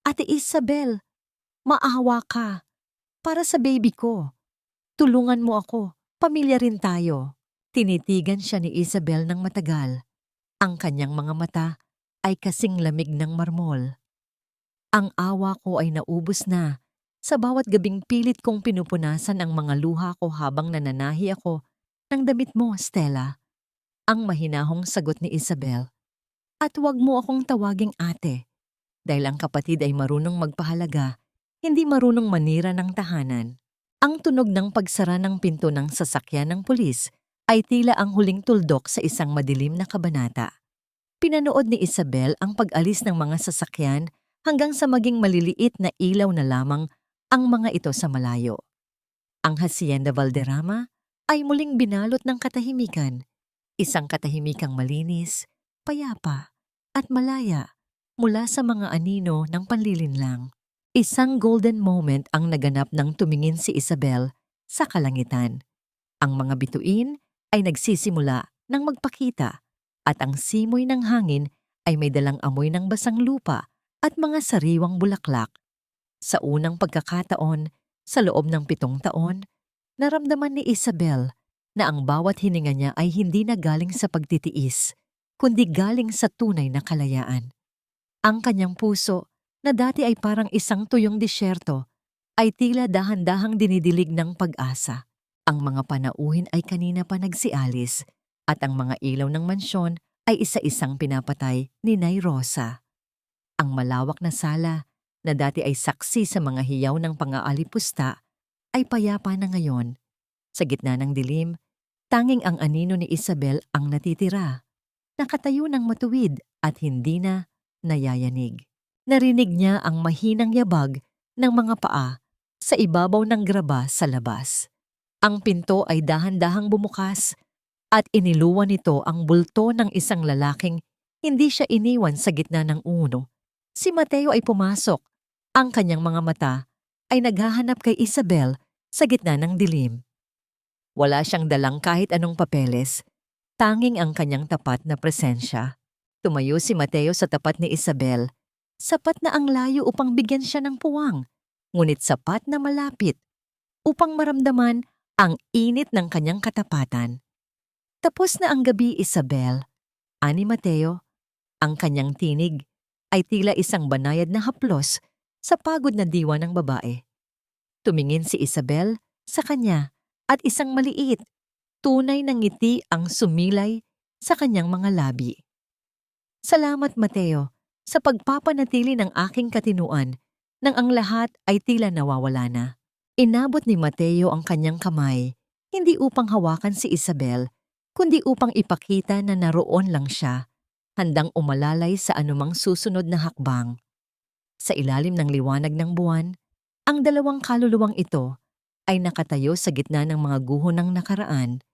Ate Isabel, maawa ka. Para sa baby ko. Tulungan mo ako. Pamilya rin tayo. Tinitigan siya ni Isabel ng matagal. Ang kanyang mga mata ay kasing lamig ng marmol. Ang awa ko ay naubos na sa bawat gabing pilit kong pinupunasan ang mga luha ko habang nananahi ako ng damit mo, Stella. Ang mahinahong sagot ni Isabel. At huwag mo akong tawaging ate dahil ang kapatid ay marunong magpahalaga, hindi marunong manira ng tahanan. Ang tunog ng pagsara ng pinto ng sasakyan ng pulis ay tila ang huling tuldok sa isang madilim na kabanata. Pinanood ni Isabel ang pag-alis ng mga sasakyan hanggang sa maging maliliit na ilaw na lamang ang mga ito sa malayo. Ang Hacienda Valderrama ay muling binalot ng katahimikan, isang katahimikang malinis, payapa, at malaya mula sa mga anino ng panlilinlang. Isang golden moment ang naganap nang tumingin si Isabel sa kalangitan. Ang mga bituin ay nagsisimula ng magpakita at ang simoy ng hangin ay may dalang amoy ng basang lupa at mga sariwang bulaklak. Sa unang pagkakataon, sa loob ng 7 taon, naramdaman ni Isabel na ang bawat hininga niya ay hindi na galing sa pagtitiis, kundi galing sa tunay na kalayaan. Ang kanyang puso, na dati ay parang isang tuyong disyerto, ay tila dahan-dahang dinidilig ng pag-asa. Ang mga panauhin ay kanina pa nagsialis at ang mga ilaw ng mansyon ay isa-isang pinapatay ni Nay Rosa. Ang malawak na sala, na dati ay saksi sa mga hiyaw ng pang-aalipusta, ay payapa na ngayon. Sa gitna ng dilim, tanging ang anino ni Isabel ang natitira. Nakatayo ng matuwid at hindi na nayayanig. Narinig niya ang mahinang yabag ng mga paa sa ibabaw ng graba sa labas. Ang pinto ay dahan-dahang bumukas at iniluwan nito ang bulto ng isang lalaking hindi siya iniwan sa gitna ng uno. Si Mateo ay pumasok. Ang kanyang mga mata ay naghahanap kay Isabel sa gitna ng dilim. Wala siyang dalang kahit anong papeles, tanging ang kanyang tapat na presensya. Tumayo si Mateo sa tapat ni Isabel. Sapat na ang layo upang bigyan siya ng puwang, ngunit sapat na malapit upang maramdaman ang init ng kanyang katapatan. Tapos na ang gabi, Isabel. Ani Mateo, ang kanyang tinig ay tila isang banayad na haplos sa pagod na diwa ng babae. Tumingin si Isabel sa kanya at isang maliit, tunay na ngiti ang sumilay sa kanyang mga labi. Salamat, Mateo, sa pagpapanatili ng aking katinuan nang ang lahat ay tila nawawala na. Inabot ni Mateo ang kanyang kamay, hindi upang hawakan si Isabel, kundi upang ipakita na naroon lang siya, handang umalalay sa anumang susunod na hakbang. Sa ilalim ng liwanag ng buwan, ang dalawang kaluluwang ito ay nakatayo sa gitna ng mga guho ng nakaraan,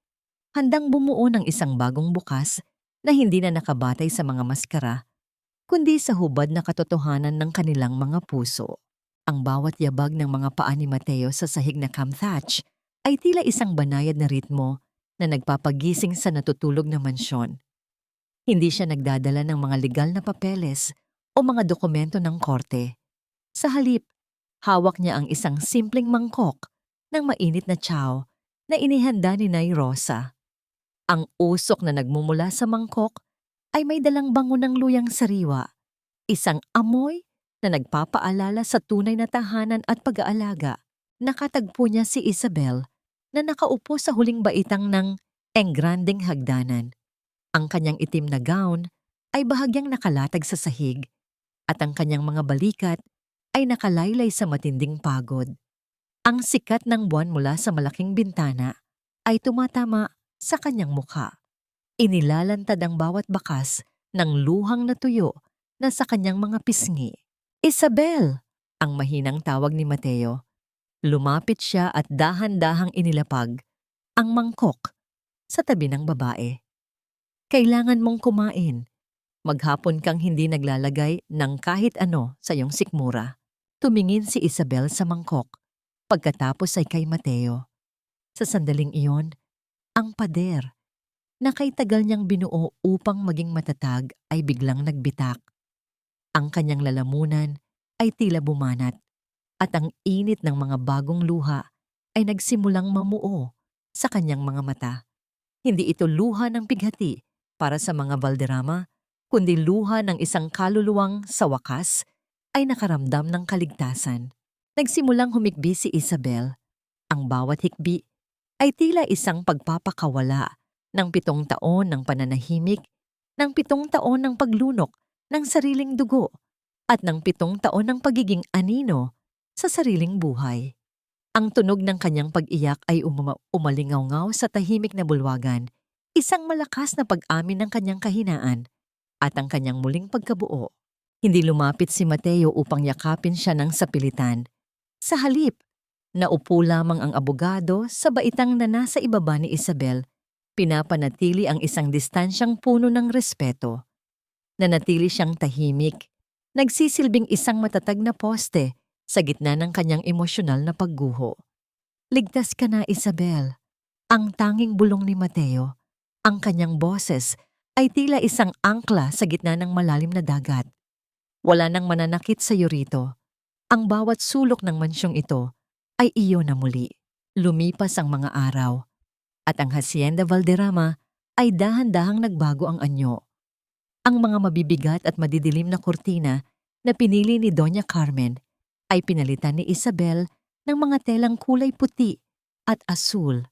handang bumuo ng isang bagong bukas na hindi na nakabatay sa mga maskara, kundi sa hubad na katotohanan ng kanilang mga puso. Ang bawat yabag ng mga paa ni Mateo sa sahig na cam thatch ay tila isang banayad na ritmo na nagpapagising sa natutulog na mansyon. Hindi siya nagdadala ng mga legal na papeles o mga dokumento ng korte. Sa halip, hawak niya ang isang simpleng mangkok ng mainit na tsaw na inihanda ni Nay Rosa. Ang usok na nagmumula sa mangkok ay may dalang bango ng luyang sariwa, isang amoy na nagpapaalala sa tunay na tahanan at pag-aalaga. Nakatagpo niya si Isabel na nakaupo sa huling baitang ng engrandeng hagdanan. Ang kanyang itim na gown ay bahagyang nakalatag sa sahig at ang kanyang mga balikat ay nakalaylay sa matinding pagod. Ang sikat ng buwan mula sa malaking bintana ay tumatama sa kanyang mukha. Inilalantad ang bawat bakas ng luhang natuyo na sa kanyang mga pisngi. Isabel! Ang mahinang tawag ni Mateo. Lumapit siya at dahan-dahang inilapag ang mangkok sa tabi ng babae. Kailangan mong kumain. Maghapon kang hindi naglalagay ng kahit ano sa iyong sikmura. Tumingin si Isabel sa mangkok. Pagkatapos ay kay Mateo. Sa sandaling iyon, ang pader na kay tagal niyang binuo upang maging matatag ay biglang nagbitak. Ang kanyang lalamunan ay tila bumanat at ang init ng mga bagong luha ay nagsimulang mamuo sa kanyang mga mata. Hindi ito luha ng pighati para sa mga Valderrama, kundi luha ng isang kaluluwang sa wakas ay nakaramdam ng kaligtasan. Nagsimulang humikbi si Isabel. Ang bawat hikbi ay tila isang pagpapakawala ng 7 taon ng pananahimik, ng 7 taon ng paglunok ng sariling dugo, at ng 7 taon ng pagiging anino sa sariling buhay. Ang tunog ng kanyang pag-iyak ay umalingaw-ngaw sa tahimik na bulwagan, isang malakas na pag-amin ng kanyang kahinaan at ang kanyang muling pagkabuo. Hindi lumapit si Mateo upang yakapin siya ng sapilitan. Sa halip, naupo lamang ang abogado sa baitang na nasa ibaba ni Isabel. Pinapanatili ang isang distansyang puno ng respeto. Nanatili siyang tahimik, nagsisilbing isang matatag na poste sa gitna ng kanyang emosyonal na pagguho. Ligtas ka na, Isabel. Ang tanging bulong ni Mateo, ang kanyang boses, ay tila isang angkla sa gitna ng malalim na dagat. Wala nang mananakit sa iyo rito. Ang bawat sulok ng mansyong ito ay iyo na muli. Lumipas ang mga araw, at ang Hacienda Valderrama ay dahan-dahang nagbago ang anyo. Ang mga mabibigat at madidilim na kurtina na pinili ni Doña Carmen ay pinalitan ni Isabel ng mga telang kulay puti at asul.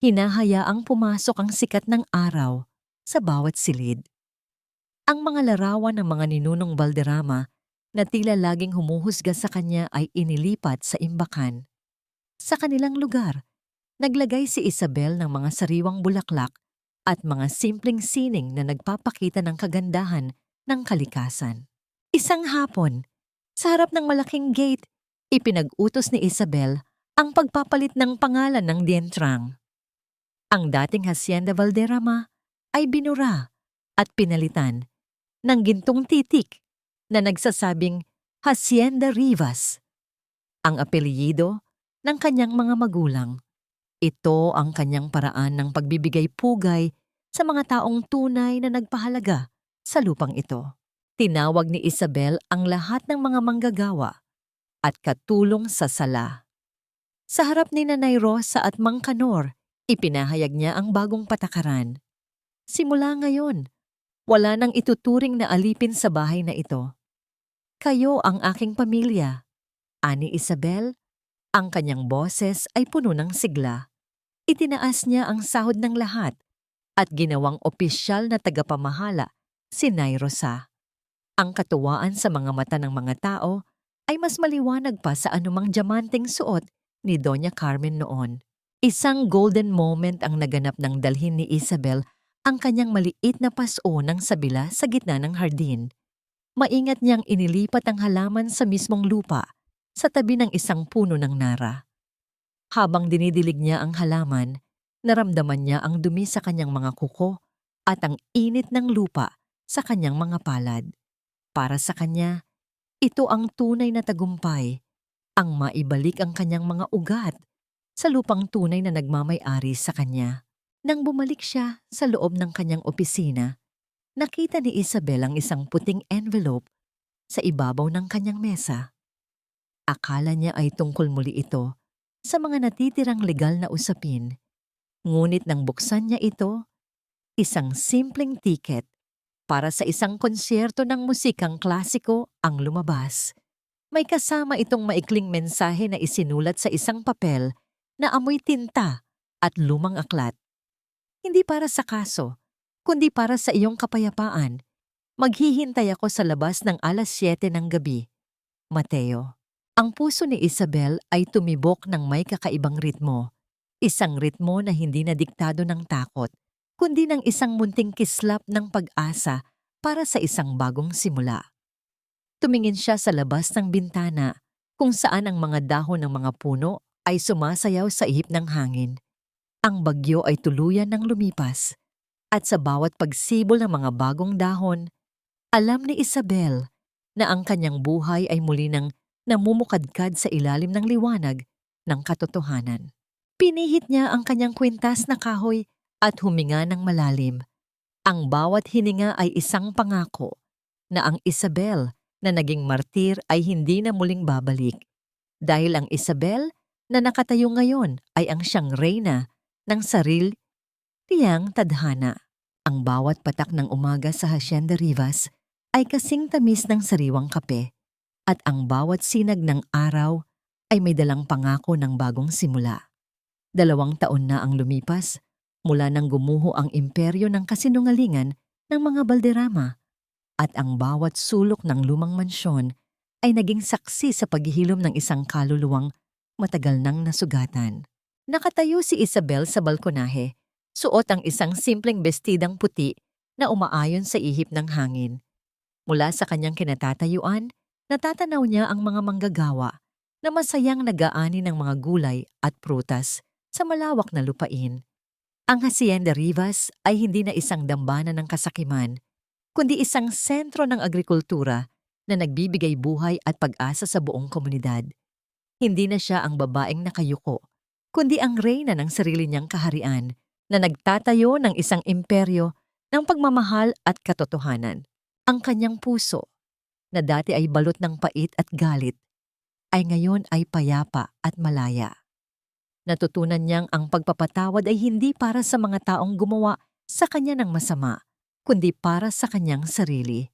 Hinahayaang pumasok ang sikat ng araw sa bawat silid. Ang mga larawan ng mga ninunong Valderrama na tila laging humuhusga sa kanya ay inilipat sa imbakan. Sa kanilang lugar, naglagay si Isabel ng mga sariwang bulaklak at mga simpleng sining na nagpapakita ng kagandahan ng kalikasan. Isang hapon, sa harap ng malaking gate, ipinag-utos ni Isabel ang pagpapalit ng pangalan ng dientrang. Ang dating Hacienda Valderrama ay binura at pinalitan ng gintong titik na nagsasabing Hacienda Rivas, ang apelyido ng kanyang mga magulang. Ito ang kanyang paraan ng pagbibigay pugay sa mga taong tunay na nagpahalaga sa lupang ito. Tinawag ni Isabel ang lahat ng mga manggagawa at katulong sa sala. Sa harap ni Nanay Rosa at Mang Kanor, ipinahayag niya ang bagong patakaran. Simula ngayon, wala nang ituturing na alipin sa bahay na ito. Kayo ang aking pamilya. Ani Isabel, ang kanyang boses ay puno ng sigla. Itinaas niya ang sahod ng lahat at ginawang opisyal na tagapamahala si Nay Rosa. Ang katuwaan sa mga mata ng mga tao ay mas maliwanag pa sa anumang diamanteng suot ni Doña Carmen noon. Isang golden moment ang naganap ng dalhin ni Isabel ang kanyang maliit na paso ng sabila sa gitna ng hardin. Maingat niyang inilipat ang halaman sa mismong lupa sa tabi ng isang puno ng nara. Habang dinidilig niya ang halaman, naramdaman niya ang dumi sa kanyang mga kuko at ang init ng lupa sa kanyang mga palad. Para sa kanya, ito ang tunay na tagumpay, ang maibalik ang kanyang mga ugat sa lupang tunay na nagmamay-ari sa kanya. Nang bumalik siya sa loob ng kanyang opisina, nakita ni Isabel ang isang puting envelope sa ibabaw ng kanyang mesa. Akala niya ay tungkol muli ito sa mga natitirang legal na usapin. Ngunit nang buksan niya ito, isang simpleng tiket para sa isang konsyerto ng musikang klasiko ang lumabas. May kasama itong maikling mensahe na isinulat sa isang papel na amoy tinta at lumang aklat. Hindi para sa kaso, kundi para sa iyong kapayapaan. Maghihintay ako sa labas ng 7:00 ng gabi. Mateo. Ang puso ni Isabel ay tumibok ng may kakaibang ritmo. Isang ritmo na hindi na diktado ng takot, kundi ng isang munting kislap ng pag-asa para sa isang bagong simula. Tumingin siya sa labas ng bintana kung saan ang mga dahon ng mga puno ay sumasayaw sa ihip ng hangin. Ang bagyo ay tuluyan ng lumipas at sa bawat pagsibol ng mga bagong dahon, alam ni Isabel na ang kanyang buhay ay muli nang namumukadkad sa ilalim ng liwanag ng katotohanan. Pinihit niya ang kanyang kwintas na kahoy at huminga ng malalim. Ang bawat hininga ay isang pangako na ang Isabel na naging martir ay hindi na muling babalik. Dahil ang Isabel na nakatayo ngayon ay ang siyang reyna ng sarili niyang tadhana. Ang bawat patak ng umaga sa Hacienda Rivas ay kasing tamis ng sariwang kape at ang bawat sinag ng araw ay may dalang pangako ng bagong simula. 2 taon na ang lumipas mula nang gumuho ang imperyo ng kasinungalingan ng mga Valderrama at ang bawat sulok ng lumang mansyon ay naging saksi sa paghihilom ng isang kaluluwang matagal nang nasugatan. Nakatayo si Isabel sa balkonahe, suot ang isang simpleng bestidang puti na umaayon sa ihip ng hangin. Mula sa kanyang kinatatayuan, natatanaw niya ang mga manggagawa na masayang nag-aani ng mga gulay at prutas sa malawak na lupain. Ang Hacienda Rivas ay hindi na isang dambana ng kasakiman, kundi isang sentro ng agrikultura na nagbibigay buhay at pag-asa sa buong komunidad. Hindi na siya ang babaeng nakayuko, kundi ang reyna ng sarili niyang kaharian na nagtatayo ng isang imperyo ng pagmamahal at katotohanan. Ang kanyang puso, na dati ay balot ng pait at galit, ay ngayon ay payapa at malaya. Natutunan niyang ang pagpapatawad ay hindi para sa mga taong gumawa sa kanya ng masama, kundi para sa kanyang sarili.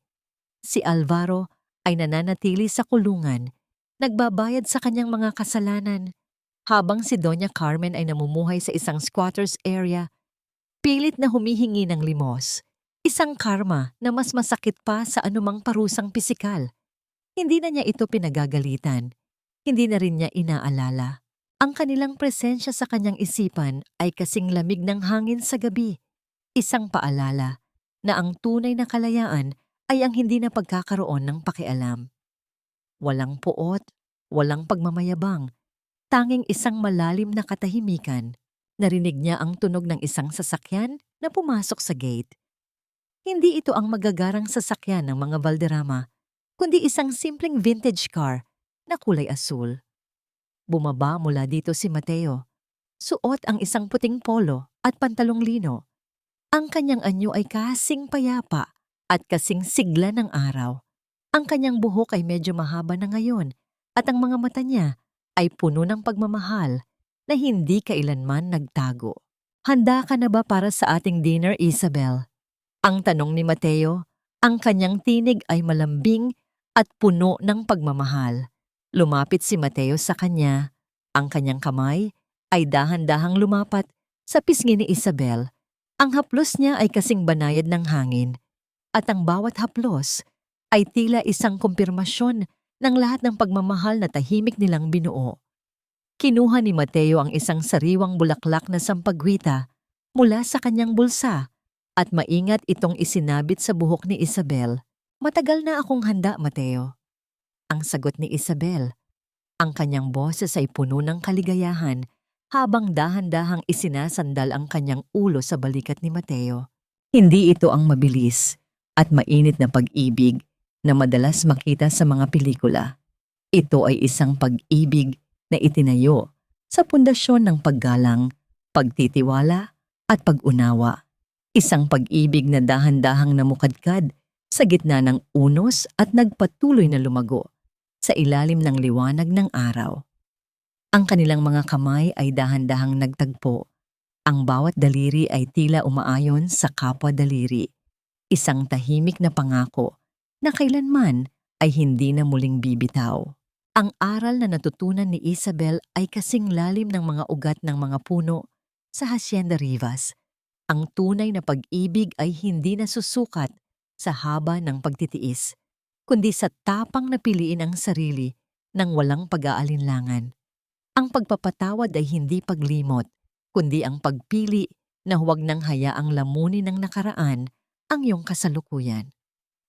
Si Alvaro ay nananatili sa kulungan, nagbabayad sa kanyang mga kasalanan, habang si Doña Carmen ay namumuhay sa isang squatters area, pilit na humihingi ng limos. Isang karma na mas masakit pa sa anumang parusang pisikal. Hindi na niya ito pinagagalitan. Hindi na rin niya inaalala. Ang kanilang presensya sa kanyang isipan ay kasing lamig ng hangin sa gabi. Isang paalala na ang tunay na kalayaan ay ang hindi na pagkakaroon ng pakialam. Walang puot, walang pagmamayabang, tanging isang malalim na katahimikan. Narinig niya ang tunog ng isang sasakyan na pumasok sa gate. Hindi ito ang magagarang sasakyan ng mga Valderrama, kundi isang simpleng vintage car na kulay asul. Bumaba mula dito si Mateo. Suot ang isang puting polo at pantalong lino. Ang kanyang anyo ay kasing payapa at kasing sigla ng araw. Ang kanyang buhok ay medyo mahaba na ngayon at ang mga mata niya ay puno ng pagmamahal na hindi kailanman nagtago. Handa ka na ba para sa ating dinner, Isabel? Ang tanong ni Mateo, ang kanyang tinig ay malambing at puno ng pagmamahal. Lumapit si Mateo sa kanya. Ang kanyang kamay ay dahan-dahang lumapat sa pisngi ni Isabel. Ang haplos niya ay kasing banayad ng hangin. At ang bawat haplos ay tila isang kumpirmasyon ng lahat ng pagmamahal na tahimik nilang binuo. Kinuha ni Mateo ang isang sariwang bulaklak na sampagwita mula sa kanyang bulsa. At maingat itong isinabit sa buhok ni Isabel. Matagal na akong handa, Mateo. Ang sagot ni Isabel. Ang kanyang boses ay puno ng kaligayahan habang dahan-dahang isinasandal ang kanyang ulo sa balikat ni Mateo. Hindi ito ang mabilis at mainit na pag-ibig na madalas makita sa mga pelikula. Ito ay isang pag-ibig na itinayo sa pundasyon ng paggalang, pagtitiwala at pag-unawa. Isang pag-ibig na dahan-dahang namukadkad sa gitna ng unos at nagpatuloy na lumago sa ilalim ng liwanag ng araw. Ang kanilang mga kamay ay dahan-dahang nagtagpo. Ang bawat daliri ay tila umaayon sa kapwa daliri. Isang tahimik na pangako na kailanman ay hindi na muling bibitaw. Ang aral na natutunan ni Isabel ay kasing lalim ng mga ugat ng mga puno sa Hacienda Rivas. Ang tunay na pag-ibig ay hindi nasusukat sa haba ng pagtitiis, kundi sa tapang na piliin ang sarili ng walang pag-aalinlangan. Ang pagpapatawad ay hindi paglimot, kundi ang pagpili na huwag nang hayaang lamunin ng nakaraan ang iyong kasalukuyan.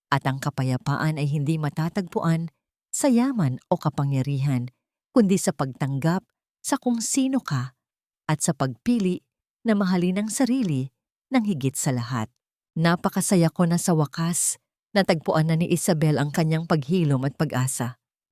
At ang kapayapaan ay hindi matatagpuan sa yaman o kapangyarihan, kundi sa pagtanggap sa kung sino ka at sa pagpili na mahalin ang sarili ng higit sa lahat. Napakasaya ko na sa wakas natagpuan na ni Isabel ang kanyang paghilom at pag-asa.